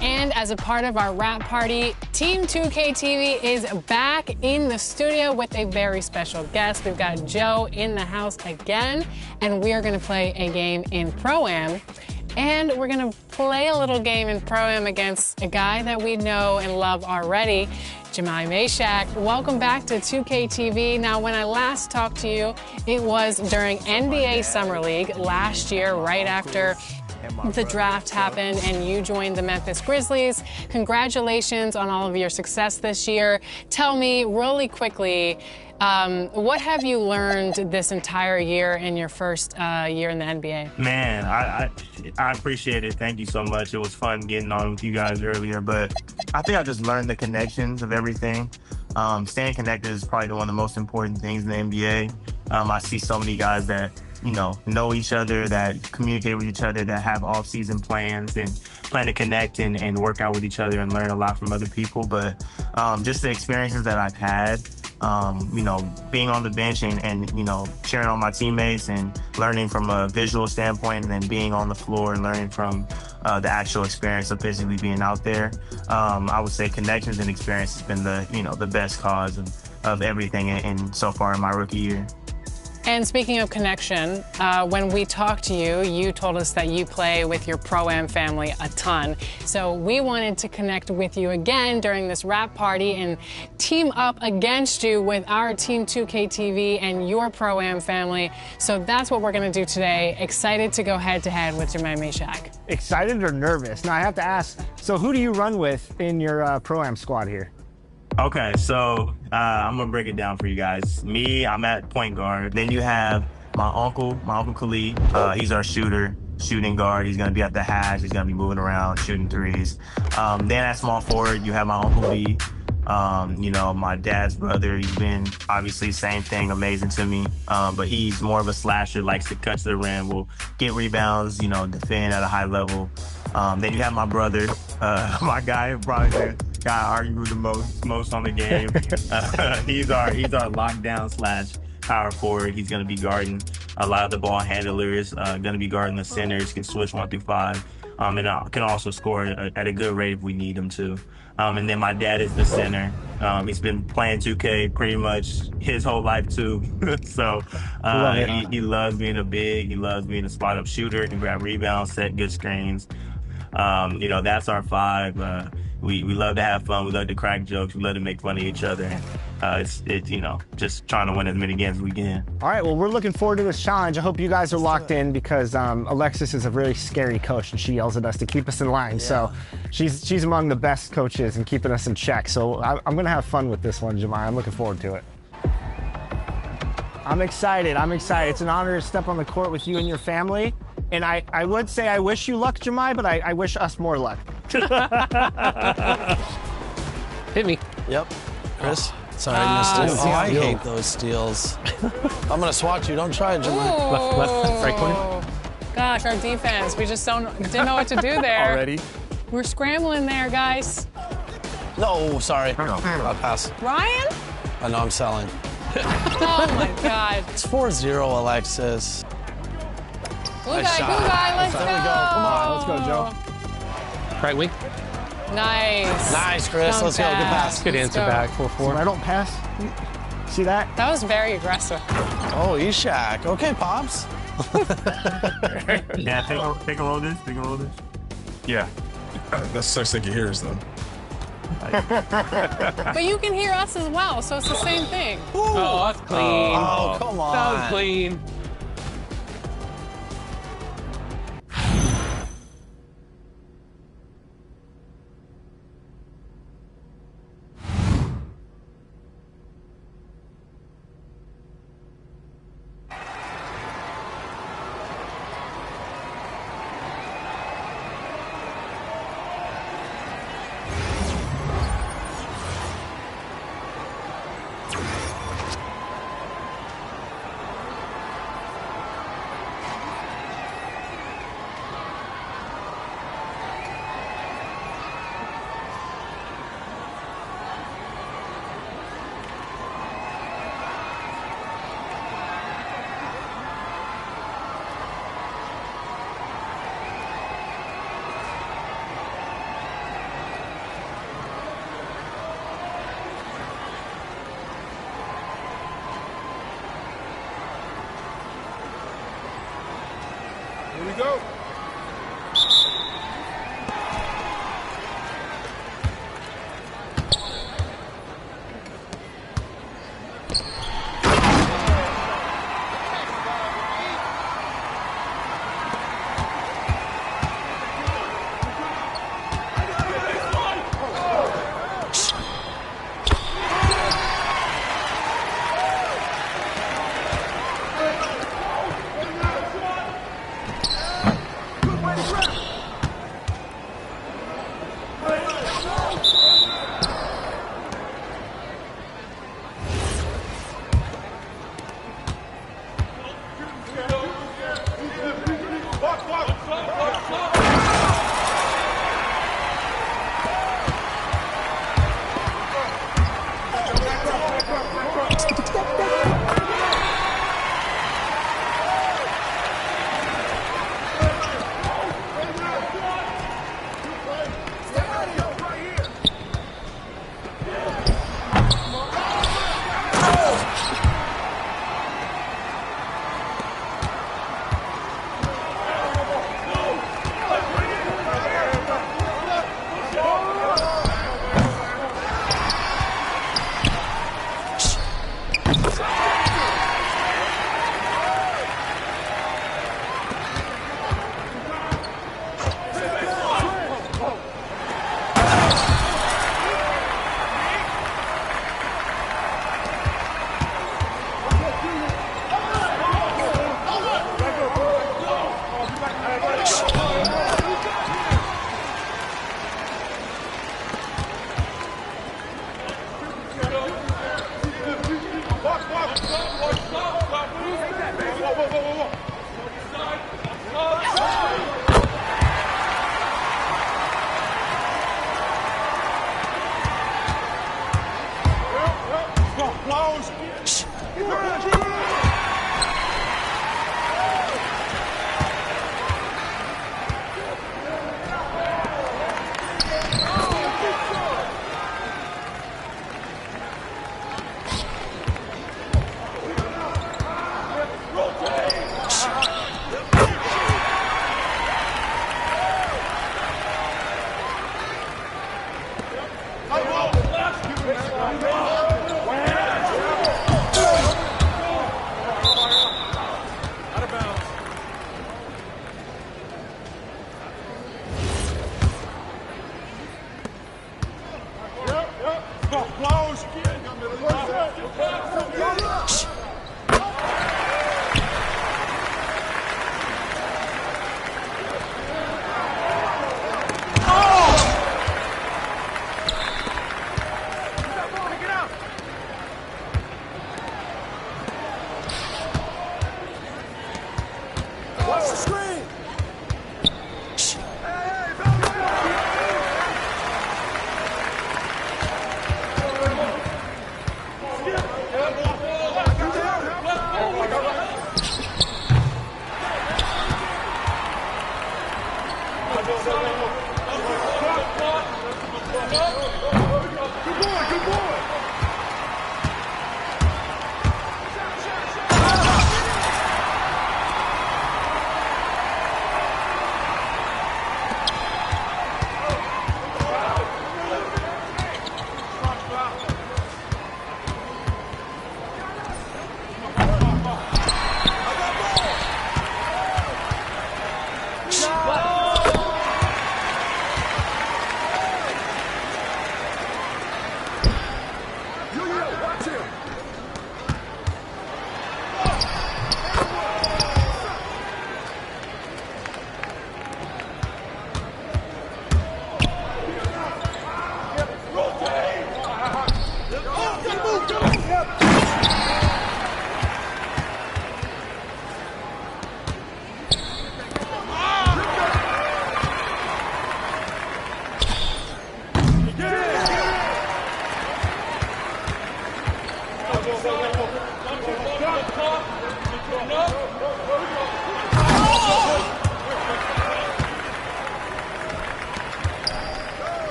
And as a part of our wrap party, Team 2K TV is back in the studio with a very special guest. We've got Joe in the house again, and we are going to play a game in Pro-Am. And we're going to play a little game in Pro-Am against a guy that we know and love already, Jemai Mashak. Welcome back to 2K TV. Now, when I last talked to you, it was during NBA Summer League last year, right after the draft happened and you joined the Memphis Grizzlies. Congratulations on all of your success this year. Tell me really quickly, what have you learned this entire year in your first year in the NBA? Man, I appreciate it. Thank you so much. It was fun getting on with you guys earlier, but I think I just learned the connections of everything. Staying connected is probably one of the most important things in the NBA. I see so many guys that know each other, that communicate with each other, that have off-season plans and plan to connect and work out with each other and learn a lot from other people. But just the experiences that I've had, being on the bench and cheering on my teammates and learning from a visual standpoint, and then being on the floor and learning from the actual experience of physically being out there. I would say connections and experience has been the best cause of everything in so far in my rookie year. And speaking of connection, when we talked to you, you told us that you play with your Pro-Am family a ton. So we wanted to connect with you again during this wrap party and team up against you with our Team 2K TV and your Pro-Am family. So that's what we're going to do today. Excited to go head-to-head with Jemai Mashak. Excited or nervous? Now, I have to ask, so who do you run with in your Pro-Am squad here? Okay, so I'm gonna break it down for you guys. Me, I'm at point guard. Then you have my uncle Khalid. He's our shooting guard. He's gonna be at the hash. He's gonna be moving around, shooting threes. Then at small forward, you have my Uncle B. My dad's brother. He's been obviously same thing, amazing to me. But he's more of a slasher, likes to cut to the rim, will get rebounds, defend at a high level. Then you have my brother, my guy, probably the guy I argue the most on the game. He's our lockdown / power forward. He's going to be guarding a lot of the ball handlers, going to be guarding the centers, can switch 1 through 5, and can also score at a good rate if we need him to. And then my dad is the center. He's been playing 2K pretty much his whole life too. So he loves being a big, he loves being a spot-up shooter, can grab rebounds, set good screens. That's our 5. We love to have fun. We love to crack jokes. We love to make fun of each other. It's just trying to win as many games as we can. All right, well, we're looking forward to this challenge. I hope you guys are locked in because Alexis is a very scary coach, and she yells at us to keep us in line. Yeah. So she's among the best coaches in keeping us in check. So I'm going to have fun with this one, Jemai. I'm looking forward to it. I'm excited. It's an honor to step on the court with you and your family. And I would say I wish you luck, Jemai, but I wish us more luck. Hit me. Yep. Chris? Sorry, I missed it. Oh, I hate those steals. I'm going to swat you. Don't try it, Jemai. Left, right corner. Gosh, our defense. We just didn't know what to do there. Already? We're scrambling there, guys. No, sorry. I'll pass. Ryan? I know I'm selling. Oh, my God. It's 4-0, Alexis. Blue guy, let's go. There we go. Come on, let's go, Joe. Right wing. Nice. Nice, Chris. Let's go. Good pass. Good answer back. 4-4. So I don't pass. See that? That was very aggressive. Oh, Ishak. Okay, Pops. Yeah, take a roll this. Yeah. That sucks they can hear us, though. But you can hear us as well, so it's the same thing. Ooh. Oh, that's clean. Oh, come on. That was clean. go.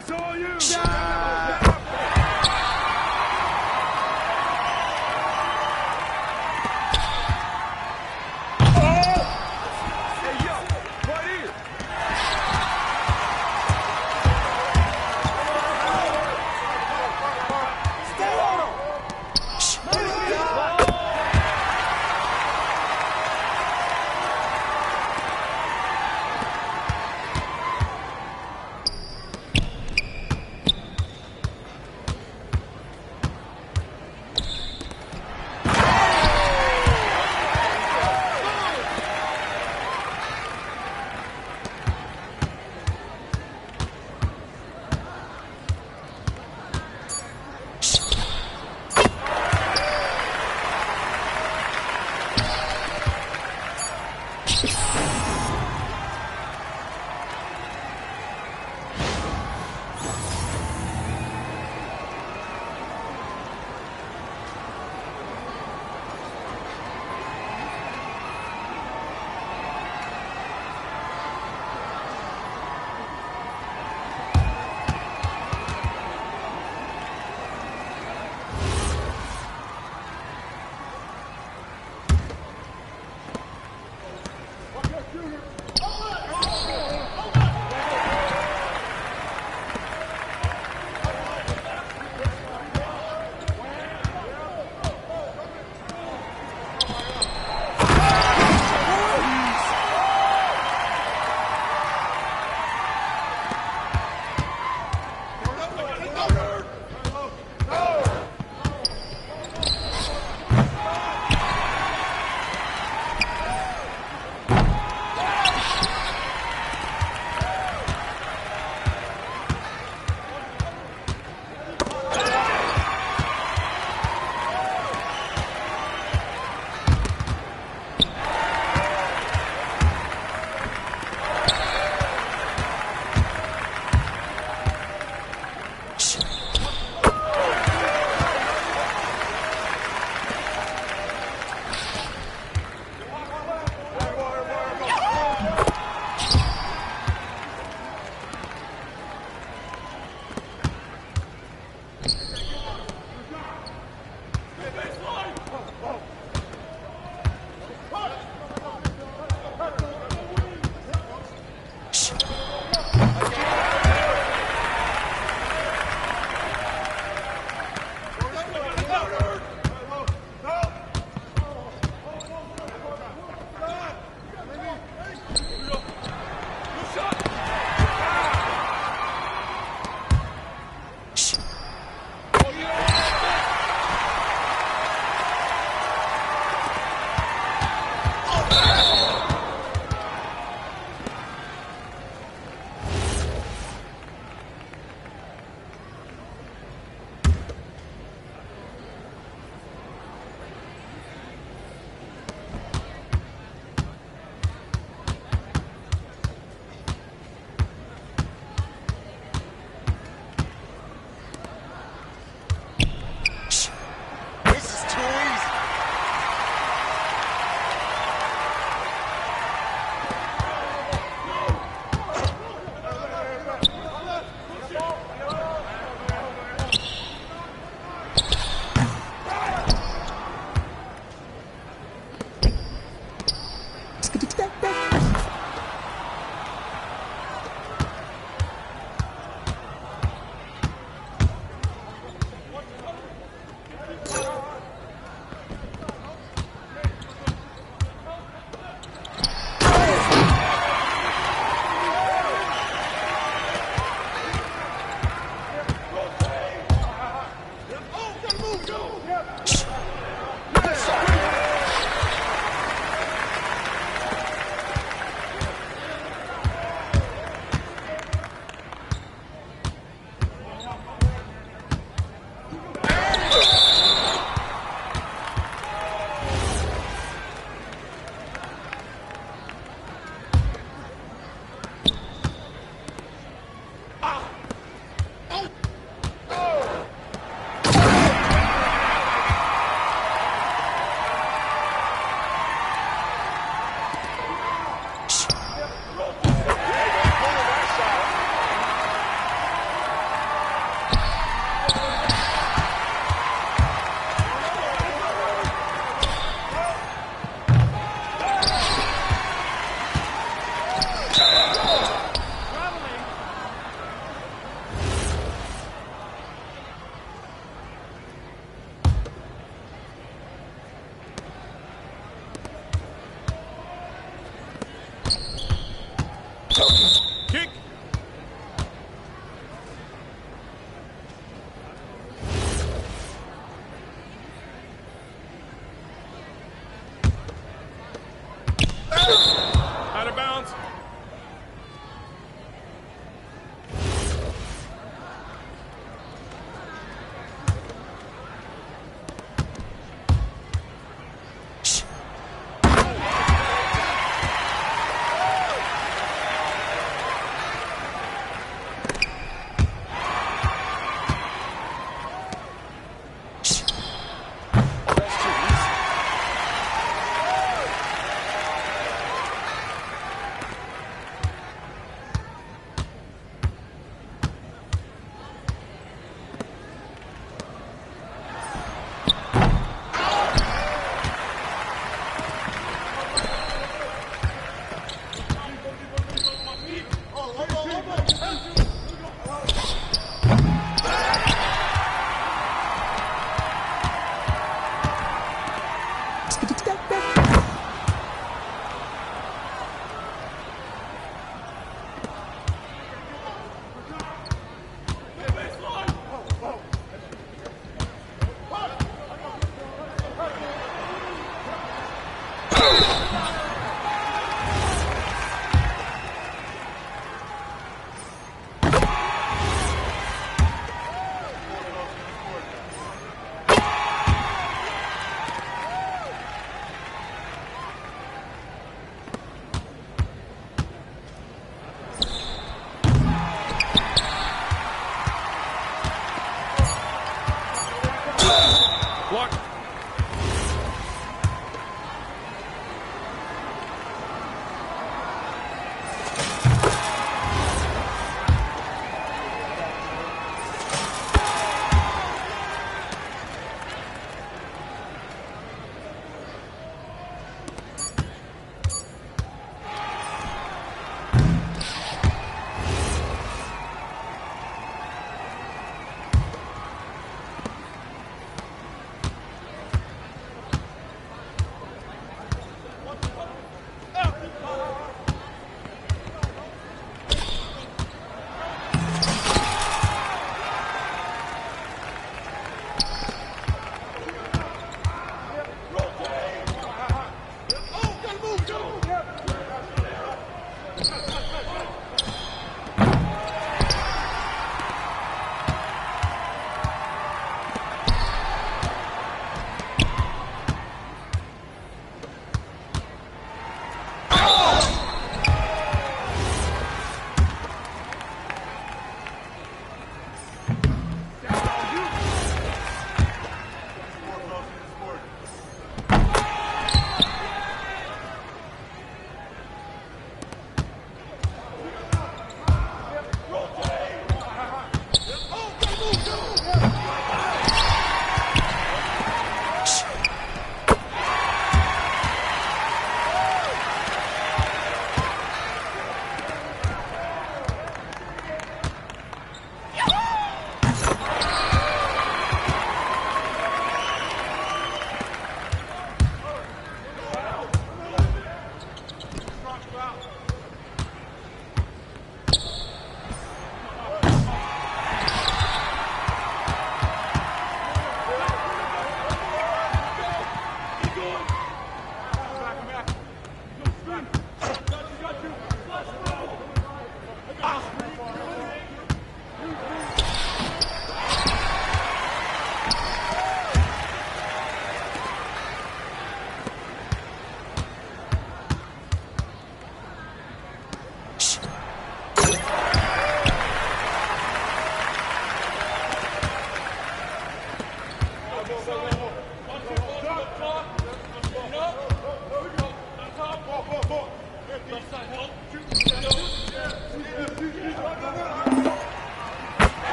That's all you. Out of bounds.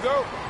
go.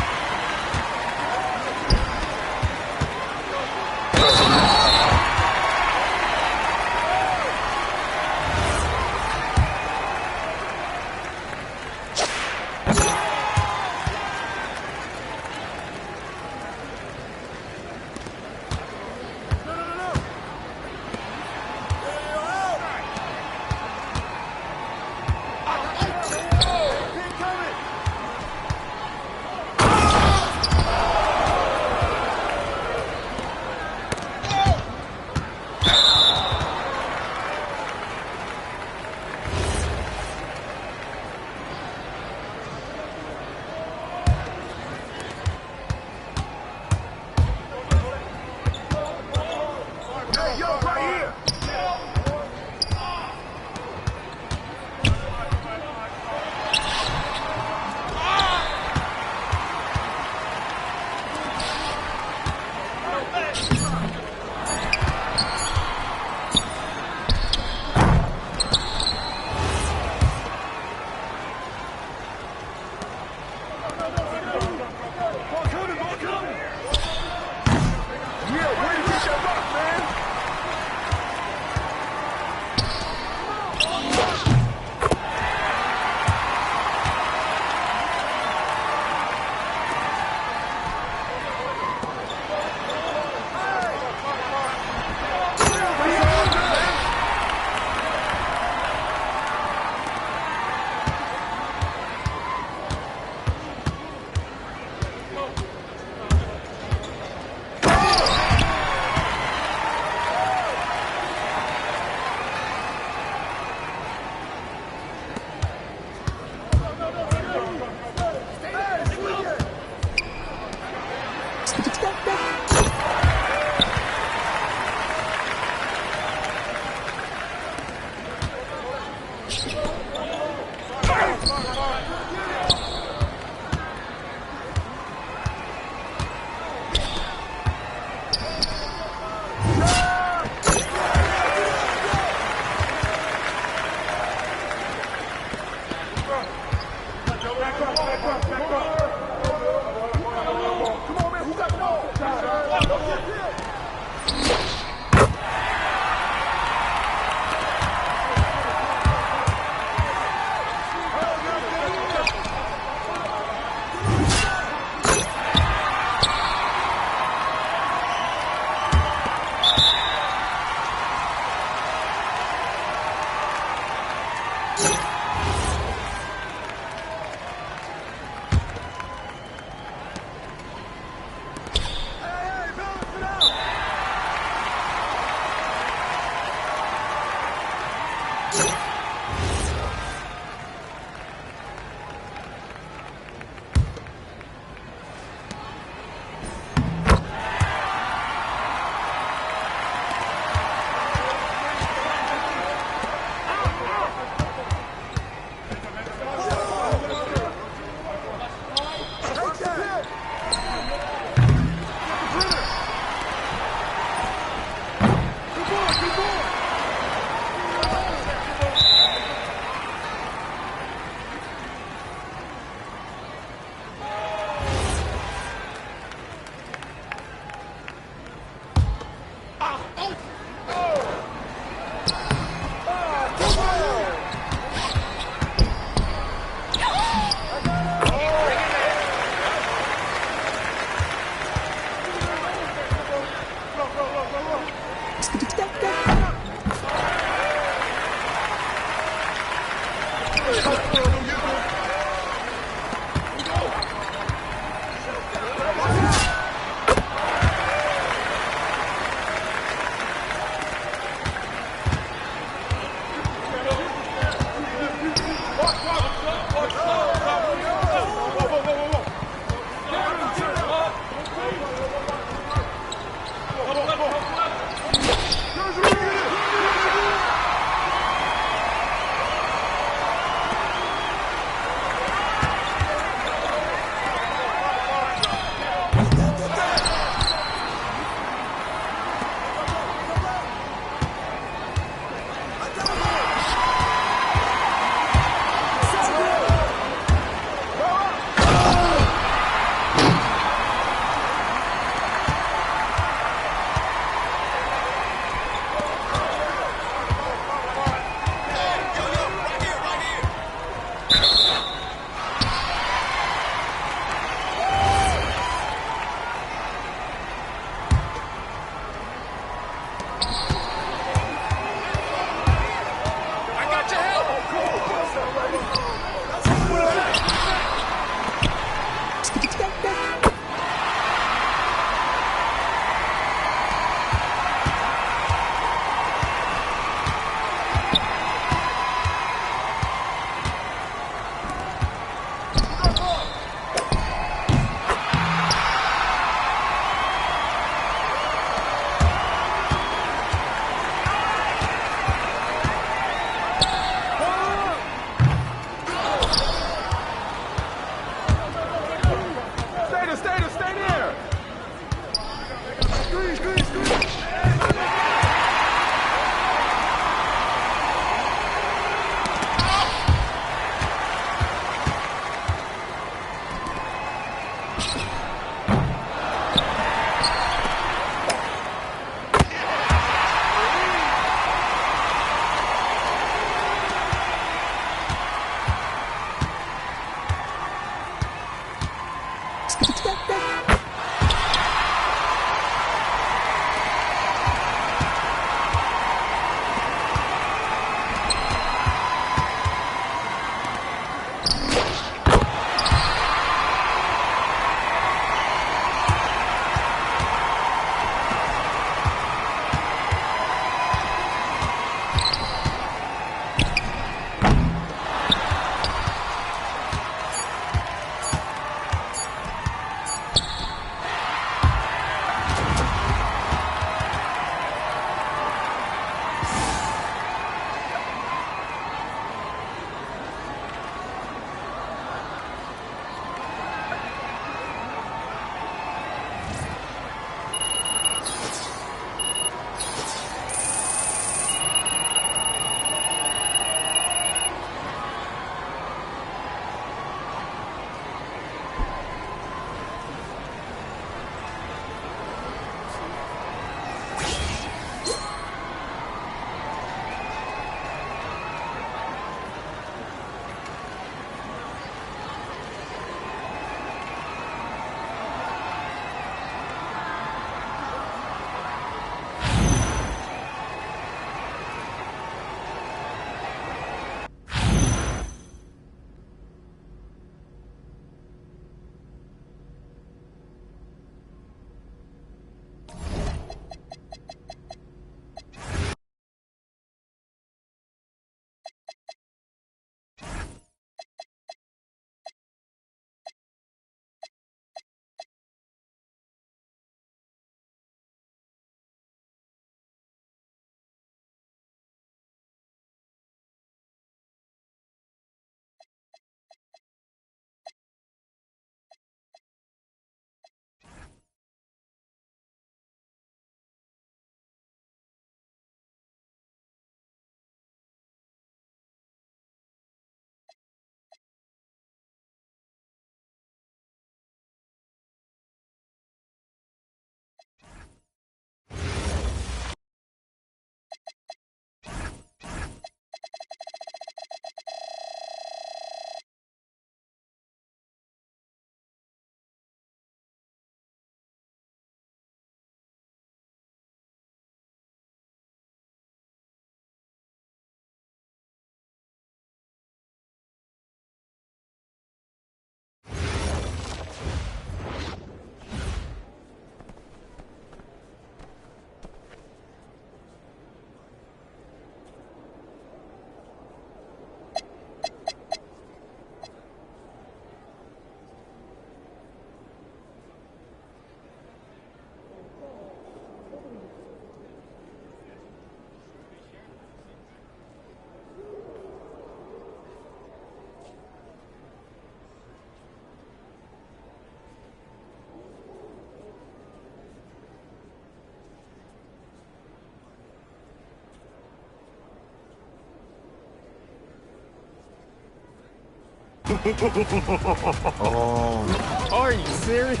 Oh. Are you serious?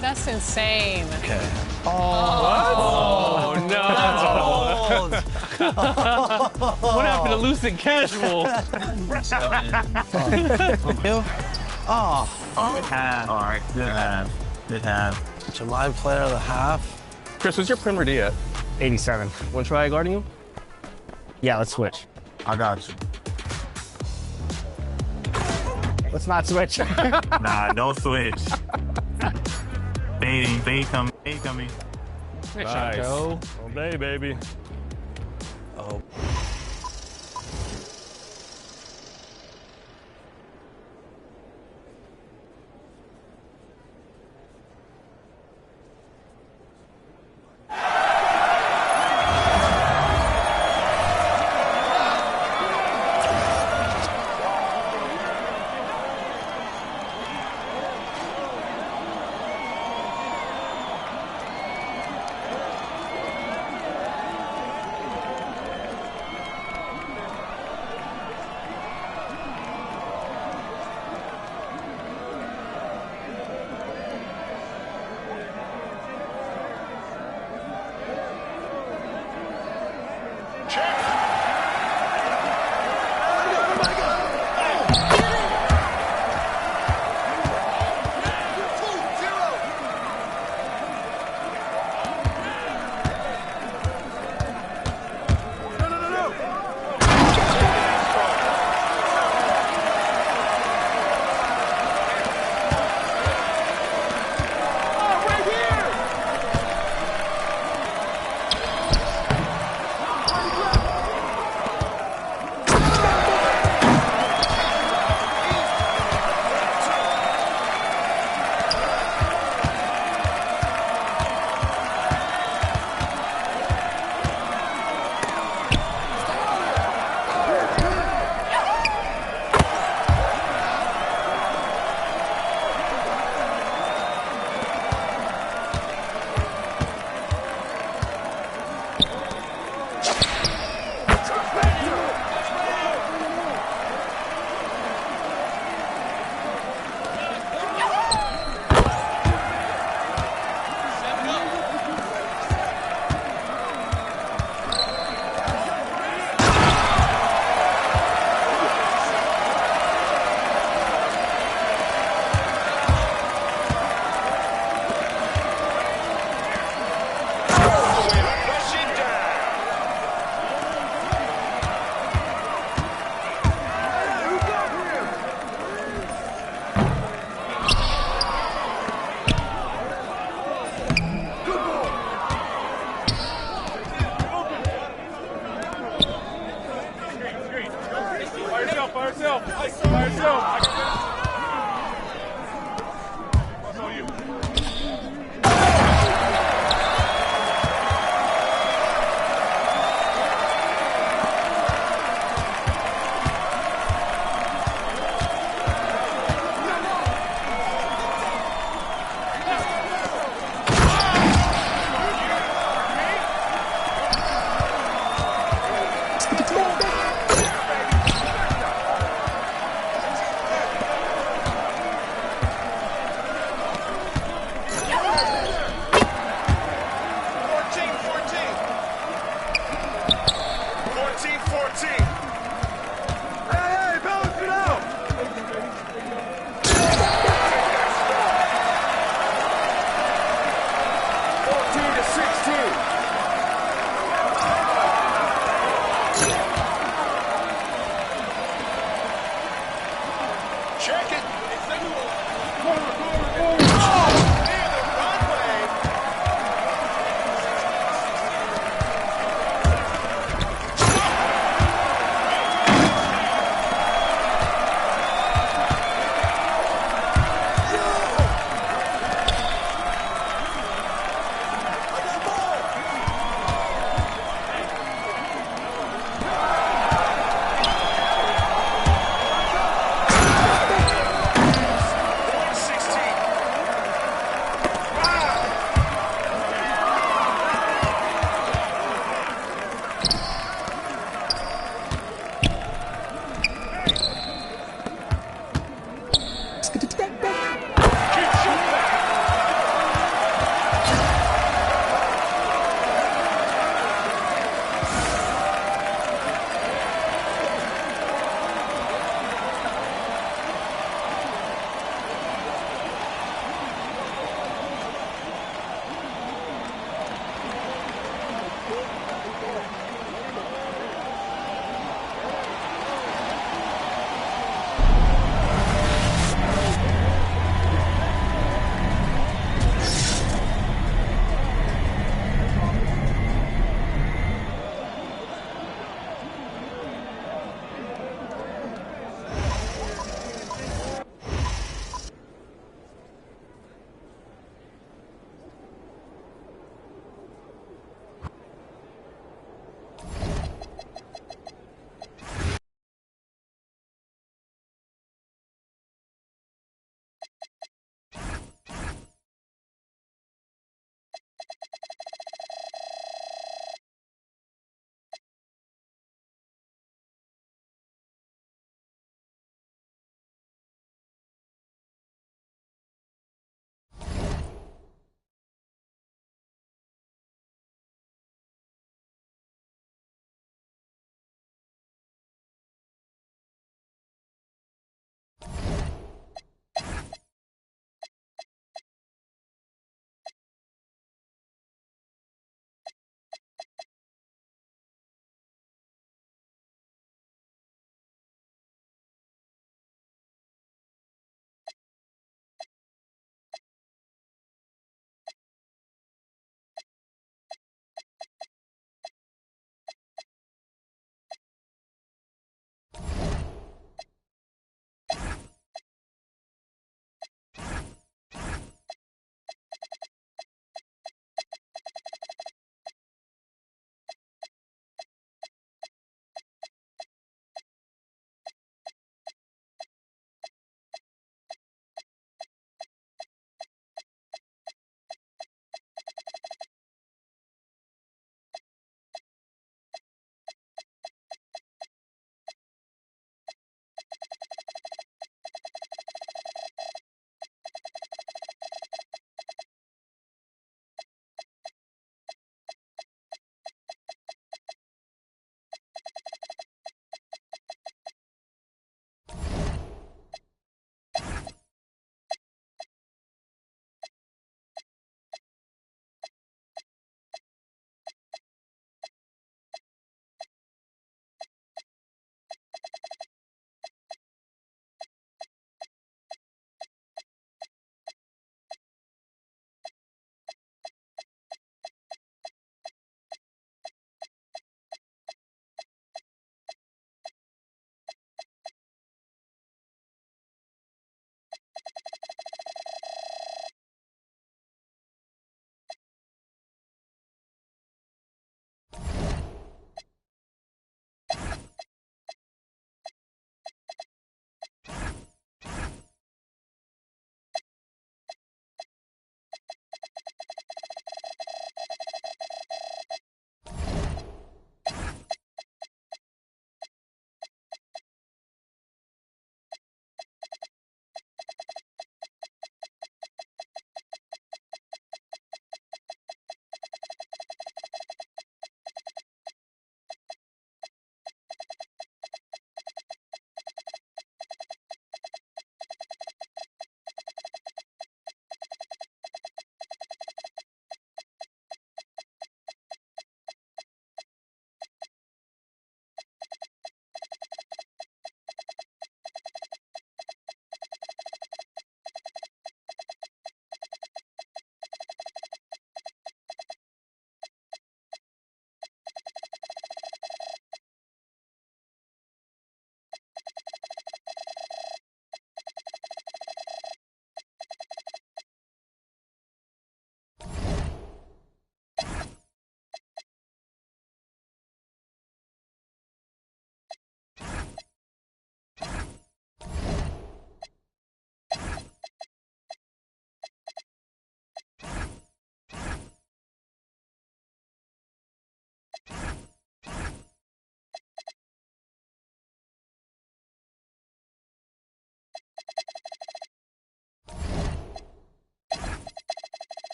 That's insane. Okay. Oh, no. What happened to Lucid Casual? Oh. Good half. All right, good half. Good half. July player of the half. Chris, what's your Prim or D at? 87. Want to try guarding him? Yeah, let's switch. I got you. Let's not switch. Nah, don't switch. Fade coming. Nice shot, Joe. Obey, baby. Oh.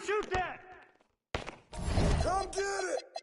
shoot that! Come get it!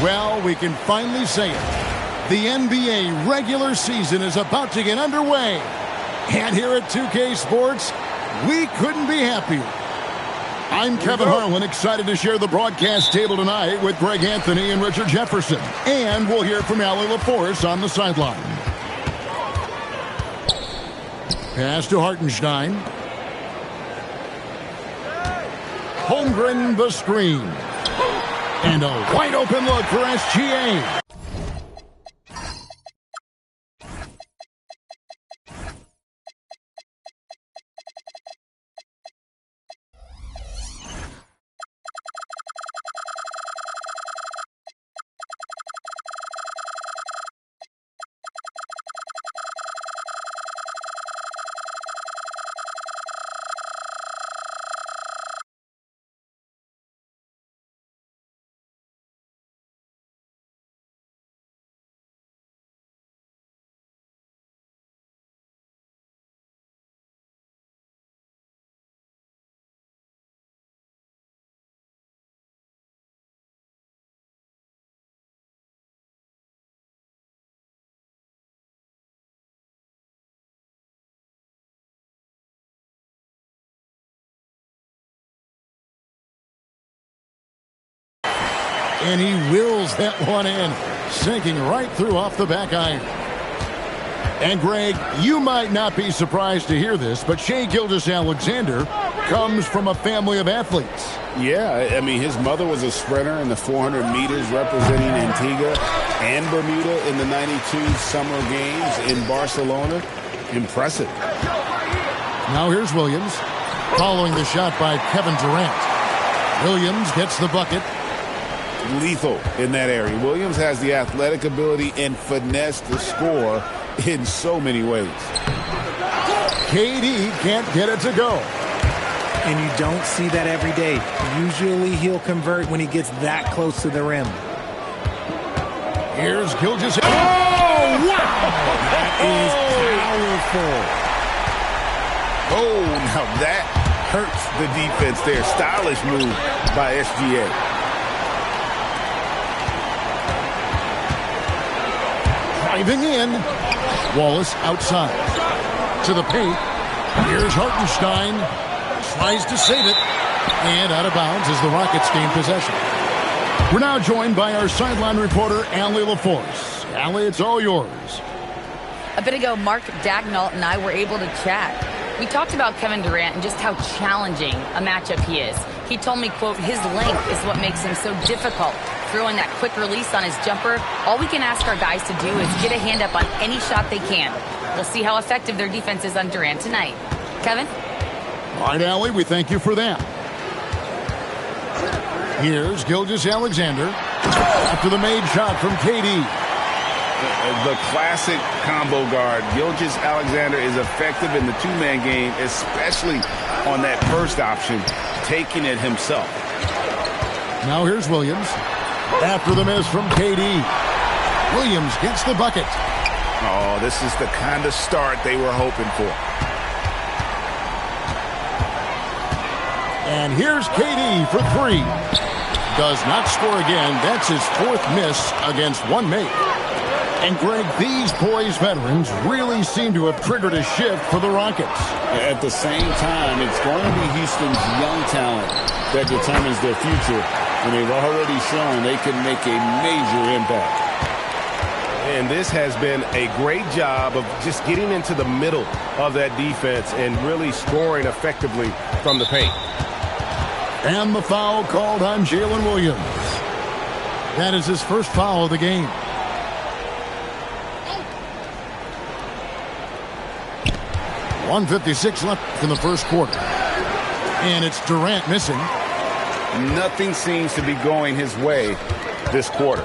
Well, we can finally say it. The NBA regular season is about to get underway. And here at 2K Sports, we couldn't be happier. I'm Kevin Harlan, excited to share the broadcast table tonight with Greg Anthony and Richard Jefferson. And we'll hear from Allie LaForce on the sideline. Pass to Hartenstein. Holmgren the screen. And a wide open look for SGA. And he wills that one in, sinking right through off the back iron. And, Greg, you might not be surprised to hear this, but Shai Gilgeous-Alexander comes from a family of athletes. Yeah, I mean, his mother was a sprinter in the 400 meters representing Antigua and Bermuda in the 92 Summer Games in Barcelona. Impressive. Now here's Williams, following the shot by Kevin Durant. Williams gets the bucket. Lethal in that area. Williams has the athletic ability and finesse to score in so many ways. KD can't get it to go. And you don't see that every day. Usually he'll convert when he gets that close to the rim. Here's Gilgeous. Oh, wow! That is powerful. Oh, now that hurts the defense there. Stylish move by SGA. Driving in. Wallace outside. To the paint. Here's Hartenstein. Tries to save it. And out of bounds as the Rockets gain possession. We're now joined by our sideline reporter, Allie LaForce. Allie, it's all yours. A bit ago, Mark Dagnall and I were able to chat. We talked about Kevin Durant and just how challenging a matchup he is. He told me, quote, his length is what makes him so difficult. Throwing that quick release on his jumper, all we can ask our guys to do is get a hand up on any shot they can. We'll see how effective their defense is on Durant tonight. Kevin? All right, Allie, we thank you for that. Here's Gilgeous-Alexander after the made shot from KD. The classic combo guard. Gilgeous-Alexander is effective in the two-man game, especially on that first option, taking it himself. Now here's Williams after the miss from KD. Williams gets the bucket. Oh, this is the kind of start they were hoping for. And here's KD for three. Does not score again. That's his fourth miss against one make. And, Greg, these boys veterans really seem to have triggered a shift for the Rockets. At the same time, it's going to be Houston's young talent that determines their future. And they've already shown they can make a major impact. And this has been a great job of just getting into the middle of that defense and really scoring effectively from the paint. And the foul called on Jalen Williams. That is his first foul of the game. .156 left in the first quarter. And it's Durant missing. Nothing seems to be going his way this quarter.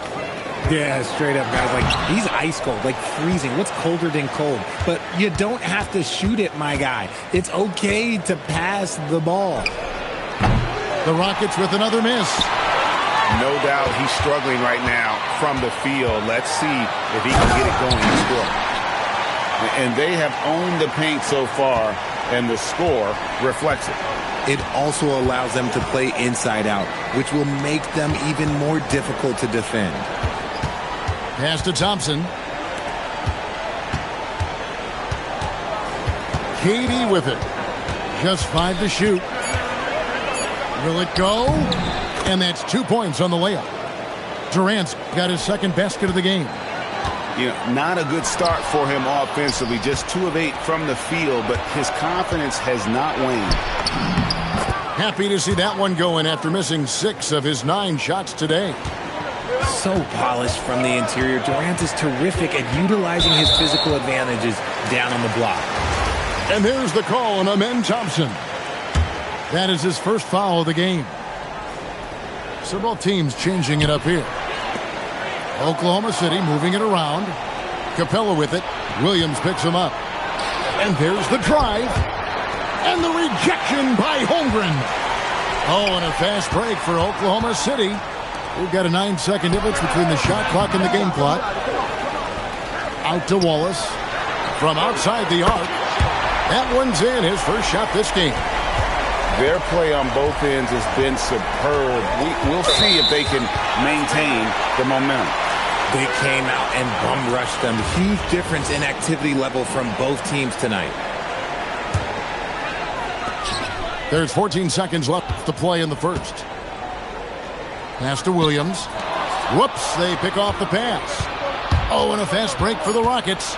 Yeah, straight up, guys. Like, he's ice cold, like freezing. What's colder than cold? But you don't have to shoot it, my guy. It's okay to pass the ball. The Rockets with another miss. No doubt he's struggling right now from the field. Let's see if he can get it going to score. And they have owned the paint so far, and the score reflects it. It also allows them to play inside out, which will make them even more difficult to defend. Pass to Thompson. KD with it. Just 5 to shoot. Will it go? And that's 2 points on the layup. Durant's got his second basket of the game. You know, not a good start for him offensively. Just 2 of 8 from the field, but his confidence has not waned. Happy to see that one going after missing 6 of his 9 shots today. So polished from the interior. Durant is terrific at utilizing his physical advantages down on the block. And there's the call on Amen Thompson. That is his first foul of the game. Several teams changing it up here. Oklahoma City moving it around. Capella with it. Williams picks him up. And there's the drive. And the rejection by Holmgren. Oh, and a fast break for Oklahoma City. We've got a 9-second difference between the shot clock and the game clock. Out to Wallace. From outside the arc. That one's in, his first shot this game. Their play on both ends has been superb. We'll see if they can maintain the momentum. They came out and bum rushed them. Huge difference in activity level from both teams tonight. There's 14 seconds left to play in the first. Pass to Williams. Whoops, they pick off the pass. Oh, and a fast break for the Rockets.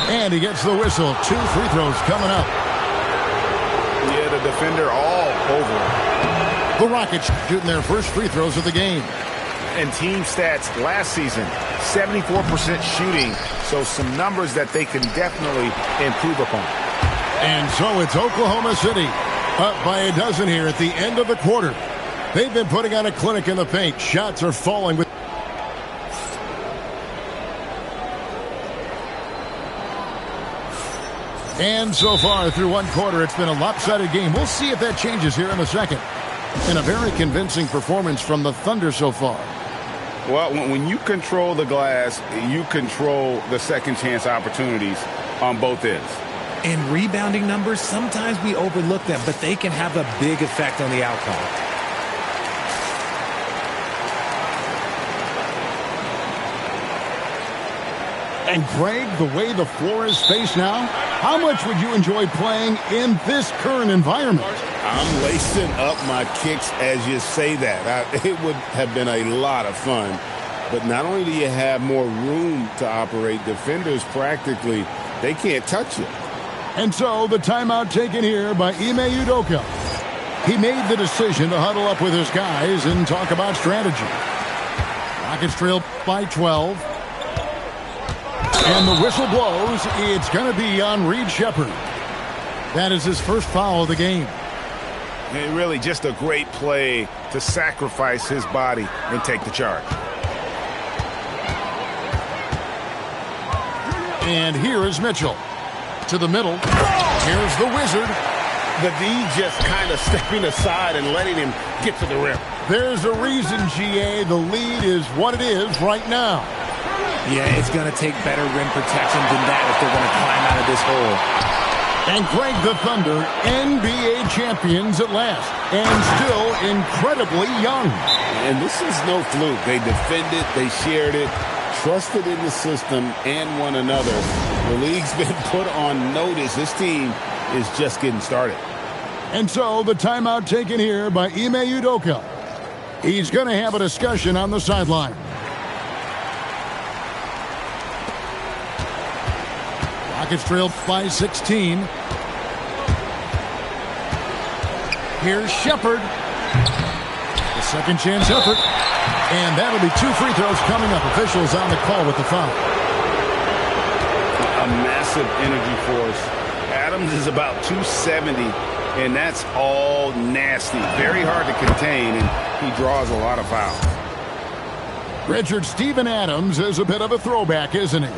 And he gets the whistle. 2 free throws coming up. Yeah, the defender all over him. The Rockets shooting their first free throws of the game. And team stats last season, 74% shooting. So some numbers that they can definitely improve upon. And so it's Oklahoma City up by a dozen here at the end of the quarter. They've been putting on a clinic in the paint. Shots are falling with. And so far through one quarter, it's been a lopsided game. We'll see if that changes here in a second. And a very convincing performance from the Thunder so far. Well, when you control the glass, you control the second chance opportunities on both ends. In rebounding numbers, sometimes we overlook them, but they can have a big effect on the outcome. And Greg, the way the floor is spaced now, how much would you enjoy playing in this current environment? I'm lacing up my kicks as you say that. It would have been a lot of fun. But not only do you have more room to operate, defenders practically, they can't touch you. And so the timeout taken here by Ime Udoka. He made the decision to huddle up with his guys and talk about strategy. Rockets trail by 12. And the whistle blows. It's going to be on Reed Sheppard. That is his first foul of the game. And really just a great play to sacrifice his body and take the charge. And here is Mitchell. To the middle. Here's the Wizard. The D just kind of stepping aside and letting him get to the rim. There's a reason, GA. The lead is what it is right now. Yeah, it's going to take better rim protection than that if they're going to climb out of this hole. And Greg, the Thunder, NBA champions at last, and still incredibly young. And this is no fluke. They defended, they shared it, trusted in the system and one another. The league's been put on notice. This team is just getting started. And so the timeout taken here by Ime Udoka. He's going to have a discussion on the sideline. Rockets trailed by 16. Here's Sheppard. The second chance effort. And that'll be 2 free throws coming up. Officials on the call with the foul. A massive energy force. Adams is about 270, and that's all nasty. Very hard to contain, and he draws a lot of fouls. Richard, Steven Adams is a bit of a throwback, isn't he?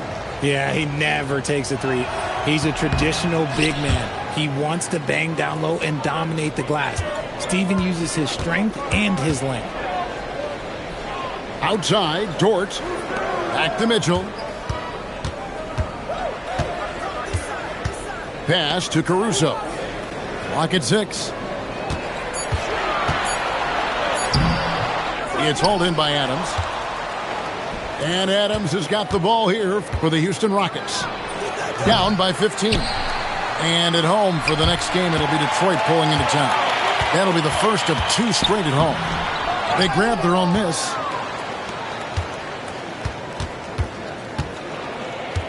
Yeah, he never takes a three. He's a traditional big man. He wants to bang down low and dominate the glass. Steven uses his strength and his length. Outside, Dort. Back to Mitchell. Pass to Caruso. Clock at 6. It's hauled in by Adams. And Adams has got the ball here for the Houston Rockets. Down by 15. And at home for the next game, it'll be Detroit pulling into town. That'll be the first of 2 straight at home. They grabbed their own miss.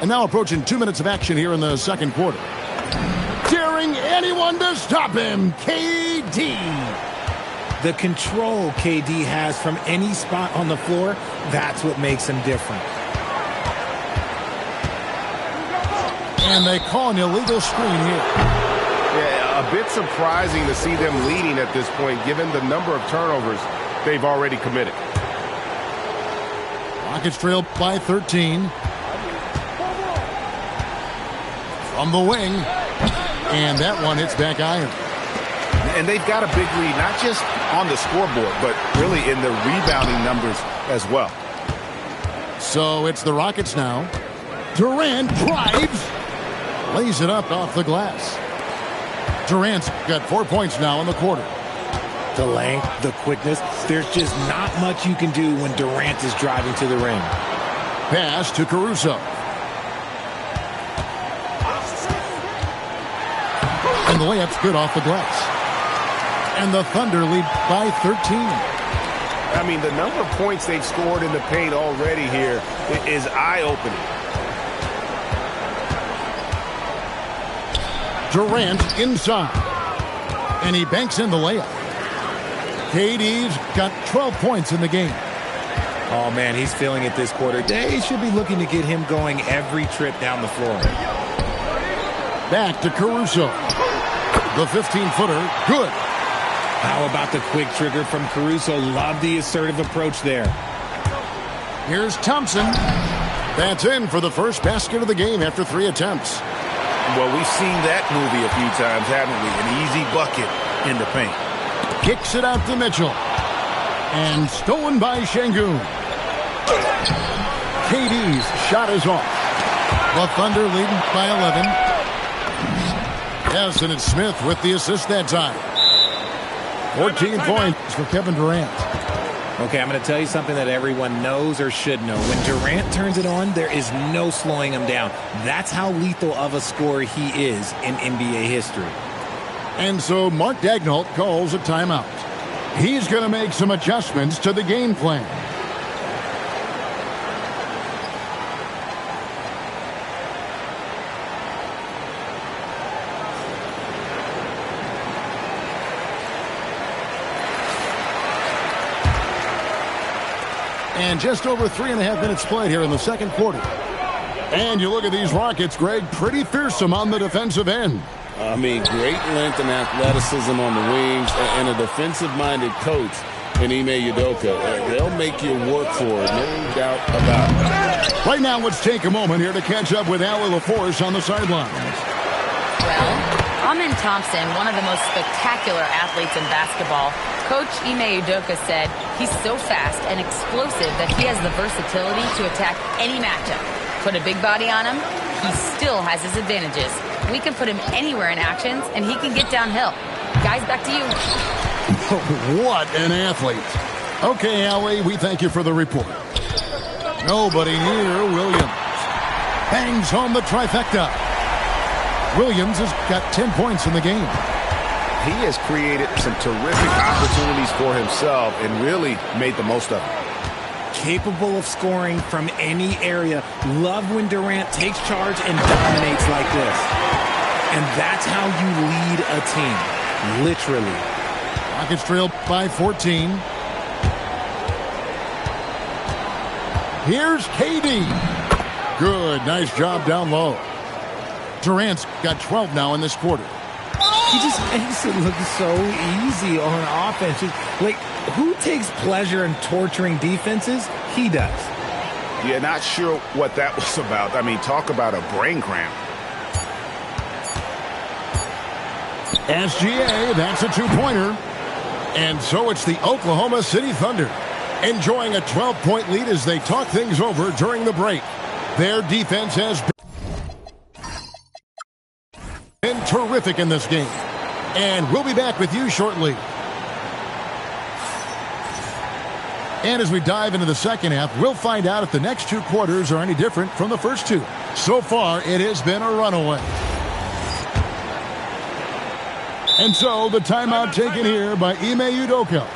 And now approaching 2 minutes of action here in the second quarter. Daring anyone to stop him, KD. The control KD has from any spot on the floor, that's what makes him different. And they call an illegal screen here. Yeah, a bit surprising to see them leading at this point, given the number of turnovers they've already committed. Rockets trail by 13. From the wing. And that one hits back iron. And they've got a big lead, not just on the scoreboard, but really in the rebounding numbers as well. So it's the Rockets now. Durant drives. Lays it up off the glass. Durant's got 4 points now in the quarter. The length, the quickness, there's just not much you can do when Durant is driving to the rim. Pass to Caruso. And the layup's good off the glass. And the Thunder lead by 13. I mean, the number of points they've scored in the paint already here is eye-opening. Durant inside. And he banks in the layup. KD's got 12 points in the game. Oh, man, he's feeling it this quarter. They should be looking to get him going every trip down the floor. Back to Caruso. The 15-footer, good. How about the quick trigger from Caruso? Love the assertive approach there. Here's Thompson. That's in for the first basket of the game after 3 attempts. Well, we've seen that movie a few times, haven't we? An easy bucket in the paint. Kicks it out to Mitchell. And stolen by Şengün. KD's shot is off. The Thunder leading by 11. Yes, and it's Smith with the assist that time. 14 points for Kevin Durant. Okay, I'm going to tell you something that everyone knows or should know. When Durant turns it on, there is no slowing him down. That's how lethal of a scorer he is in NBA history. And so Mark Daigneault calls a timeout. He's going to make some adjustments to the game plan. And just over 3.5 minutes played here in the second quarter. And you look at these Rockets, Greg, pretty fearsome on the defensive end. I mean, great length and athleticism on the wings, and a defensive-minded coach in Ime Udoka. They'll make you work for it, no doubt about it. Right now, let's take a moment here to catch up with Allie LaForce on the sidelines. Well, Amen Thompson, one of the most spectacular athletes in basketball. Coach Ime Udoka said he's so fast and explosive that he has the versatility to attack any matchup. Put a big body on him, he still has his advantages. We can put him anywhere in actions, and he can get downhill. Guys, back to you. What an athlete. Okay, Allie, we thank you for the report. Nobody near Williams. Bangs home the trifecta. Williams has got 10 points in the game. He has created some terrific opportunities for himself and really made the most of it. Capable of scoring from any area. Love when Durant takes charge and dominates like this. And that's how you lead a team. Literally. Rockets trail by 14. Here's KD. Good. Nice job down low. Durant's got 12 now in this quarter. He just makes it look so easy on offense. Like, who takes pleasure in torturing defenses? He does. Yeah, not sure what that was about. I mean, talk about a brain cramp. SGA, that's a two-pointer. And so it's the Oklahoma City Thunder enjoying a 12-point lead as they talk things over during the break. Their defense has been terrific in this game. And we'll be back with you shortly. And as we dive into the second half, we'll find out if the next 2 quarters are any different from the first 2. So far, it has been a runaway. And so the timeout taken here by Ime Udoka.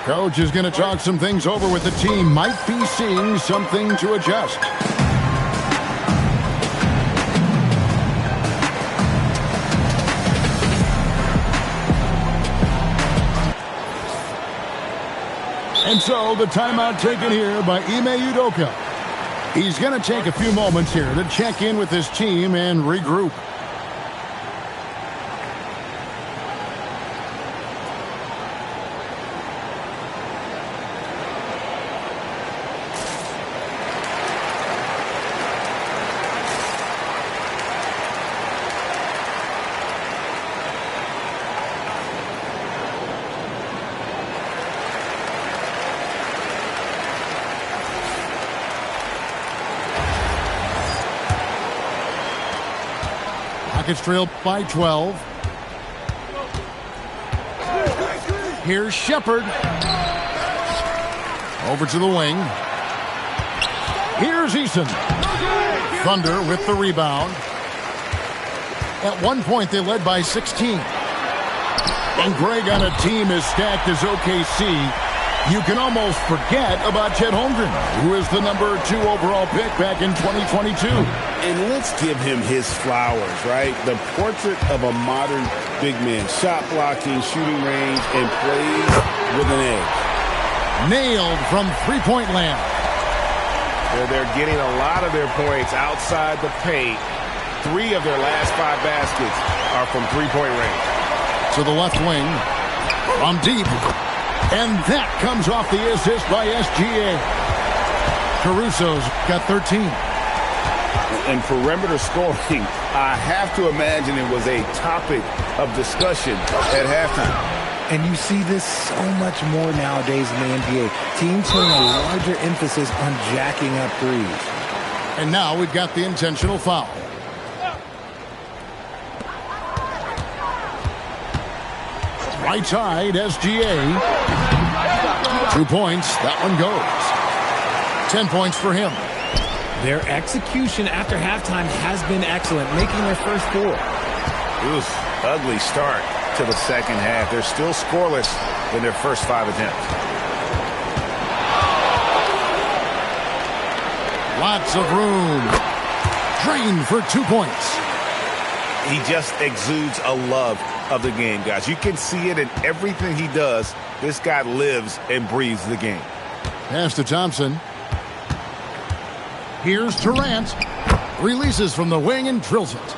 Coach is going to talk some things over with the team. Might be seeing something to adjust. And so the timeout taken here by Ime Udoka. He's going to take a few moments here to check in with his team and regroup. Rockets trail by 12. Here's Shepherd. Over to the wing. Here's Eason. Thunder with the rebound. At one point, they led by 16. And Greg on a team as stacked as OKC. You can almost forget about Chet Holmgren, who is the number 2 overall pick back in 2022. And let's give him his flowers, right? The portrait of a modern big man. Shot blocking, shooting range, and plays with an edge. Nailed from three-point land. They're getting a lot of their points outside the paint. 3 of their last 5 baskets are from three-point range. To the left wing. On deep. And that comes off the assist by SGA. Caruso's got 13. And perimeter scoring, I have to imagine it was a topic of discussion at halftime. And you see this so much more nowadays in the NBA. Teams putting a larger emphasis on jacking up threes. And now we've got the intentional foul. Right side, SGA. 2 points. That one goes. 10 points for him. Their execution after halftime has been excellent, making their first 4. Oof, ugly start to the second half. They're still scoreless in their first 5 attempts. Lots of room. Drained for 2 points. He just exudes a love of the game, guys. You can see it in everything he does. This guy lives and breathes the game. Pass to Thompson. Here's Durant. Releases from the wing and drills it.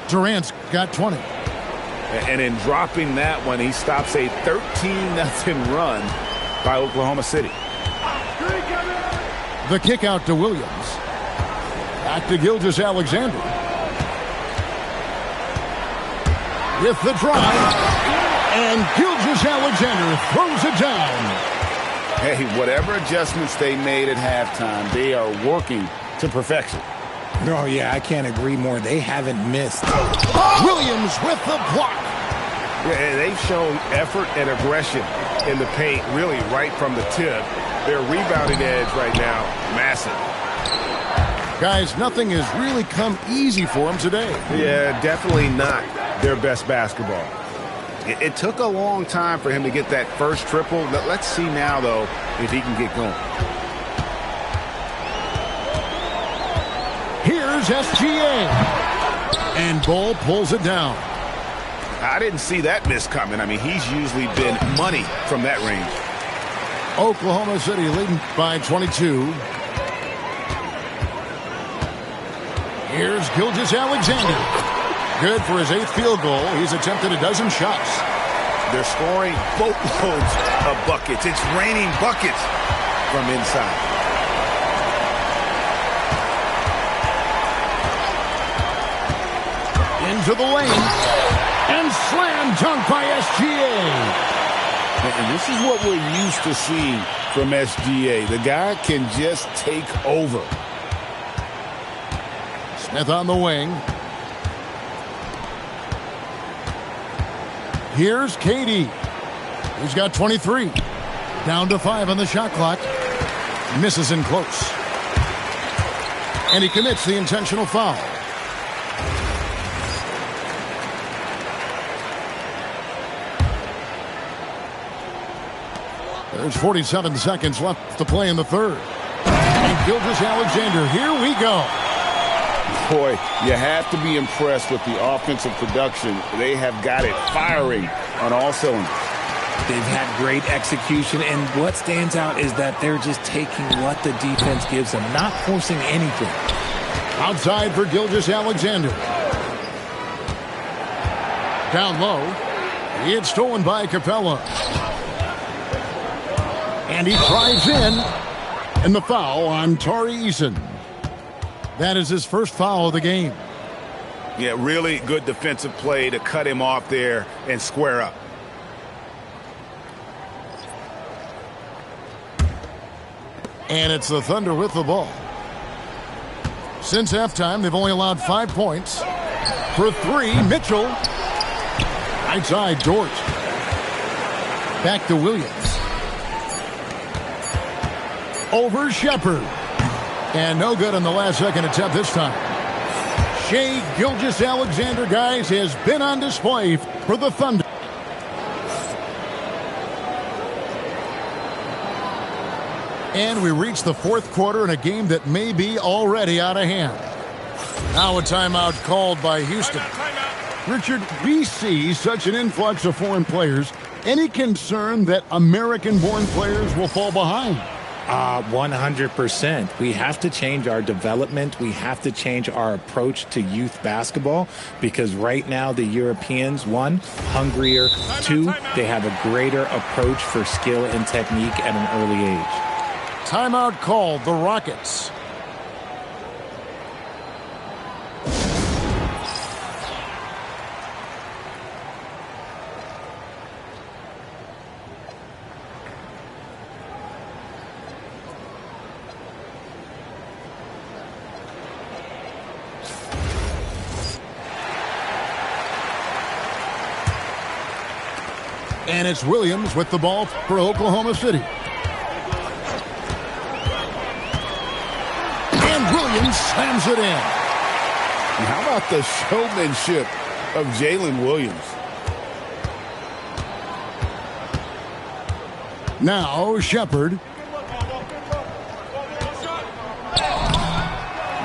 Durant's got 20. And in dropping that one, he stops a 13-0 run by Oklahoma City. The kick out to Williams. Back to Gilgeous-Alexander. With the drive. And Gilgeous-Alexander throws it down. Hey, whatever adjustments they made at halftime, they are working to perfection. Oh, yeah, I can't agree more. They haven't missed. Williams with the block. Yeah, they've shown effort and aggression in the paint, really right from the tip. Their rebounding edge right now, massive. Guys, nothing has really come easy for them today. Yeah, definitely not their best basketball. It took a long time for him to get that first triple. Let's see now, though, if he can get going. Here's SGA. And Bull pulls it down. I didn't see that miss coming. I mean, he's usually been money from that range. Oklahoma City leading by 22. Here's Gilgeous-Alexander. Good for his 8th field goal. He's attempted a dozen shots. They're scoring boatloads of buckets. It's raining buckets from inside. Into the lane. And slam dunk by SGA. And this is what we're used to seeing from SGA. The guy can just take over. Smith on the wing. Here's KD. He's got 23. Down to 5 on the shot clock. Misses in close. And he commits the intentional foul. There's 47 seconds left to play in the third. And Gilgeous-Alexander, here we go. Boy, you have to be impressed with the offensive production. They have got it firing on all cylinders. They've had great execution, and what stands out is that they're just taking what the defense gives them, not forcing anything. Outside for Gilgeous-Alexander. Down low. It's stolen by Capella. And he drives in. And the foul on Tari Eason. That is his first foul of the game. Yeah, really good defensive play to cut him off there and square up. And it's the Thunder with the ball. Since halftime, they've only allowed 5 points. For 3, Mitchell. Right side, Dort. Back to Williams. Over Shepard. And no good on the last second attempt this time. Shai Gilgeous-Alexander, guys, has been on display for the Thunder. And we reach the fourth quarter in a game that may be already out of hand. Now a timeout called by Houston. Richard, we see such an influx of foreign players. Any concern that American-born players will fall behind? 100%. We have to change our development. We have to change our approach to youth basketball because right now the Europeans, one, hungrier, two, they have a greater approach for skill and technique at an early age. Timeout called the Rockets. And it's Williams with the ball for Oklahoma City. And Williams slams it in. And how about the showmanship of Jalen Williams? Now Shepard.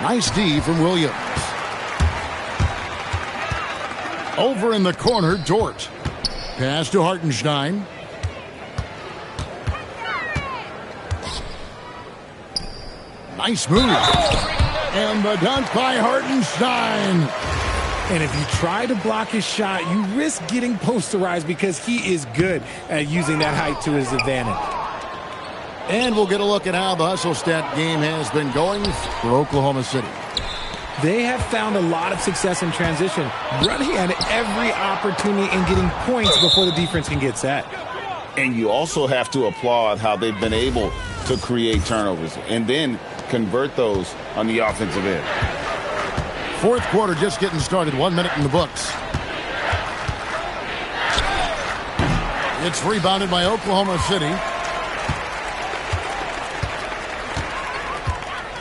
Nice D from Williams. Over in the corner, Dort. Pass to Hartenstein. Nice move. And the dunk by Hartenstein. And if you try to block his shot, you risk getting posterized because he is good at using that height to his advantage. And we'll get a look at how the hustle stat game has been going for Oklahoma City. They have found a lot of success in transition, running at every opportunity and getting points before the defense can get set. And you also have to applaud how they've been able to create turnovers and then convert those on the offensive end. Fourth quarter just getting started. 1 minute in the books. It's rebounded by Oklahoma City.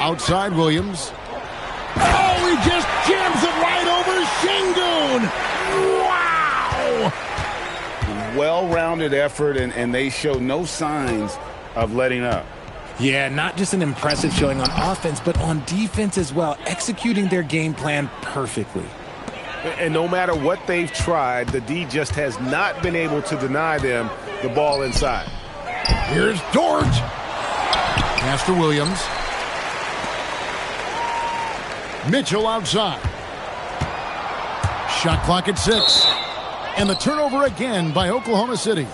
Outside Williams. Oh, he just jams it right over Şengün. Wow! Well-rounded effort, and they show no signs of letting up. Yeah, not just an impressive showing on offense, but on defense as well, executing their game plan perfectly. And no matter what they've tried, the D just has not been able to deny them the ball inside. Here's Dort. Pass to Williams. Mitchell outside. Shot clock at 6. And the turnover again by Oklahoma City.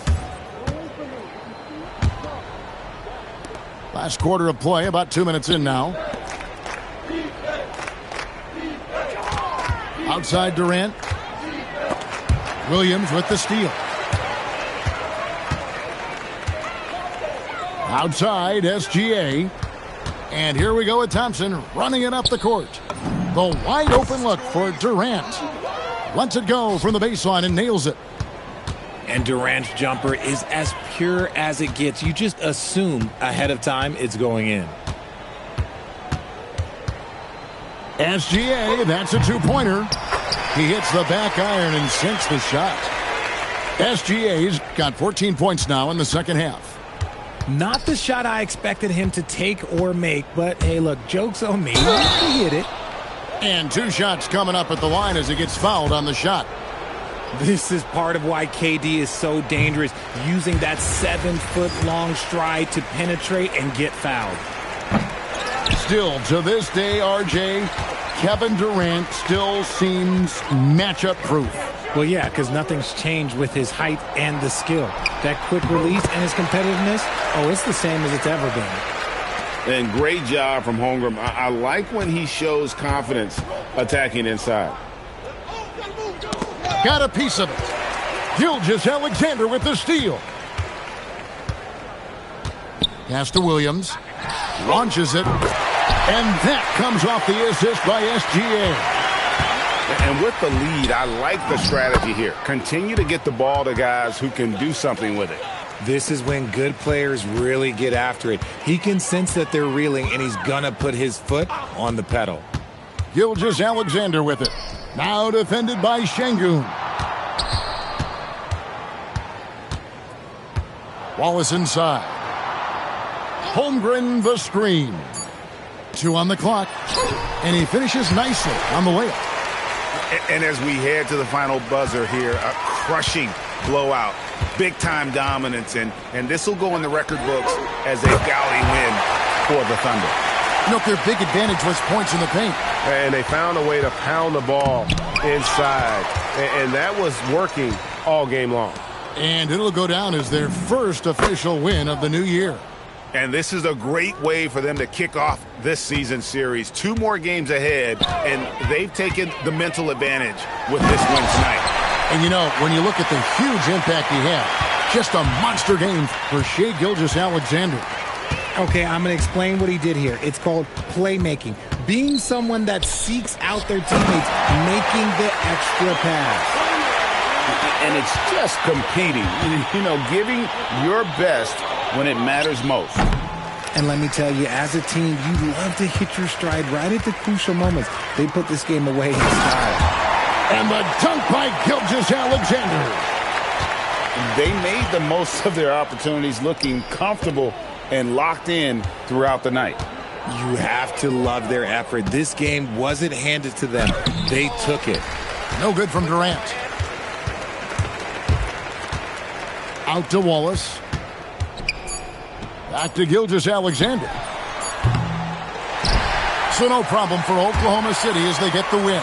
Last quarter of play, about 2 minutes in now. Outside Durant. Williams with the steal. Outside SGA. And here we go with Thompson running it up the court. The wide open look for Durant. Lets it go from the baseline and nails it. And Durant's jumper is as pure as it gets. You just assume ahead of time it's going in. SGA, that's a two-pointer. He hits the back iron and sinks the shot. SGA's got 14 points now in the second half. Not the shot I expected him to take or make, but hey, look, joke's on me. He hit it. And 2 shots coming up at the line as he gets fouled on the shot. This is part of why KD is so dangerous, using that 7-foot-long stride to penetrate and get fouled. Still, to this day, RJ, Kevin Durant still seems matchup proof. Well, yeah, because nothing's changed with his height and the skill. That quick release and his competitiveness, oh, it's the same as it's ever been. And great job from Holmgren. I like when he shows confidence attacking inside. Got a piece of it. Gilgeous-Alexander with the steal. Pass to Williams. Launches it. And that comes off the assist by SGA. And with the lead, I like the strategy here. Continue to get the ball to guys who can do something with it. This is when good players really get after it. He can sense that they're reeling, and he's going to put his foot on the pedal. Gilgeous-Alexander with it. Now defended by Şengün. Wallace inside. Holmgren the screen. 2 on the clock. And he finishes nicely on the layup. And as we head to the final buzzer here, a crushing blowout, big-time dominance, and this will go in the record books as a gaudy win for the Thunder. Look, their big advantage was points in the paint. And they found a way to pound the ball inside, and that was working all game long. And it'll go down as their first official win of the new year. And this is a great way for them to kick off this season series. 2 more games ahead, and they've taken the mental advantage with this win tonight. And, you know, when you look at the huge impact he had, just a monster game for Shai Gilgeous-Alexander. Okay, I'm going to explain what he did here. It's called playmaking. Being someone that seeks out their teammates, making the extra pass. And it's just competing, you know, giving your best when it matters most. And let me tell you, as a team, you love to hit your stride right at the crucial moments. They put this game away in style. And the dunk by Gilgeous-Alexander. They made the most of their opportunities, looking comfortable and locked in throughout the night. You have to love their effort. This game wasn't handed to them. They took it. No good from Durant. Out to Wallace. Back to Gilgeous-Alexander. So no problem for Oklahoma City as they get the win.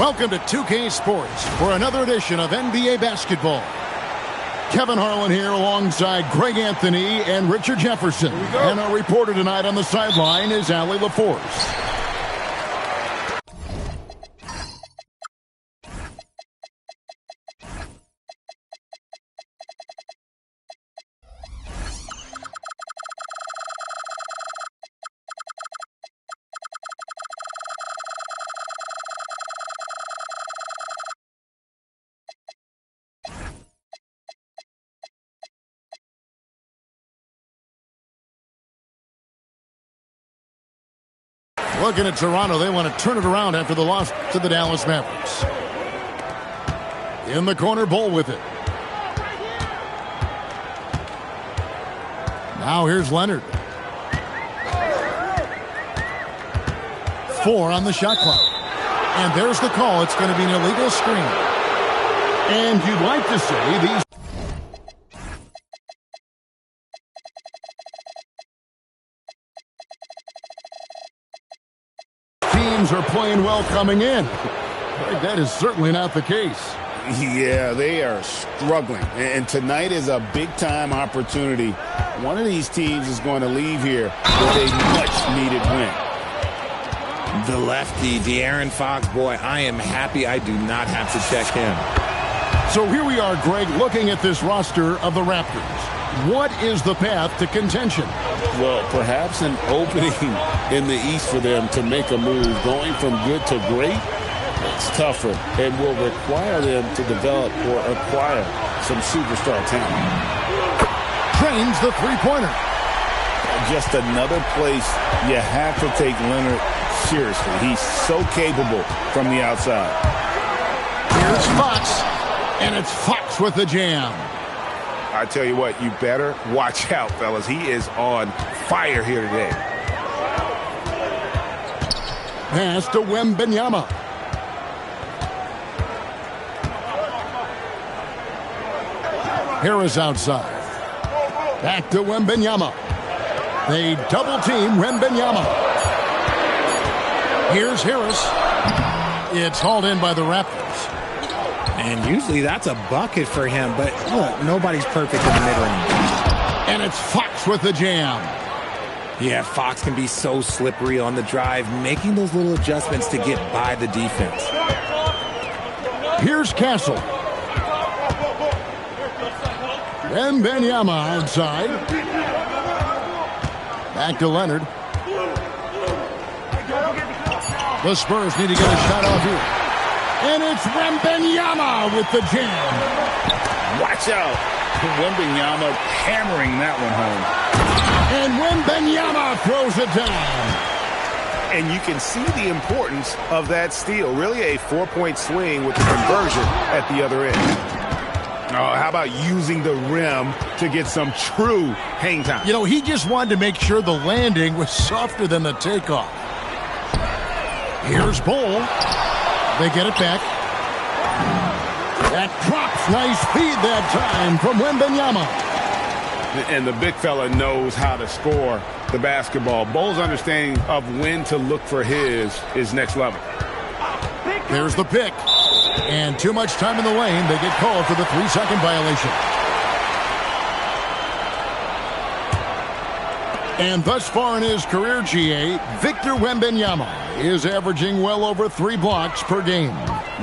Welcome to 2K Sports for another edition of NBA basketball. Kevin Harlan here alongside Greg Anthony and Richard Jefferson. And our reporter tonight on the sideline is Allie LaForce. Looking at Toronto, they want to turn it around after the loss to the Dallas Mavericks. In the corner, Bull with it. Now here's Leonard. 4 on the shot clock. And there's the call. It's going to be an illegal screen. And you'd like to say these... teams are playing well coming in. That is certainly not the case. Yeah, they are struggling. And tonight is a big-time opportunity. One of these teams is going to leave here with a much-needed win. The lefty, De'Aaron Fox, boy, I am happy I do not have to check him. So here we are, Greg, looking at this roster of the Raptors. What is the path to contention? Well, perhaps an opening in the East for them to make a move. Going from good to great, it's tougher and will require them to develop or acquire some superstar talent. Trains the three-pointer. Just another place you have to take Leonard seriously. He's so capable from the outside. Here's Fox, and it's Fox with the jam. I tell you what, you better watch out, fellas. He is on fire here today. Pass to Wembanyama. Harris outside. Back to Wembanyama. They double-team Wembanyama. Here's Harris. It's hauled in by the Raptors. And usually that's a bucket for him, but look, nobody's perfect in the mid-range. And it's Fox with the jam. Yeah, Fox can be so slippery on the drive, making those little adjustments to get by the defense. Here's Castle. Wembanyama outside. Back to Leonard. The Spurs need to get a shot off here. And it's Wembanyama with the jam. Watch out. Wembanyama hammering that one home. And Wembanyama throws it down. And you can see the importance of that steal. Really a 4-point swing with the conversion at the other end. Oh, how about using the rim to get some true hang time? You know, he just wanted to make sure the landing was softer than the takeoff. Here's Bull. They get it back. That drops. Nice feed that time from Wembanyama. And the big fella knows how to score the basketball. Bull's understanding of when to look for his is next level. There's the pick. And too much time in the lane. They get called for the 3-second violation. And thus far in his career, GA, Victor Wembanyama is averaging well over 3 blocks per game.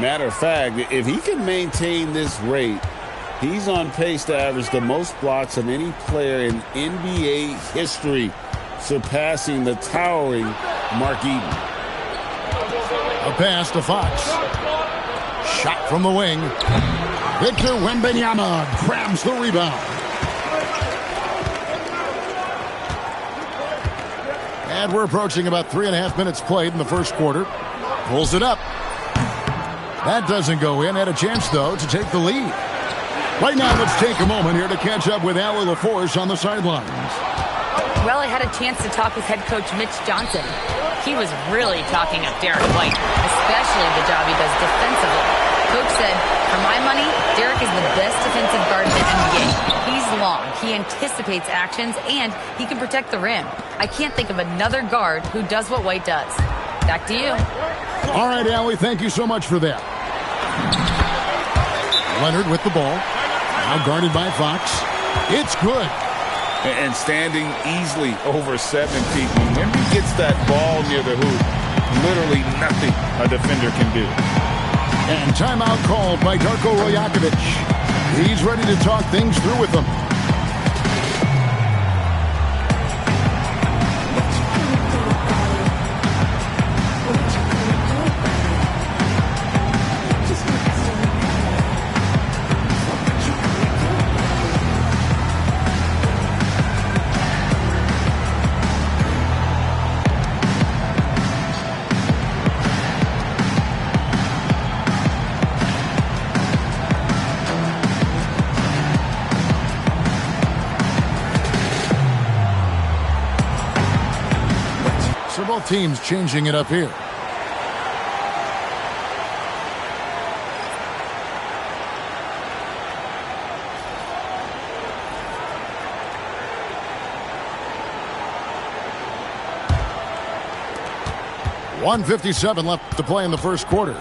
Matter of fact, if he can maintain this rate, he's on pace to average the most blocks of any player in NBA history, surpassing the towering Mark Eaton. A pass to Fox. Shot from the wing. Victor Wembanyama grabs the rebound. And we're approaching about 3.5 minutes played in the first quarter. Pulls it up. That doesn't go in. Had a chance, though, to take the lead. Right now, let's take a moment here to catch up with Allie LaForce on the sidelines. Well, I had a chance to talk with head coach Mitch Johnson. He was really talking up Derek White, especially the job he does defensively. Coach said, for my money, Derek is the best defensive guard in the NBA. He's long, he anticipates actions, and he can protect the rim. I can't think of another guard who does what White does. Back to you. All right, Allie, thank you so much for that. Leonard with the ball. Now guarded by Fox. It's good. And standing easily over 7 people. When he gets that ball near the hoop, literally nothing a defender can do. And timeout called by Darko Rojakovic. He's ready to talk things through with them. Both teams changing it up here. .157 left to play in the first quarter.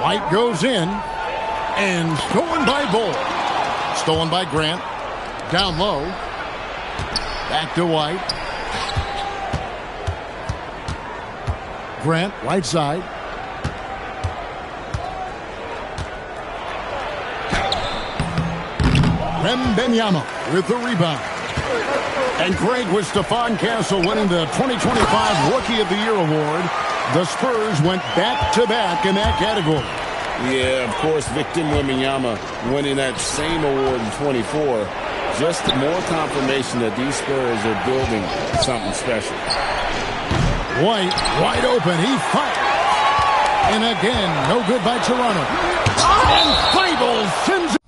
White goes in and stolen by Bull. Stolen by Grant. Down low. Back to White. Grant, right side. Wembanyama with the rebound. And Greg with Stephon Castle winning the 2025 Rookie of the Year award. The Spurs went back-to-back in that category. Yeah, of course, Victor Wembanyama winning that same award in 24. Just more confirmation that these Spurs are building something special. White, wide open. He fired. And again, no good by Toronto. And Thibault sends it.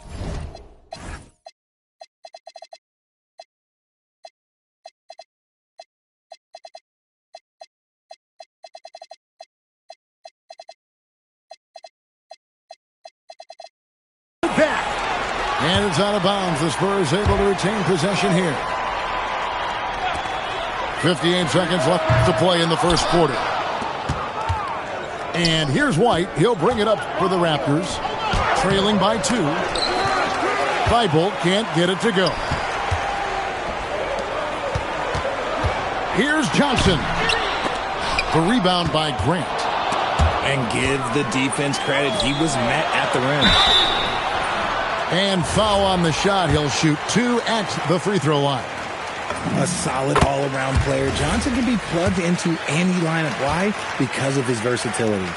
Back. And it's out of bounds. The Spurs able to retain possession here. 58 seconds left to play in the first quarter. And here's White. He'll bring it up for the Raptors. Trailing by 2. Thibault can't get it to go. Here's Johnson. The rebound by Grant. And give the defense credit. He was met at the rim. And foul on the shot. He'll shoot 2 at the free throw line. A solid all-around player. Johnson can be plugged into any lineup. Why? Because of his versatility.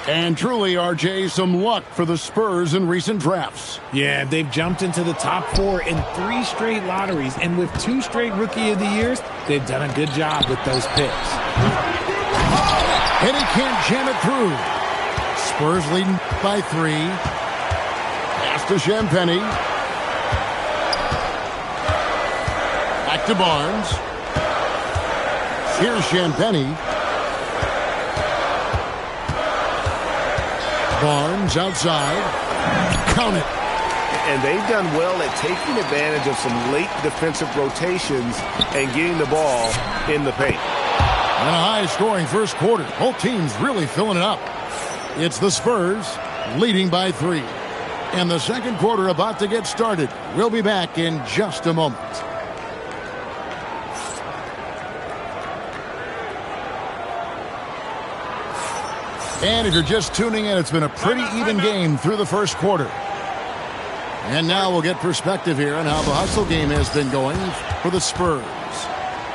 And truly, RJ, some luck for the Spurs in recent drafts. Yeah, they've jumped into the top 4 in 3 straight lotteries. And with 2 straight Rookie of the Years, they've done a good job with those picks. And he can't jam it through. Spurs leading by 3. To Champagny. Back to Barnes. Here's Champagny. Barnes outside. Count it. And they've done well at taking advantage of some late defensive rotations and getting the ball in the paint. And a high-scoring first quarter. Both teams really filling it up. It's the Spurs leading by 3. And the second quarter about to get started. We'll be back in just a moment. And if you're just tuning in, it's been a pretty even game through the first quarter. And now we'll get perspective here on how the hustle game has been going for the Spurs.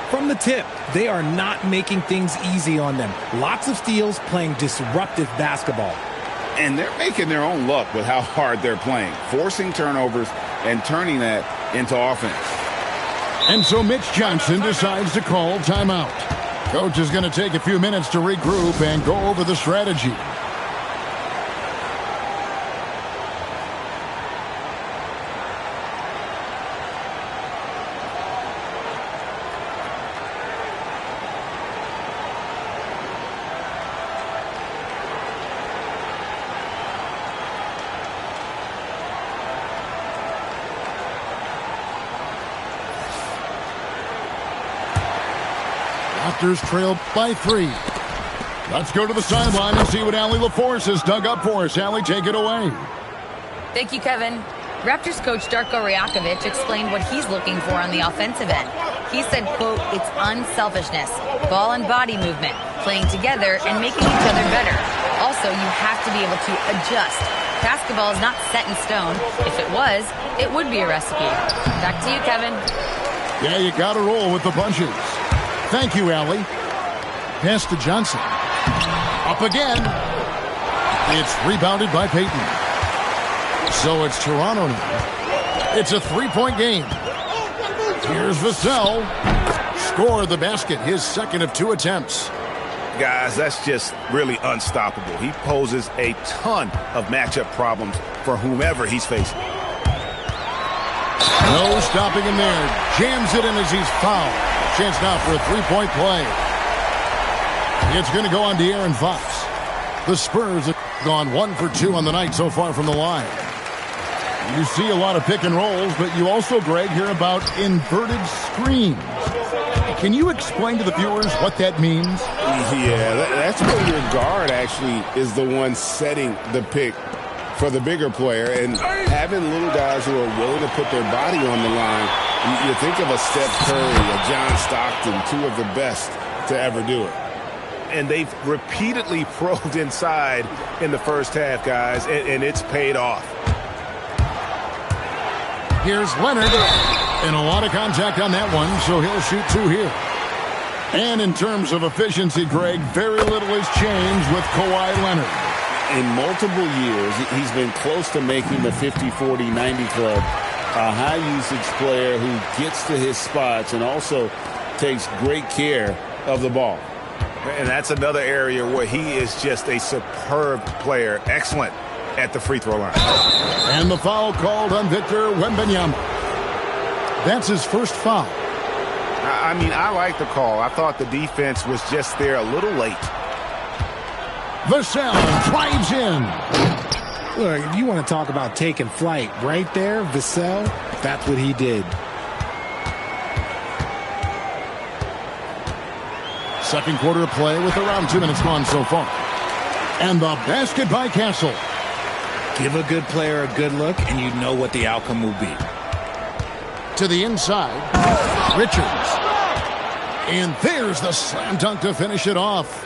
From the tip, they are not making things easy on them. Lots of steals, playing disruptive basketball. And they're making their own luck with how hard they're playing, forcing turnovers and turning that into offense. And so Mitch Johnson decides to call timeout. Coach is going to take a few minutes to regroup and go over the strategy. Raptors trail by 3. Let's go to the sideline and see what Allie LaForce has dug up for us. Allie, take it away. Thank you, Kevin. Raptors coach Darko Rajakovic explained what he's looking for on the offensive end. He said, quote, it's unselfishness, ball and body movement, playing together and making each other better. Also, you have to be able to adjust. Basketball is not set in stone. If it was, it would be a recipe. Back to you, Kevin. Yeah, you got to roll with the punches. Thank you, Allie. Pass to Johnson. Up again. It's rebounded by Payton. So it's Toronto now. It's a 3-point game. Here's Vassell. Scored the basket, his second of 2 attempts. Guys, that's just really unstoppable. He poses a ton of matchup problems for whomever he's facing. No stopping him there. Jams it in as he's fouled. Chance now for a 3-point play. It's going to go on De'Aaron Fox. The Spurs have gone 1 for 2 on the night so far from the line. You see a lot of pick and rolls, but you also, Greg, hear about inverted screens. Can you explain to the viewers what that means? Yeah, that's where your guard actually is the one setting the pick for the bigger player, and having little guys who are willing to put their body on the line. You think of a Steph Curry, a John Stockton, 2 of the best to ever do it. And they've repeatedly probed inside in the first half, guys, and it's paid off. Here's Leonard, and a lot of contact on that one, so he'll shoot 2 here. And in terms of efficiency, Greg, very little has changed with Kawhi Leonard. In multiple years, he's been close to making the 50, 40, 90 club. A high-usage player who gets to his spots and also takes great care of the ball. And that's another area where he is just a superb player. Excellent at the free throw line. And the foul called on Victor Wembanyama. That's his first foul. I mean, I like the call. I thought the defense was just there a little late. Vassell drives in. Look, if you want to talk about taking flight, right there, Vassell, that's what he did. Second quarter of play with around 2 minutes gone so far. And the basket by Castle. Give a good player a good look, and you know what the outcome will be. To the inside, Richards. And there's the slam dunk to finish it off.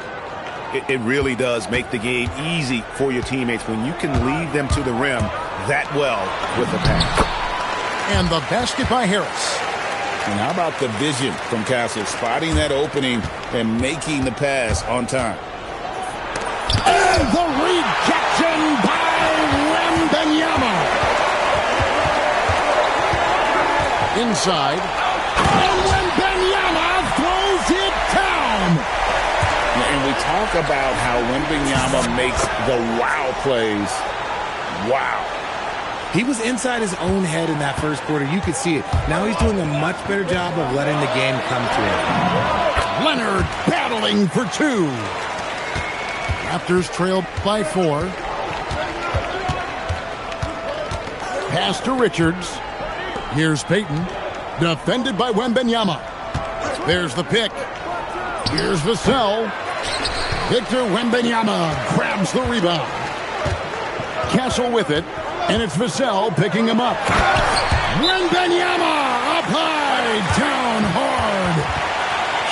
It really does make the game easy for your teammates when you can lead them to the rim that well with the pass. And the basket by Harris. And how about the vision from Castle, spotting that opening and making the pass on time. And the rejection by Wembanyama. Inside. And Wembanyama throws it down. And we talk about how Wembanyama makes the wow plays. Wow. He was inside his own head in that first quarter. You could see it. Now he's doing a much better job of letting the game come to him. Leonard battling for 2. Raptors trail by 4. Pass to Richards. Here's Payton. Defended by Wembanyama. There's the pick. Here's Vassell. Victor Wembanyama grabs the rebound. Castle with it. And it's Vassell picking him up. Wembanyama up high, down hard.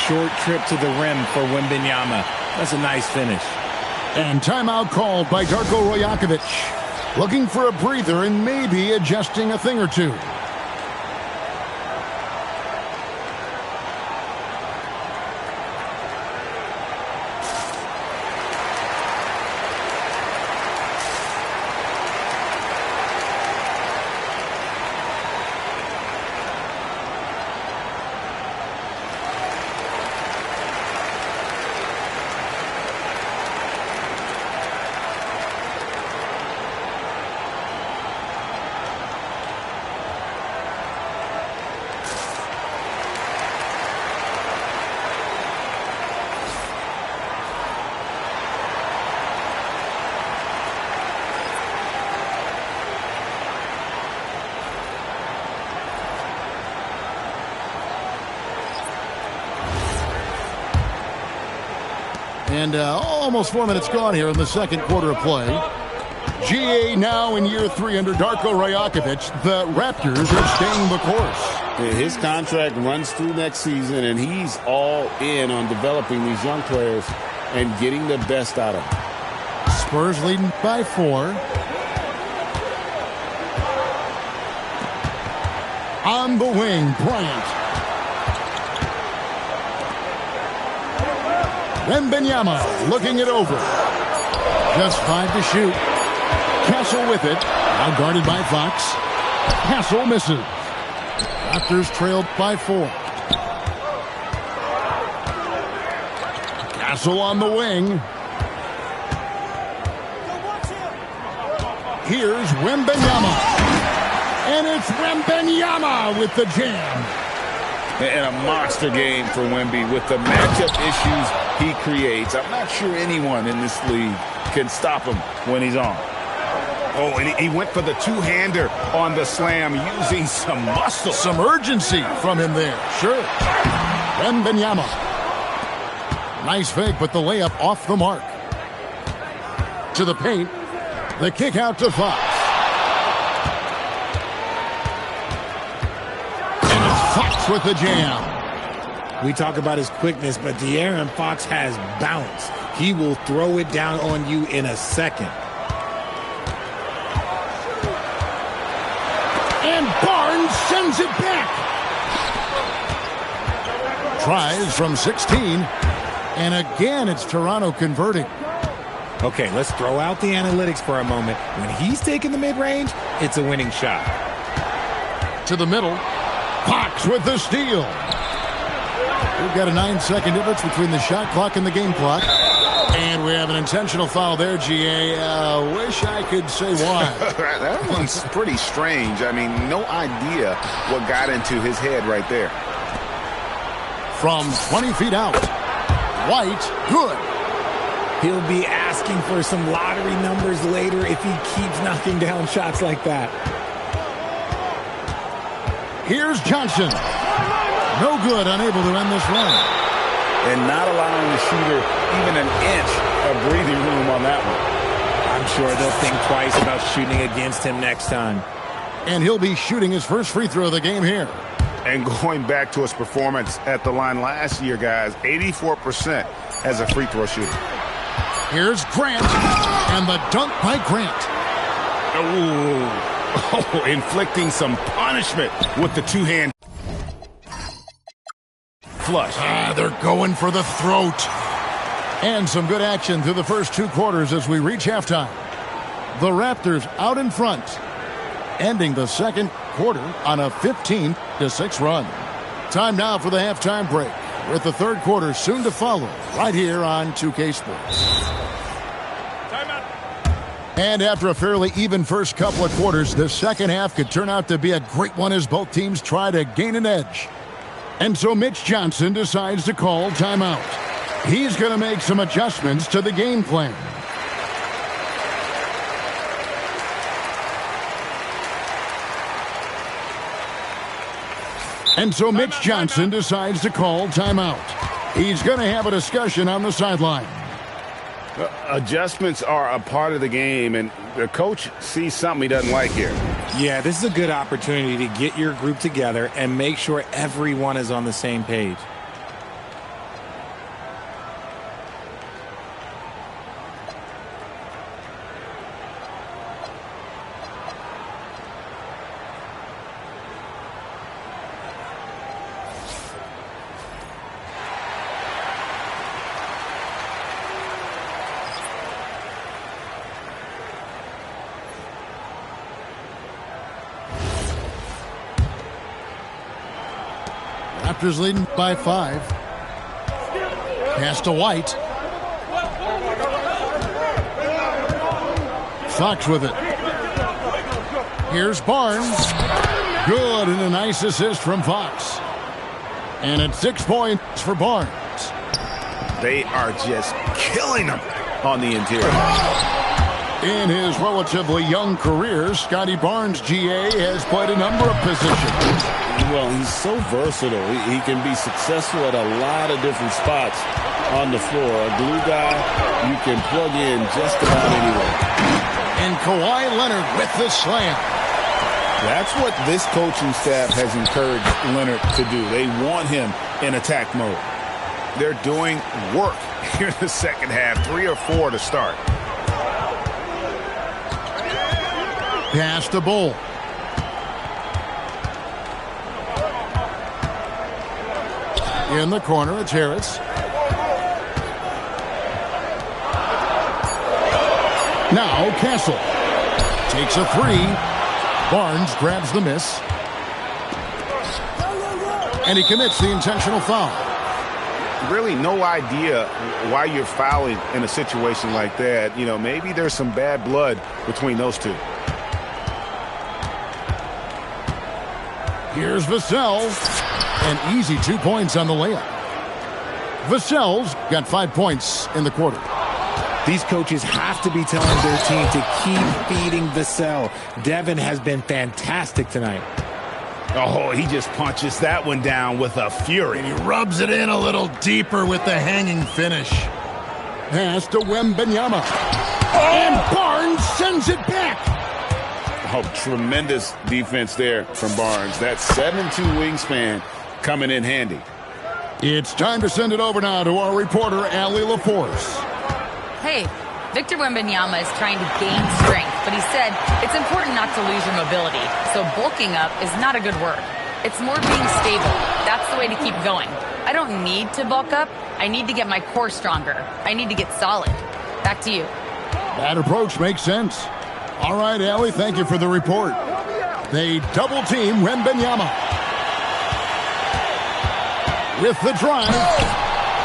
Short trip to the rim for Wembanyama. That's a nice finish. And timeout called by Darko Rajakovic. Looking for a breather and maybe adjusting a thing or two. And almost 4 minutes gone here in the second quarter of play. GA now in year 3 under Darko Rajakovic. The Raptors are staying the course. His contract runs through next season, and he's all in on developing these young players and getting the best out of them. Spurs leading by 4. On the wing, Bryant. Wembanyama looking it over. Just 5 to shoot. Castle with it. Now guarded by Fox. Castle misses. Raptors trailed by 4. Castle on the wing. Here's Wembanyama. And it's Wembanyama with the jam. And a monster game for Wemby with the matchup issues he creates. I'm not sure anyone in this league can stop him when he's on. Oh, and he went for the two-hander on the slam using some muscle. Some urgency from him there. Sure. Wembanyama. Nice fake, but the layup off the mark. To the paint. The kick out to Fox. And it's Fox with the jam. We talk about his quickness, but De'Aaron Fox has bounce. He will throw it down on you in a second. And Barnes sends it back. Tries from 16. And again, it's Toronto converting. Okay, let's throw out the analytics for a moment. When he's taking the mid-range, it's a winning shot. To the middle. Fox with the steal. We've got a 9-second difference between the shot clock and the game clock. And we have an intentional foul there, GA. Wish I could say why. That one's pretty strange. I mean, no idea what got into his head right there. From 20 feet out. White, good. He'll be asking for some lottery numbers later if he keeps knocking down shots like that. Here's Johnson. No good, unable to end this run. And not allowing the shooter even an inch of breathing room on that one. I'm sure they'll think twice about shooting against him next time. And he'll be shooting his first free throw of the game here. And going back to his performance at the line last year, guys, 84% as a free throw shooter. Here's Grant. And the dunk by Grant. Oh, inflicting some punishment with the two-hand flush. They're going for the throat. And some good action through the first 2 quarters as we reach halftime. The Raptors out in front, ending the second quarter on a 15-6 run. Time now for the halftime break, with the third quarter soon to follow, right here on 2K Sports. And after a fairly even first couple of quarters, the second half could turn out to be a great one as both teams try to gain an edge. And so Mitch Johnson decides to call timeout. He's going to make some adjustments to the game plan. And so Mitch Johnson decides to call timeout. He's going to have a discussion on the sideline. Adjustments are a part of the game, and the coach sees something he doesn't like here. Yeah, this is a good opportunity to get your group together and make sure everyone is on the same page. Raptors leading by 5. Pass to White. Fox with it. Here's Barnes. Good, and a nice assist from Fox. And it's 6 points for Barnes. They are just killing them on the interior. In his relatively young career, Scotty Barnes, GA, has played a number of positions. Well, he's so versatile. He can be successful at a lot of different spots. on the floor. A glue guy you can plug in just about anywhere. And Kawhi Leonard with the slam. That's what this coaching staff has encouraged Leonard to do. They want him in attack mode. They're doing work here in the second half. 3 or 4 to start. Pass to Bull. In the corner, it's Harris. Now Castle takes a 3. Barnes grabs the miss. And he commits the intentional foul. Really no idea why you're fouling in a situation like that. You know, maybe there's some bad blood between those two. Here's Vassell. An easy 2 points on the layup. Vassell's got 5 points in the quarter. These coaches have to be telling their team to keep feeding Vassell. Devin has been fantastic tonight. Oh, he just punches that one down with a fury. And he rubs it in a little deeper with the hanging finish. Pass to Wembanyama. And Barnes sends it back. Oh, tremendous defense there from Barnes. That 7'2" wingspan coming in handy. It's time to send it over now to our reporter, Allie LaForce. Hey, Victor Wembanyama is trying to gain strength, but he said it's important not to lose your mobility. So bulking up is not a good word. It's more being stable. That's the way to keep going. I don't need to bulk up. I need to get my core stronger. I need to get solid. Back to you. That approach makes sense. All right, Allie, thank you for the report. They double team Wembanyama. With the drive,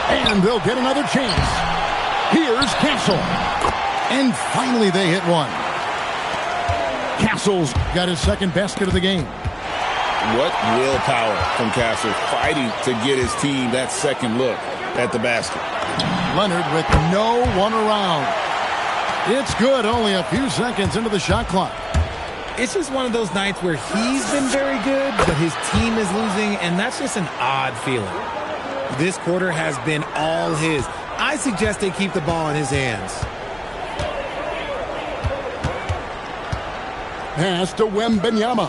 and they'll get another chance. Here's Castle. And finally they hit one. Castle's got his second basket of the game. What willpower from Castle, fighting to get his team that second look at the basket. Leonard with no one around. It's good, only a few seconds into the shot clock. It's just one of those nights where he's been very good, but his team is losing, and that's just an odd feeling. This quarter has been all his. I suggest they keep the ball in his hands. Pass to Wembanyama.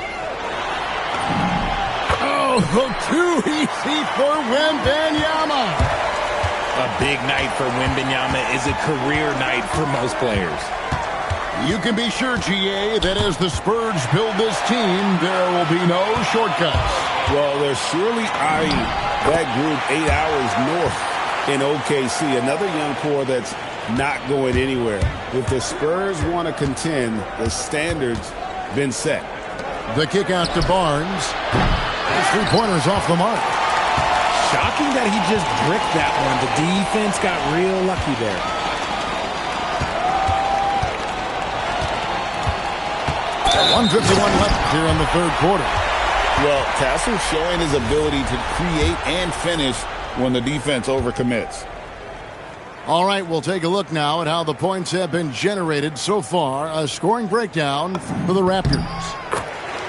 Oh, too easy for Wembanyama. A big night for Wembanyama is a career night for most players. You can be sure, GA, that as the Spurs build this team, there will be no shortcuts. Well, they're surely eyeing that group 8 hours north in OKC. Another young core that's not going anywhere. If the Spurs want to contend, the standard's been set. The kick out to Barnes. His three-pointer's off the mark. Shocking that he just bricked that one. The defense got real lucky there. 1:51 left here in the third quarter. Well, Castle's showing his ability to create and finish when the defense overcommits. All right, we'll take a look now at how the points have been generated so far. A scoring breakdown for the Raptors.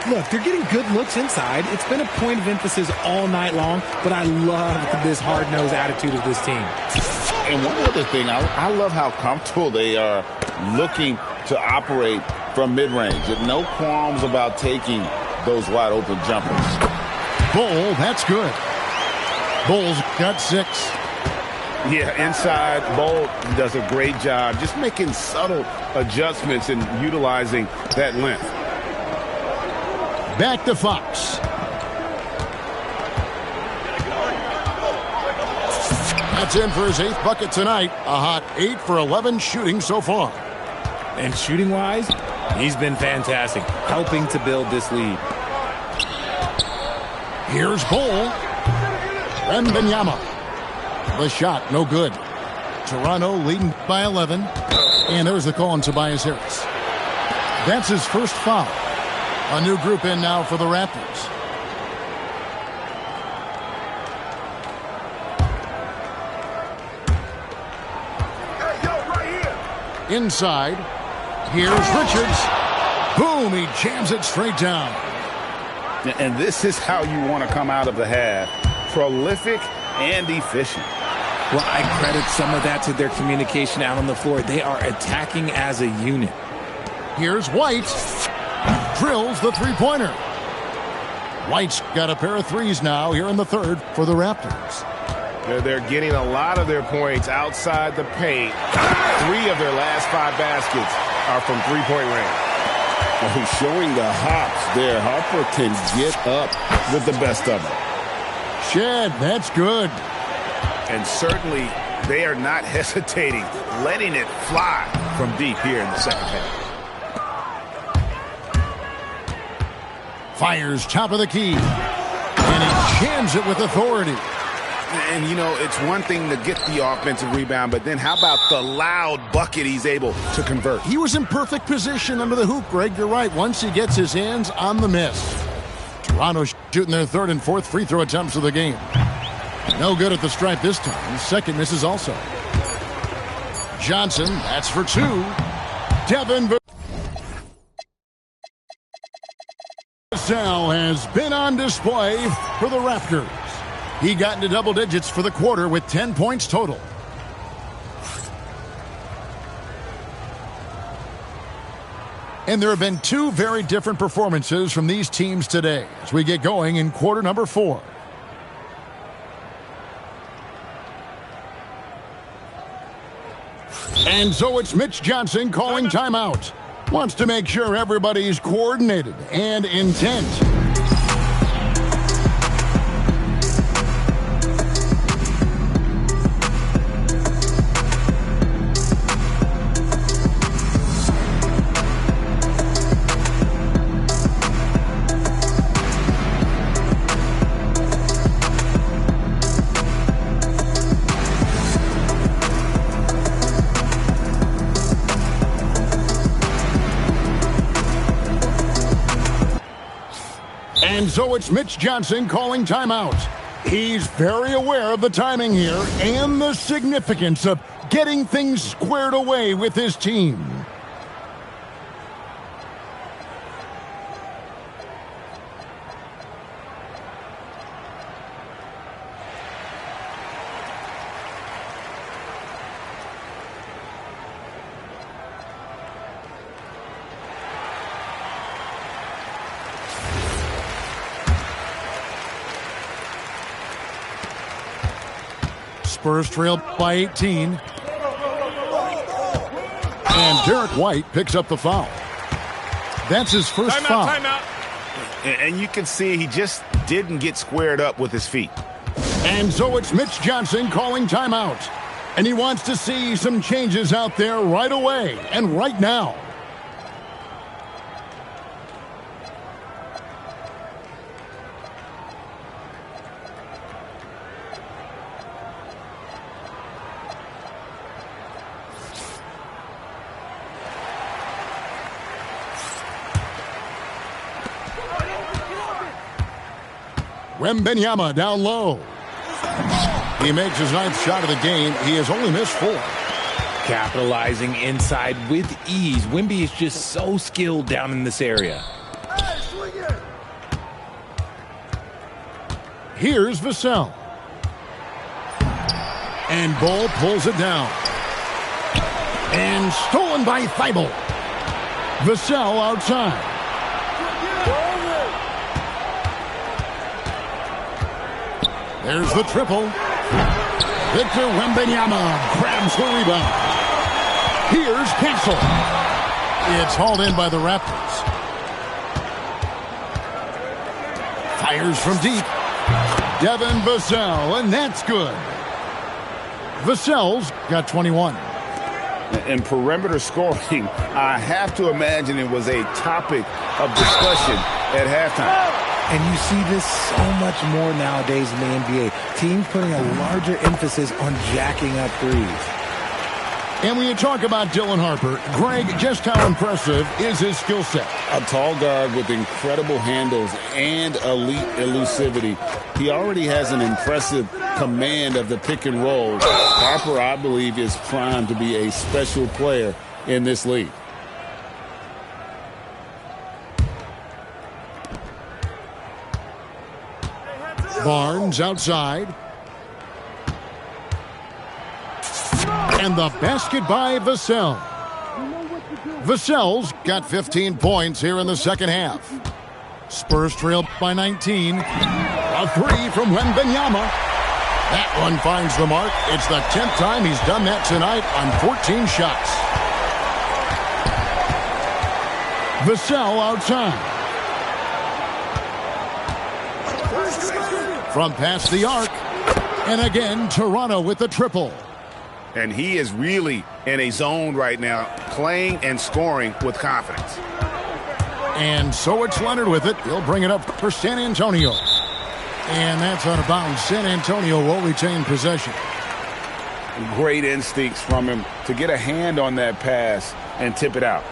Look, they're getting good looks inside. It's been a point of emphasis all night long, but I love this hard-nosed attitude of this team. And one other thing, I love how comfortable they are looking to operate from mid-range. No qualms about taking those wide-open jumpers. Bull, that's good. Bull's got 6. Yeah, inside, Bull does a great job just making subtle adjustments and utilizing that length. Back to Fox. That's in for his 8th bucket tonight. A hot 8 for 11 shooting so far. And shooting-wise, he's been fantastic, helping to build this lead. Here's Bull. Wembanyama. The shot, no good. Toronto leading by 11. And there's the call on Tobias Harris. That's his first foul. A new group in now for the Raptors. Inside. Here's Richards. Boom, he jams it straight down. And this is how you want to come out of the half. Prolific and efficient. Well, I credit some of that to their communication out on the floor. They are attacking as a unit. Here's White. Drills the three-pointer. White's got a pair of threes now here in the third for the Raptors. They're getting a lot of their points outside the paint. 3 of their last 5 baskets are from three-point range. Oh, he's showing the hops there. Harper can get up with the best of them. Shed, that's good. And certainly they are not hesitating, letting it fly from deep here in the second half. Fires top of the key. And he jams it with authority. And, you know, it's one thing to get the offensive rebound, but then how about the loud bucket he's able to convert? He was in perfect position under the hoop, Greg. You're right. Once he gets his hands on the miss. Toronto shooting their third and fourth free throw attempts of the game. No good at the stripe this time. Second misses also. Johnson, that's for 2. Devin Vassell has been on display for the Raptors. He got into double digits for the quarter with 10 points total. And there have been 2 very different performances from these teams today as we get going in quarter number 4. And so it's Mitch Johnson calling timeout. Wants to make sure everybody's coordinated and intent. And so it's Mitch Johnson calling timeout. He's very aware of the timing here and the significance of getting things squared away with his team. Spurs trail by 18. And Derek White picks up the foul. That's his first foul. Timeout. And you can see he just didn't get squared up with his feet. And so it's Mitch Johnson calling timeout. And he wants to see some changes out there right away and right now. Wembanyama down low. He makes his 9th shot of the game. He has only missed 4. Capitalizing inside with ease. Wemby is just so skilled down in this area. Here's Vassell. And Bull pulls it down. And stolen by Thibault. Vassell outside. There's the triple. Victor Wembanyama grabs the rebound. Here's Castle. It's hauled in by the Raptors. Fires from deep. Devin Vassell, and that's good. Vassell's got 21. And perimeter scoring, I have to imagine it was a topic of discussion at halftime. And you see this so much more nowadays in the NBA. Teams putting a larger emphasis on jacking up threes. And when you talk about Dylan Harper, Greg, just how impressive is his skill set? A tall guard with incredible handles and elite elusivity. He already has an impressive command of the pick and roll. Harper, I believe, is primed to be a special player in this league. Barnes outside. And the basket by Vassell. Vassell's got 15 points here in the second half. Spurs trail by 19. A three from Wembanyama. That one finds the mark. It's the 10th time he's done that tonight on 14 shots. Vassell outside. From past the arc. And again, Toronto with the triple. And he is really in a zone right now, playing and scoring with confidence. And so it's Leonard with it. He'll bring it up for San Antonio. And that's out of bounds. San Antonio will retain possession. Great instincts from him to get a hand on that pass and tip it out.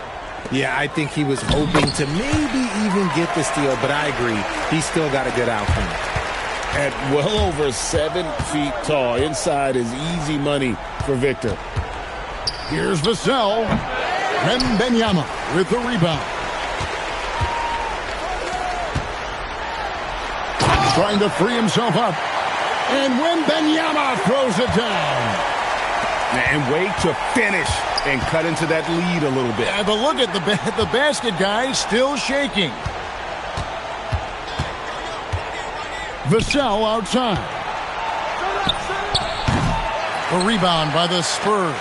Yeah, I think he was hoping to maybe even get the steal, but I agree. He's still got a good outcome. At well over 7 feet tall, inside is easy money for Victor. Here's Vassell. Wembanyama with the rebound. Trying to free himself up. And Wembanyama throws it down. And wait to finish and cut into that lead a little bit. Yeah, but look at the basket guy still shaking. Vassell outside. A rebound by the Spurs.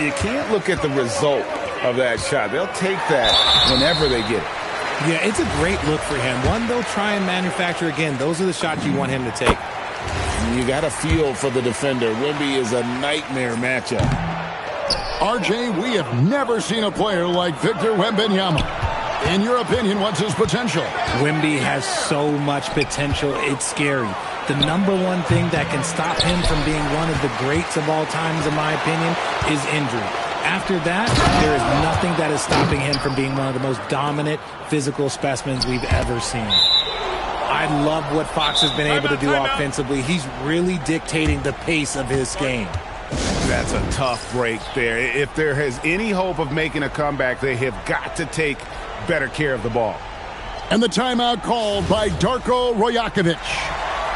You can't look at the result of that shot. They'll take that whenever they get it. Yeah, it's a great look for him. One they'll try and manufacture again. Those are the shots you want him to take. You got a feel for the defender. Wemby is a nightmare matchup. RJ, we have never seen a player like Victor Wembanyama. In your opinion, what's his potential? Wemby has so much potential, it's scary. The number one thing that can stop him from being one of the greats of all times, in my opinion, is injury. After that, there is nothing that is stopping him from being one of the most dominant physical specimens we've ever seen. I love what Fox has been able to do offensively. He's really dictating the pace of his game. That's a tough break there. If there is any hope of making a comeback, they have got to take better care of the ball. And the timeout called by Darko Rajakovic.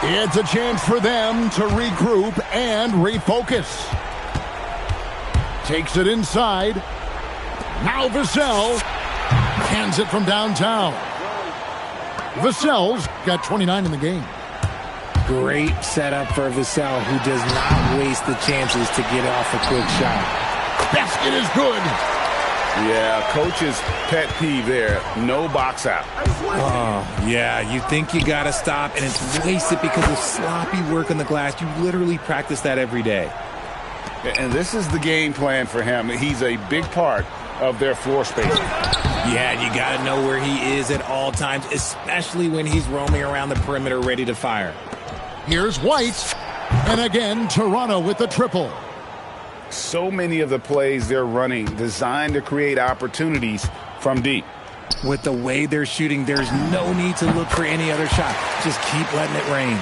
It's a chance for them to regroup and refocus. Takes it inside. Now Vassell hands it from downtown. Vassell's got 29 in the game. Great setup for Vassell, who does not waste the chances to get off a quick shot. Basket is good. Yeah, coach's pet peeve there. No box out. Oh, yeah, you think you got to stop, and it's wasted because of sloppy work on the glass. You literally practice that every day. And this is the game plan for him. He's a big part of their floor space. Yeah, you got to know where he is at all times, especially when he's roaming around the perimeter ready to fire. Here's White. And again, Toronto with the triple. So many of the plays they're running designed to create opportunities from deep. With the way they're shooting, there's no need to look for any other shot. Just keep letting it rain.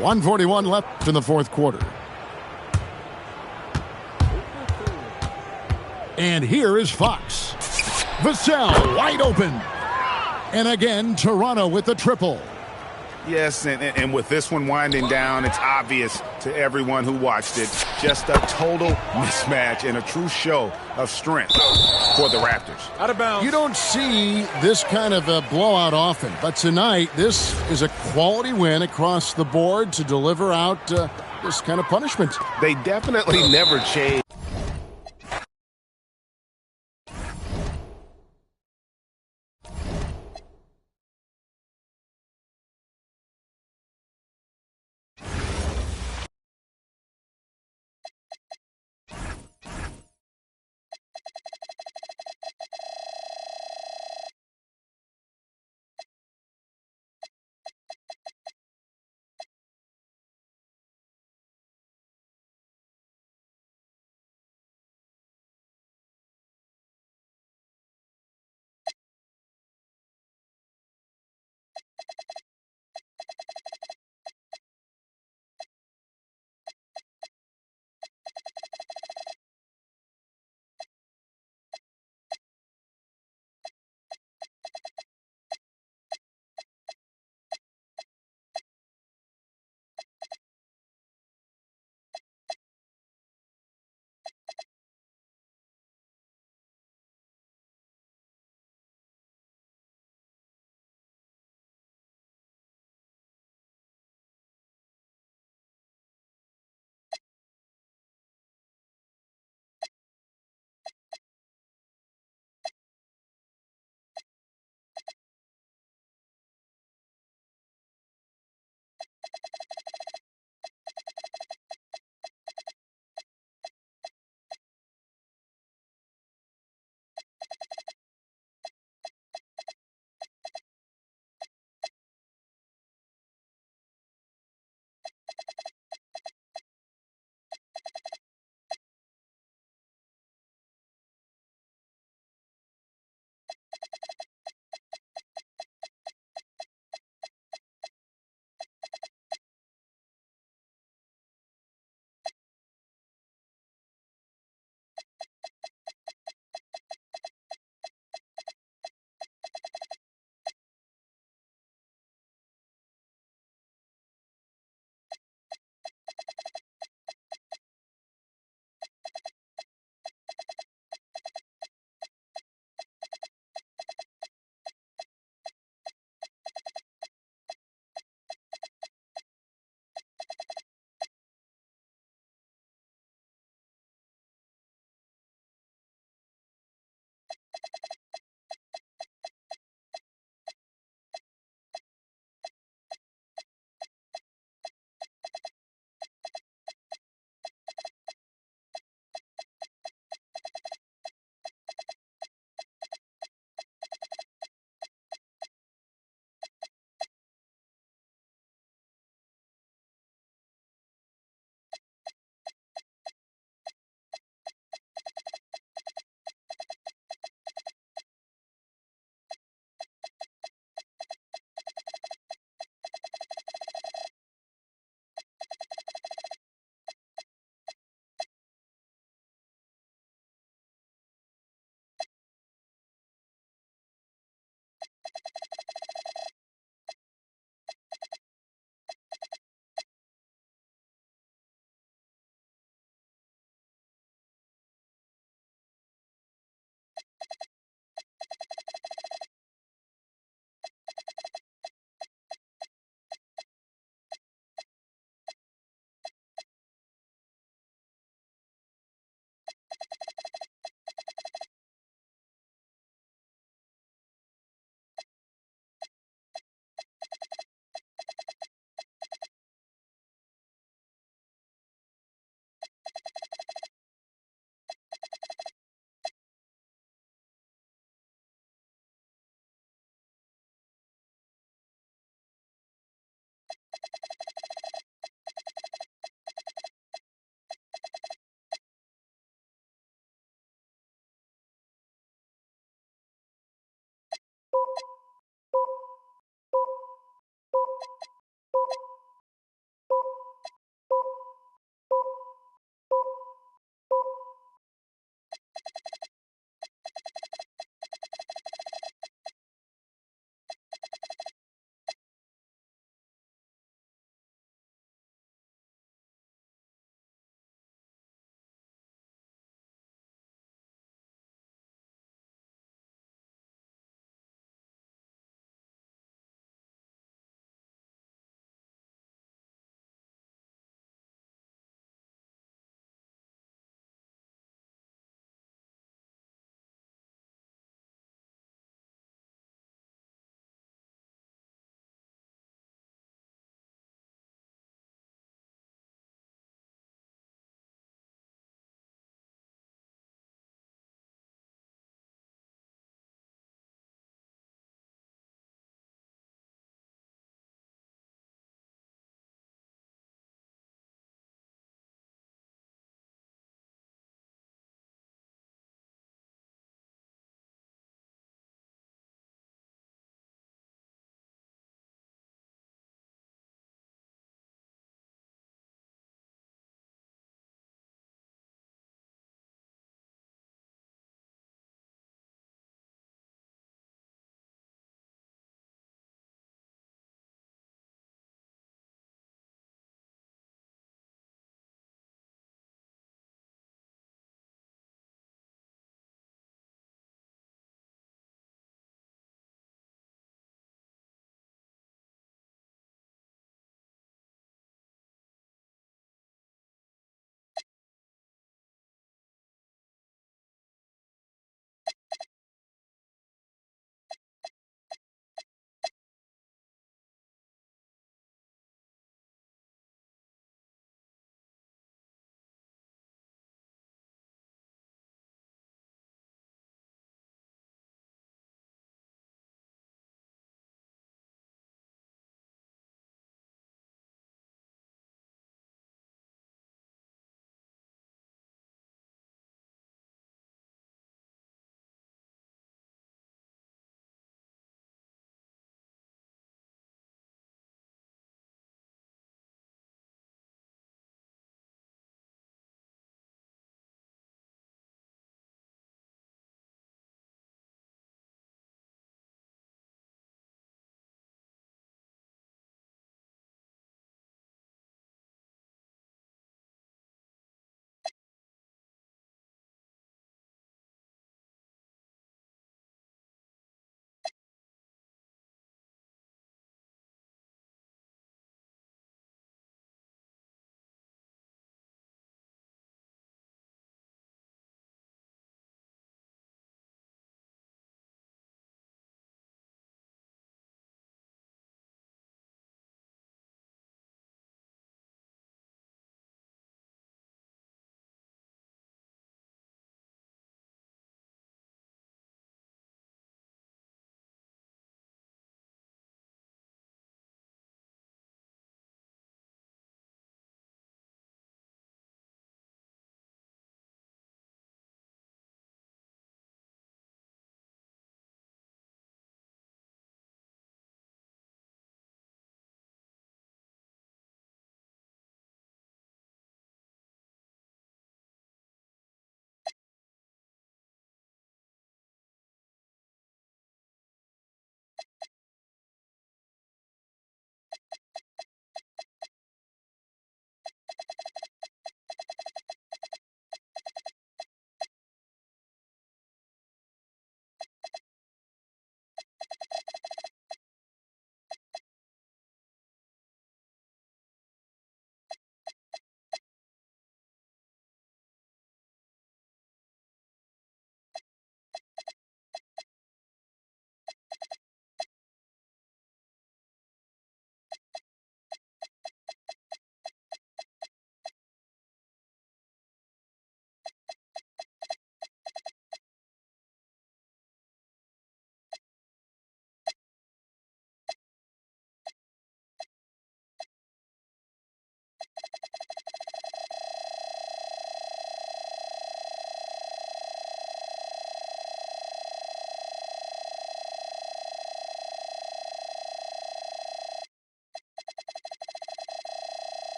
1:41 left in the fourth quarter. And here is Fox. Vassell wide open. And again, Toronto with the triple. Yes, and with this one winding down, it's obvious to everyone who watched it. Just a total mismatch and a true show of strength for the Raptors. Out of bounds. You don't see this kind of a blowout often, but tonight this is a quality win across the board to deliver out this kind of punishment. They definitely never changed.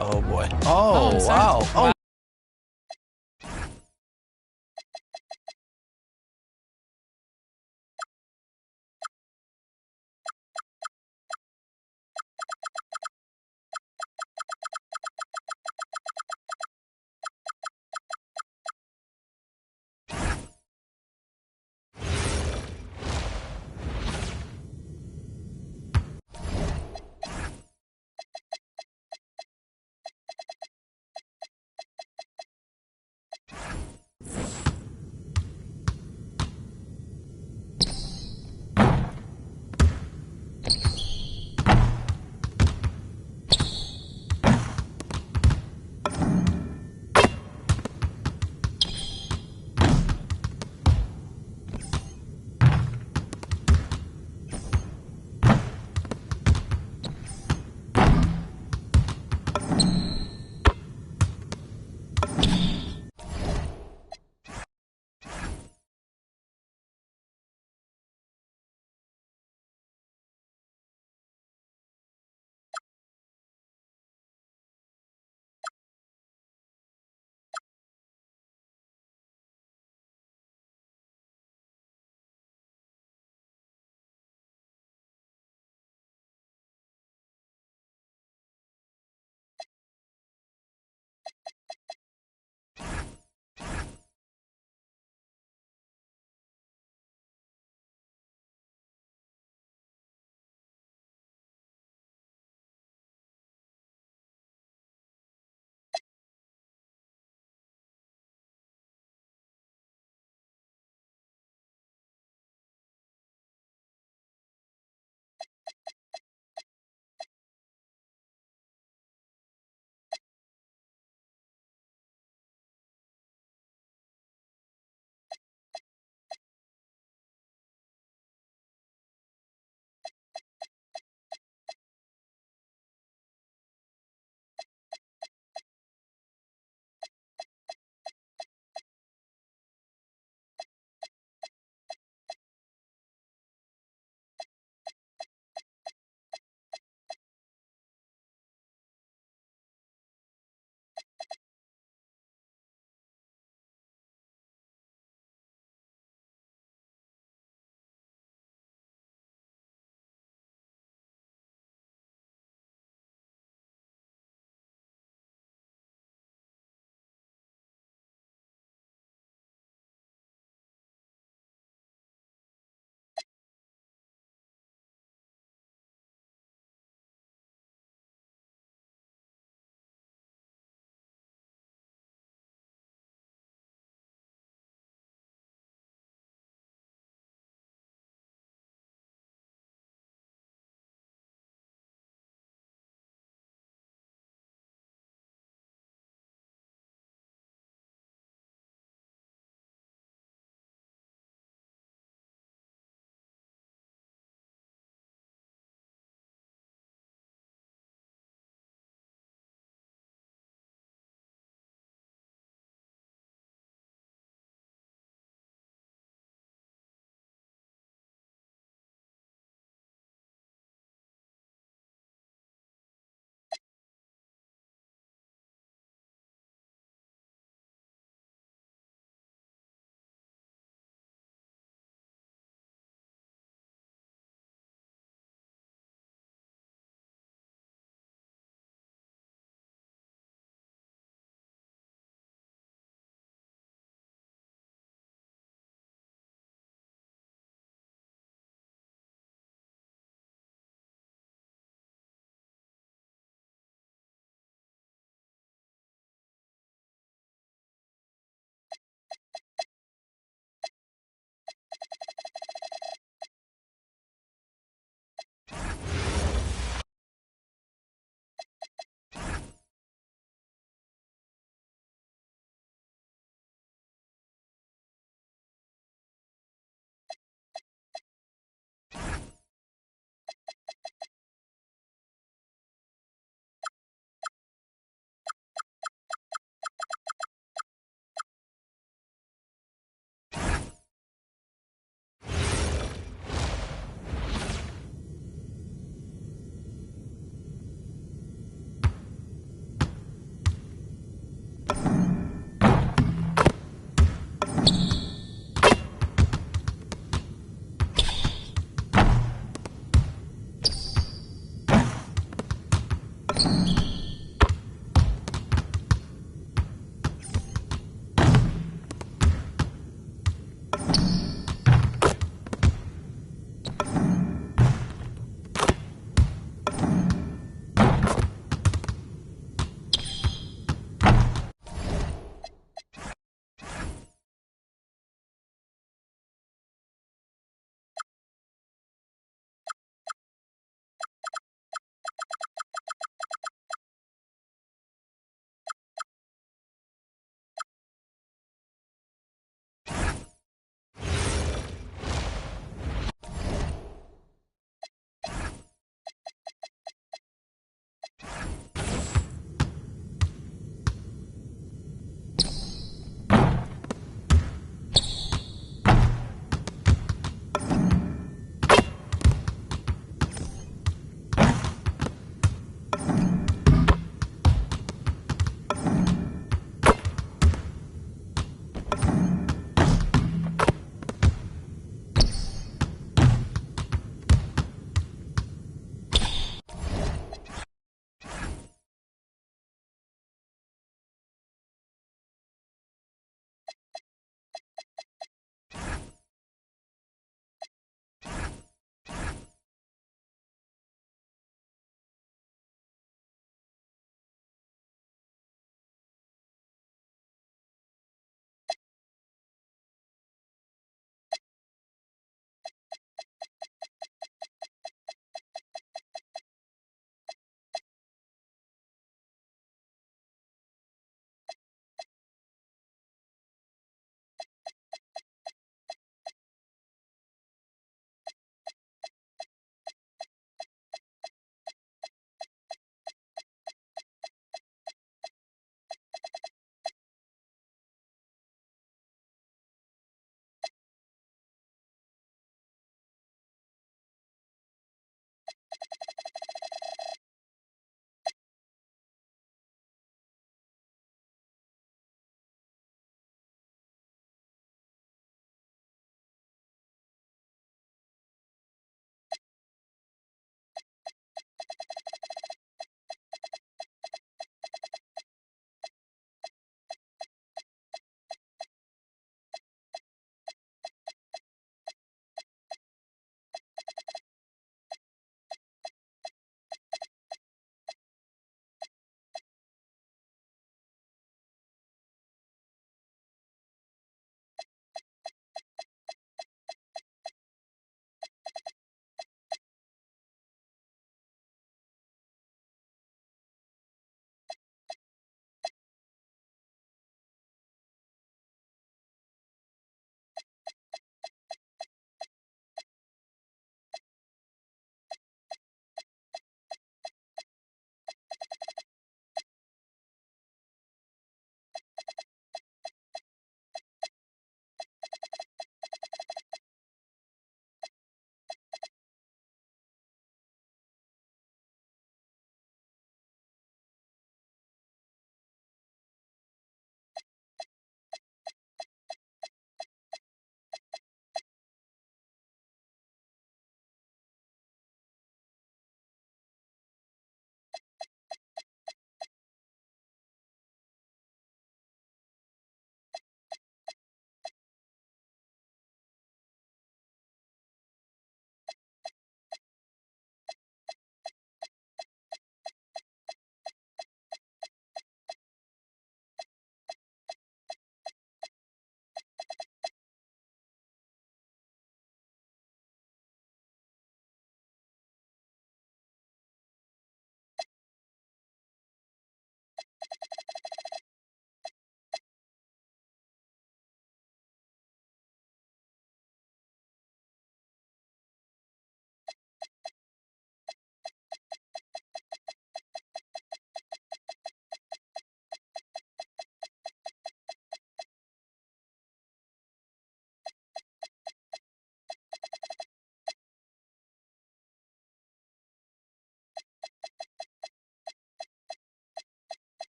Oh, boy. Oh, wow. Oh.